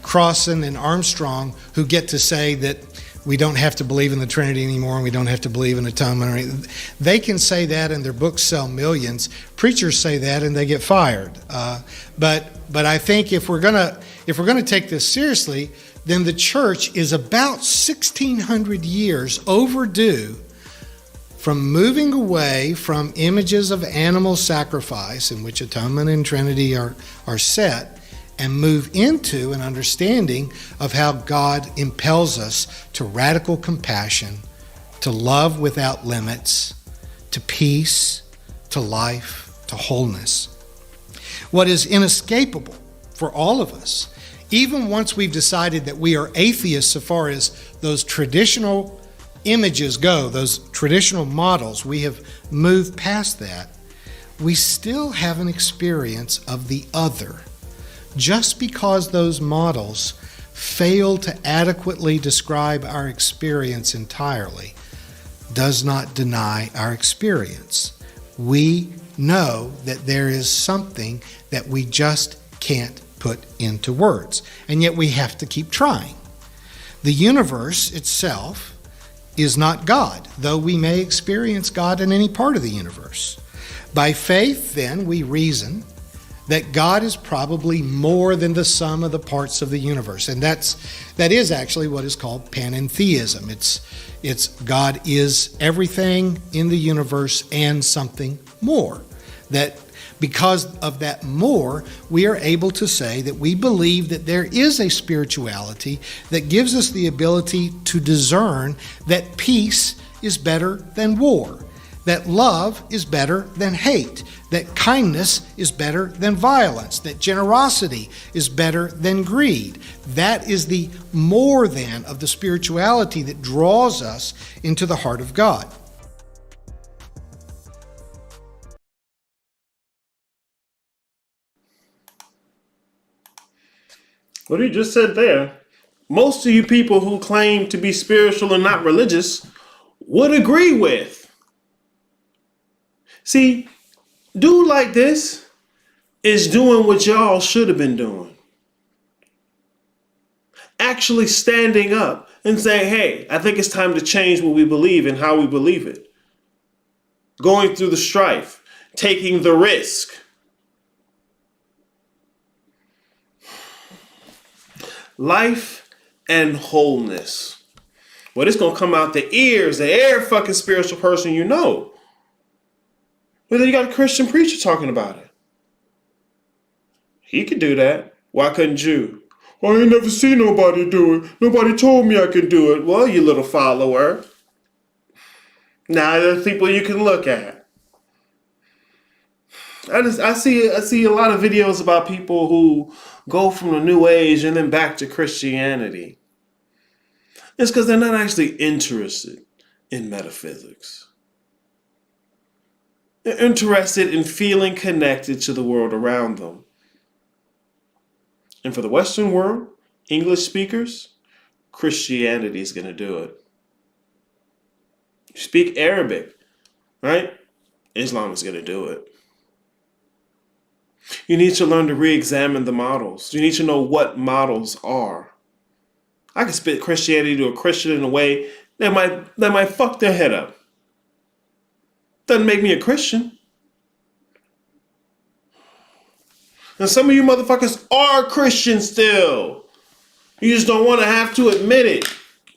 Crossan, and Armstrong who get to say that we don't have to believe in the Trinity anymore and we don't have to believe in atonement or anything. They can say that and their books sell millions. Preachers say that and they get fired. But I think if we're gonna take this seriously, then the church is about 1,600 years overdue from moving away from images of animal sacrifice, in which atonement and Trinity are set, and move into an understanding of how God impels us to radical compassion, to love without limits, to peace, to life, to wholeness. What is inescapable for all of us, even once we've decided that we are atheists so far as those traditional images go, those traditional models, we have moved past that, we still have an experience of the other. Just because those models fail to adequately describe our experience entirely does not deny our experience. We know that there is something that we just can't put into words, and yet we have to keep trying. The universe itself is not God, though we may experience God in any part of the universe. By faith, then, we reason that God is probably more than the sum of the parts of the universe. And that is actually what is called panentheism. It's God is everything in the universe and something more. That because of that more, we are able to say that we believe that there is a spirituality that gives us the ability to discern that peace is better than war, that love is better than hate, that kindness is better than violence, that generosity is better than greed. That is the more than of the spirituality that draws us into the heart of God. What you just said there most of you people who claim to be spiritual and not religious would agree with. See, dude like this is doing what y'all should have been doing. Actually standing up and saying, hey, I think it's time to change what we believe and how we believe it. Going through the strife, taking the risk. Life and wholeness. Well, it's going to come out the ears of every fucking spiritual person you know. Whether you got a Christian preacher talking about it. He could do that. Why couldn't you? Well, I ain't never seen nobody do it. Nobody told me I could do it. Well, you little follower. Now there's people you can look at. I see a lot of videos about people who go from the New Age and then back to Christianity. It's because they're not actually interested in metaphysics. They're interested in feeling connected to the world around them. And for the Western world, English speakers, Christianity is going to do it. You speak Arabic, right? Islam is going to do it. You need to learn to re-examine the models. You need to know what models are. I can spit Christianity to a Christian in a way that might fuck their head up. Doesn't make me a Christian. And some of you motherfuckers are Christians still. You just don't want to have to admit it.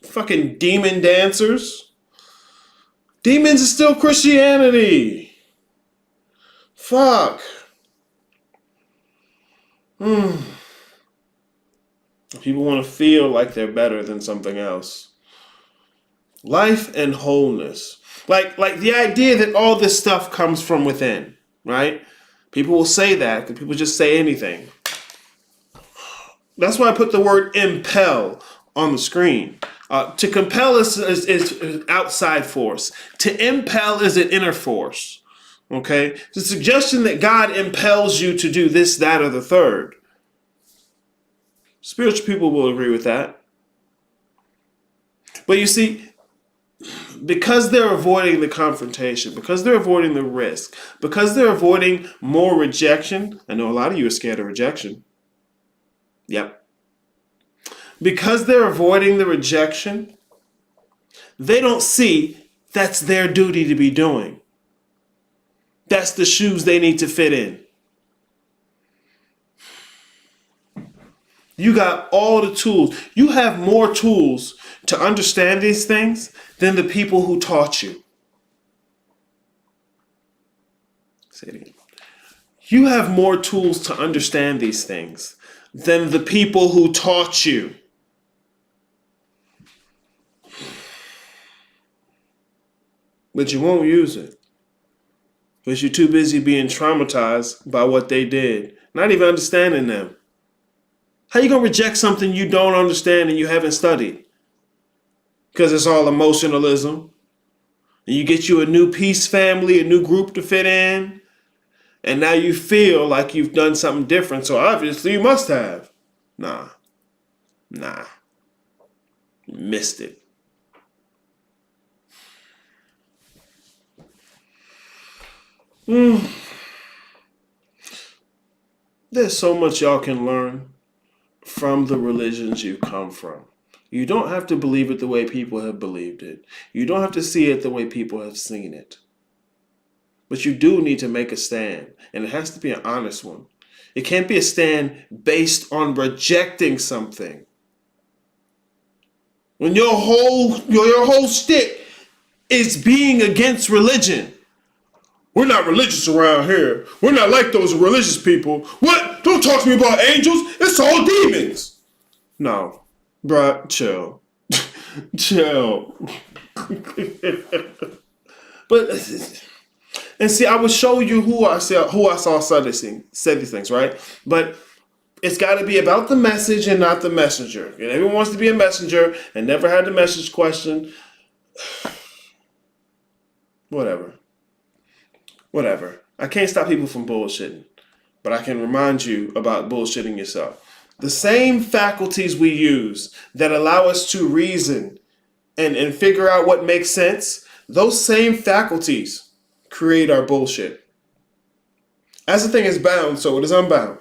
Fucking demon dancers. Demons is still Christianity. Fuck. People want to feel like they're better than something else. Life and wholeness. Like the idea that all this stuff comes from within, right? People will say that because people just say anything. That's why I put the word impel on the screen. To compel is an outside force. To impel is an inner force. Okay? The suggestion that God impels you to do this, that, or the third. Spiritual people will agree with that. But you see, because they're avoiding the confrontation, because they're avoiding the risk, because they're avoiding more rejection, I know a lot of you are scared of rejection. Yep. Because they're avoiding the rejection, they don't see that's their duty to be doing. That's the shoes they need to fit in. You got all the tools. You have more tools to understand these things than the people who taught you. Say it again. You have more tools to understand these things than the people who taught you. But you won't use it. Because you're too busy being traumatized by what they did. Not even understanding them. How you going to reject something you don't understand and you haven't studied? Because it's all emotionalism. And you get you a new peace family, a new group to fit in. And now you feel like you've done something different. So obviously you must have. Nah. You missed it. There's so much y'all can learn from the religions you come from. You don't have to believe it the way people have believed it. You don't have to see it the way people have seen it. But you do need to make a stand, and it has to be an honest one. It can't be a stand based on rejecting something. When your whole stick is being against religion. We're not religious around here. We're not like those religious people. What? Don't talk to me about angels. It's all demons. No. Bruh, chill. Chill. But, and see, I will show you who I saw said these things, right? But it's got to be about the message and not the messenger. And everyone wants to be a messenger and never had the message questioned. Whatever. I can't stop people from bullshitting, but I can remind you about bullshitting yourself. The same faculties we use that allow us to reason and figure out what makes sense, those same faculties create our bullshit. As the thing is bound, so it is unbound.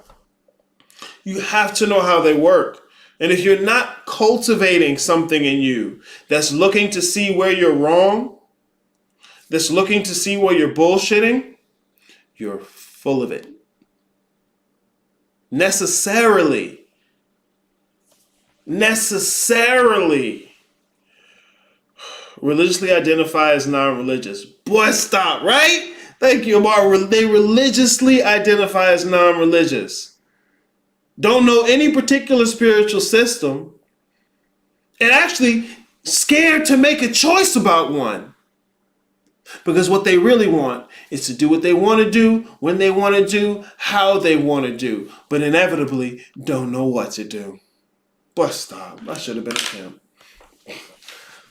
You have to know how they work. And if you're not cultivating something in you that's looking to see where you're wrong, that's looking to see where you're bullshitting, you're full of it. Necessarily, religiously identify as non-religious. Boy, stop, right? Thank you, Amar. They religiously identify as non-religious. Don't know any particular spiritual system. And actually scared to make a choice about one. Because what they really want is to do what they want to do, when they want to do, how they want to do. But inevitably don't know what to do. But stop. I should have been at camp.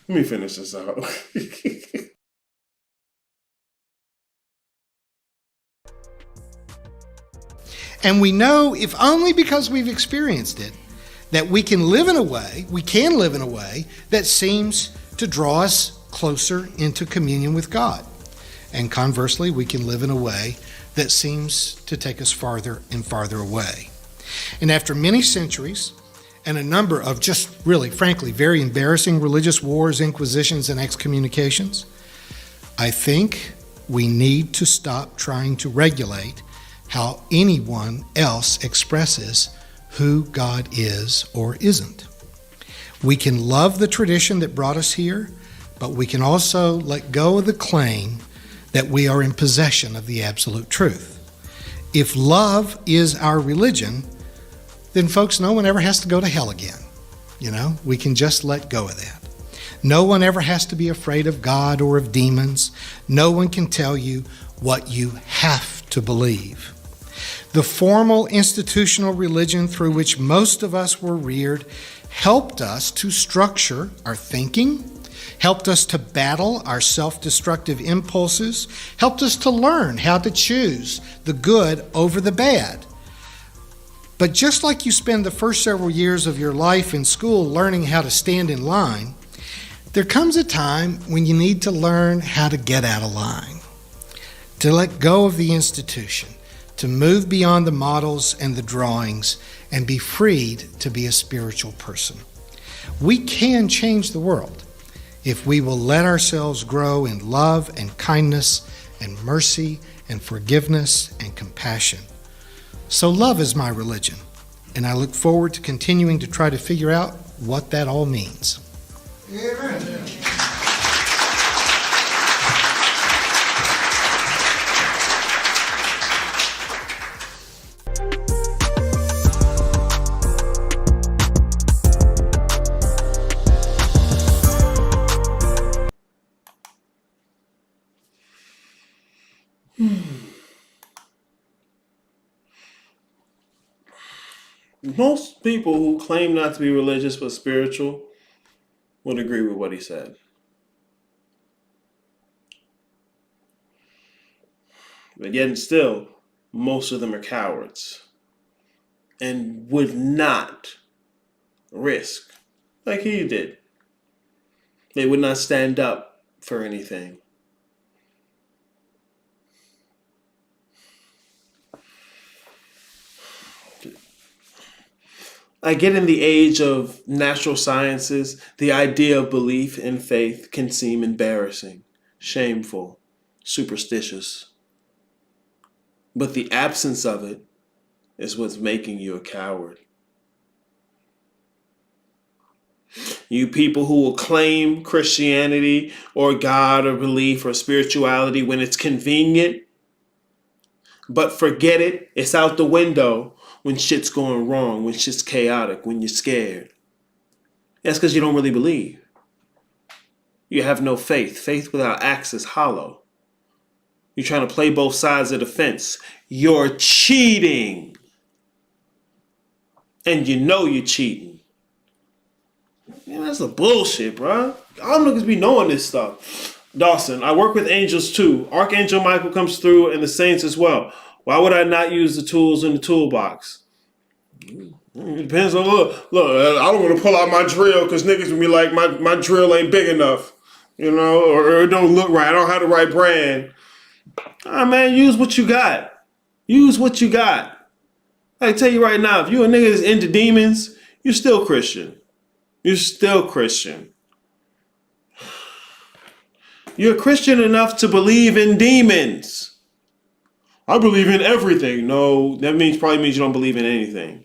Let me finish this out. And we know, if only because we've experienced it, that we can live in a way that seems to draw us closer into communion with God. And conversely, we can live in a way that seems to take us farther and farther away. And after many centuries and a number of just really, frankly, very embarrassing religious wars, inquisitions, and excommunications, I think we need to stop trying to regulate how anyone else expresses who God is or isn't. We can love the tradition that brought us here, but we can also let go of the claim that we are in possession of the absolute truth. If love is our religion, then folks, no one ever has to go to hell again. We can just let go of that. No one ever has to be afraid of God or of demons. No one can tell you what you have to believe. The formal institutional religion through which most of us were reared helped us to structure our thinking, helped us to battle our self-destructive impulses, helped us to learn how to choose the good over the bad. But just like you spend the first several years of your life in school learning how to stand in line, there comes a time when you need to learn how to get out of line, to let go of the institution, to move beyond the models and the drawings and be freed to be a spiritual person. We can change the world if we will let ourselves grow in love and kindness and mercy and forgiveness and compassion. So love is my religion, and I look forward to continuing to try to figure out what that all means. Amen. Most people who claim not to be religious but spiritual would agree with what he said. But yet and still, most of them are cowards and would not risk like he did. They would not stand up for anything. I get in the age of natural sciences, the idea of belief in faith can seem embarrassing, shameful, superstitious. But the absence of it is what's making you a coward. You people who will claim Christianity or God or belief or spirituality when it's convenient, but forget it, it's out the window when shit's going wrong, when shit's chaotic, when you're scared. That's because you don't really believe. You have no faith. Faith without acts is hollow. You're trying to play both sides of the fence. You're cheating. And you know you're cheating. Man, that's a bullshit, bro. All them niggas be knowing this stuff. Dawson, I work with angels too. Archangel Michael comes through and the saints as well. Why would I not use the tools in the toolbox? It depends on look. I don't want to pull out my drill because niggas will be like my drill ain't big enough, or it don't look right. I don't have the right brand. Ah man, use what you got. Use what you got. I tell you right now, if you a nigga that's into demons, you're still Christian. You're still Christian. You're Christian enough to believe in demons. I believe in everything. No, that probably means you don't believe in anything.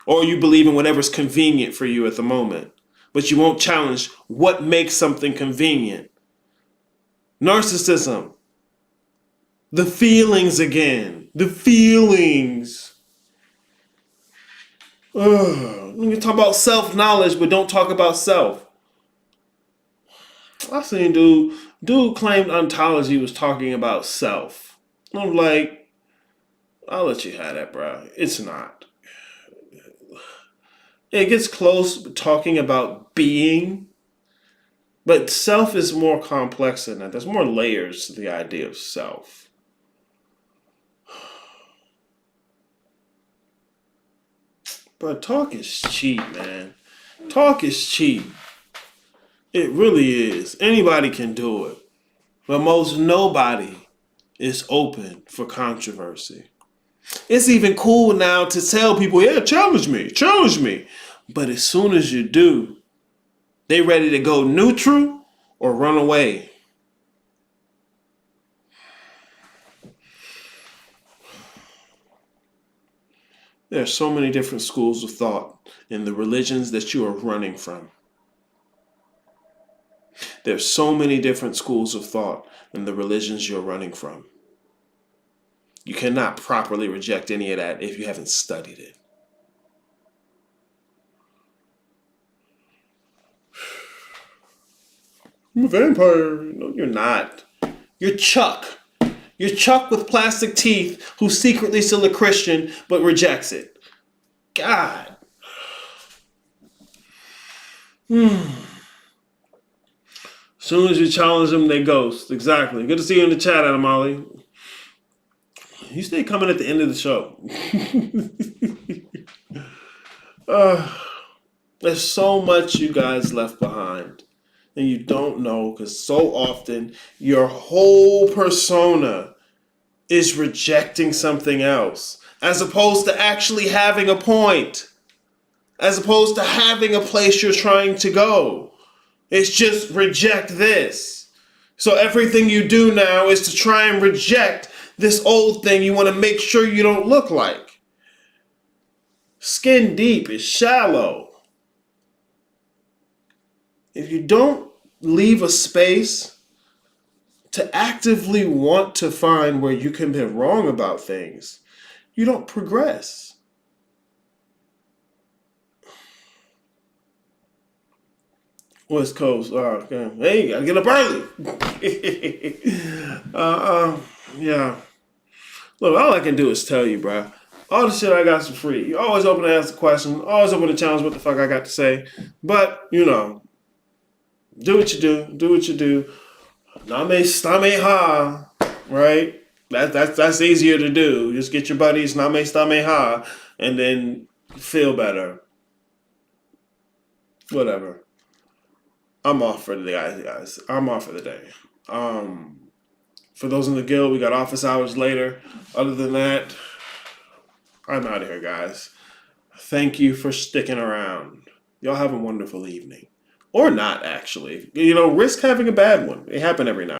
Or you believe in whatever's convenient for you at the moment. But you won't challenge what makes something convenient. Narcissism. The feelings again. The feelings. You talk about self-knowledge, but don't talk about self. I seen dude claimed ontology was talking about self. I'm like, I'll let you have that, bro. It's not. It gets close talking about being, but self is more complex than that. There's more layers to the idea of self. But talk is cheap, man. Talk is cheap. It really is. Anybody can do it. But most nobody is open for controversy. It's even cool now to tell people, yeah, challenge me. But as soon as you do, they ready to go neutral or run away. There are so many different schools of thought in the religions that you are running from. There's so many different schools of thought in the religions you're running from. You cannot properly reject any of that if you haven't studied it. I'm a vampire. No, you're not. You're Chuck. You're Chuck with plastic teeth who's secretly still a Christian but rejects it. God. As soon as you challenge them, they ghost. Exactly. Good to see you in the chat, Adamali. You stay coming at the end of the show. There's so much you guys left behind. And you don't know because so often your whole persona is rejecting something else. As opposed to actually having a point. As opposed to having a place you're trying to go. It's just reject this. So everything you do now is to try and reject this old thing you want to make sure you don't look like. Skin deep is shallow. If you don't leave a space to actively want to find where you can be wrong about things, you don't progress. West Coast. Okay. Hey, gotta get up early. Yeah. Look, all I can do is tell you, bro. All the shit I got for free. You're always open to ask a question. Always open to challenge what the fuck I got to say. But, do what you do. Do what you do. Name stame ha. Right? That's easier to do. Just get your buddies name stame ha. And then feel better. Whatever. I'm off for the day, guys. I'm off for the day. For those in the guild, we got office hours later. Other than that, I'm out of here, guys. Thank you for sticking around. Y'all have a wonderful evening. Or not, actually. Risk having a bad one. It happens every now and then.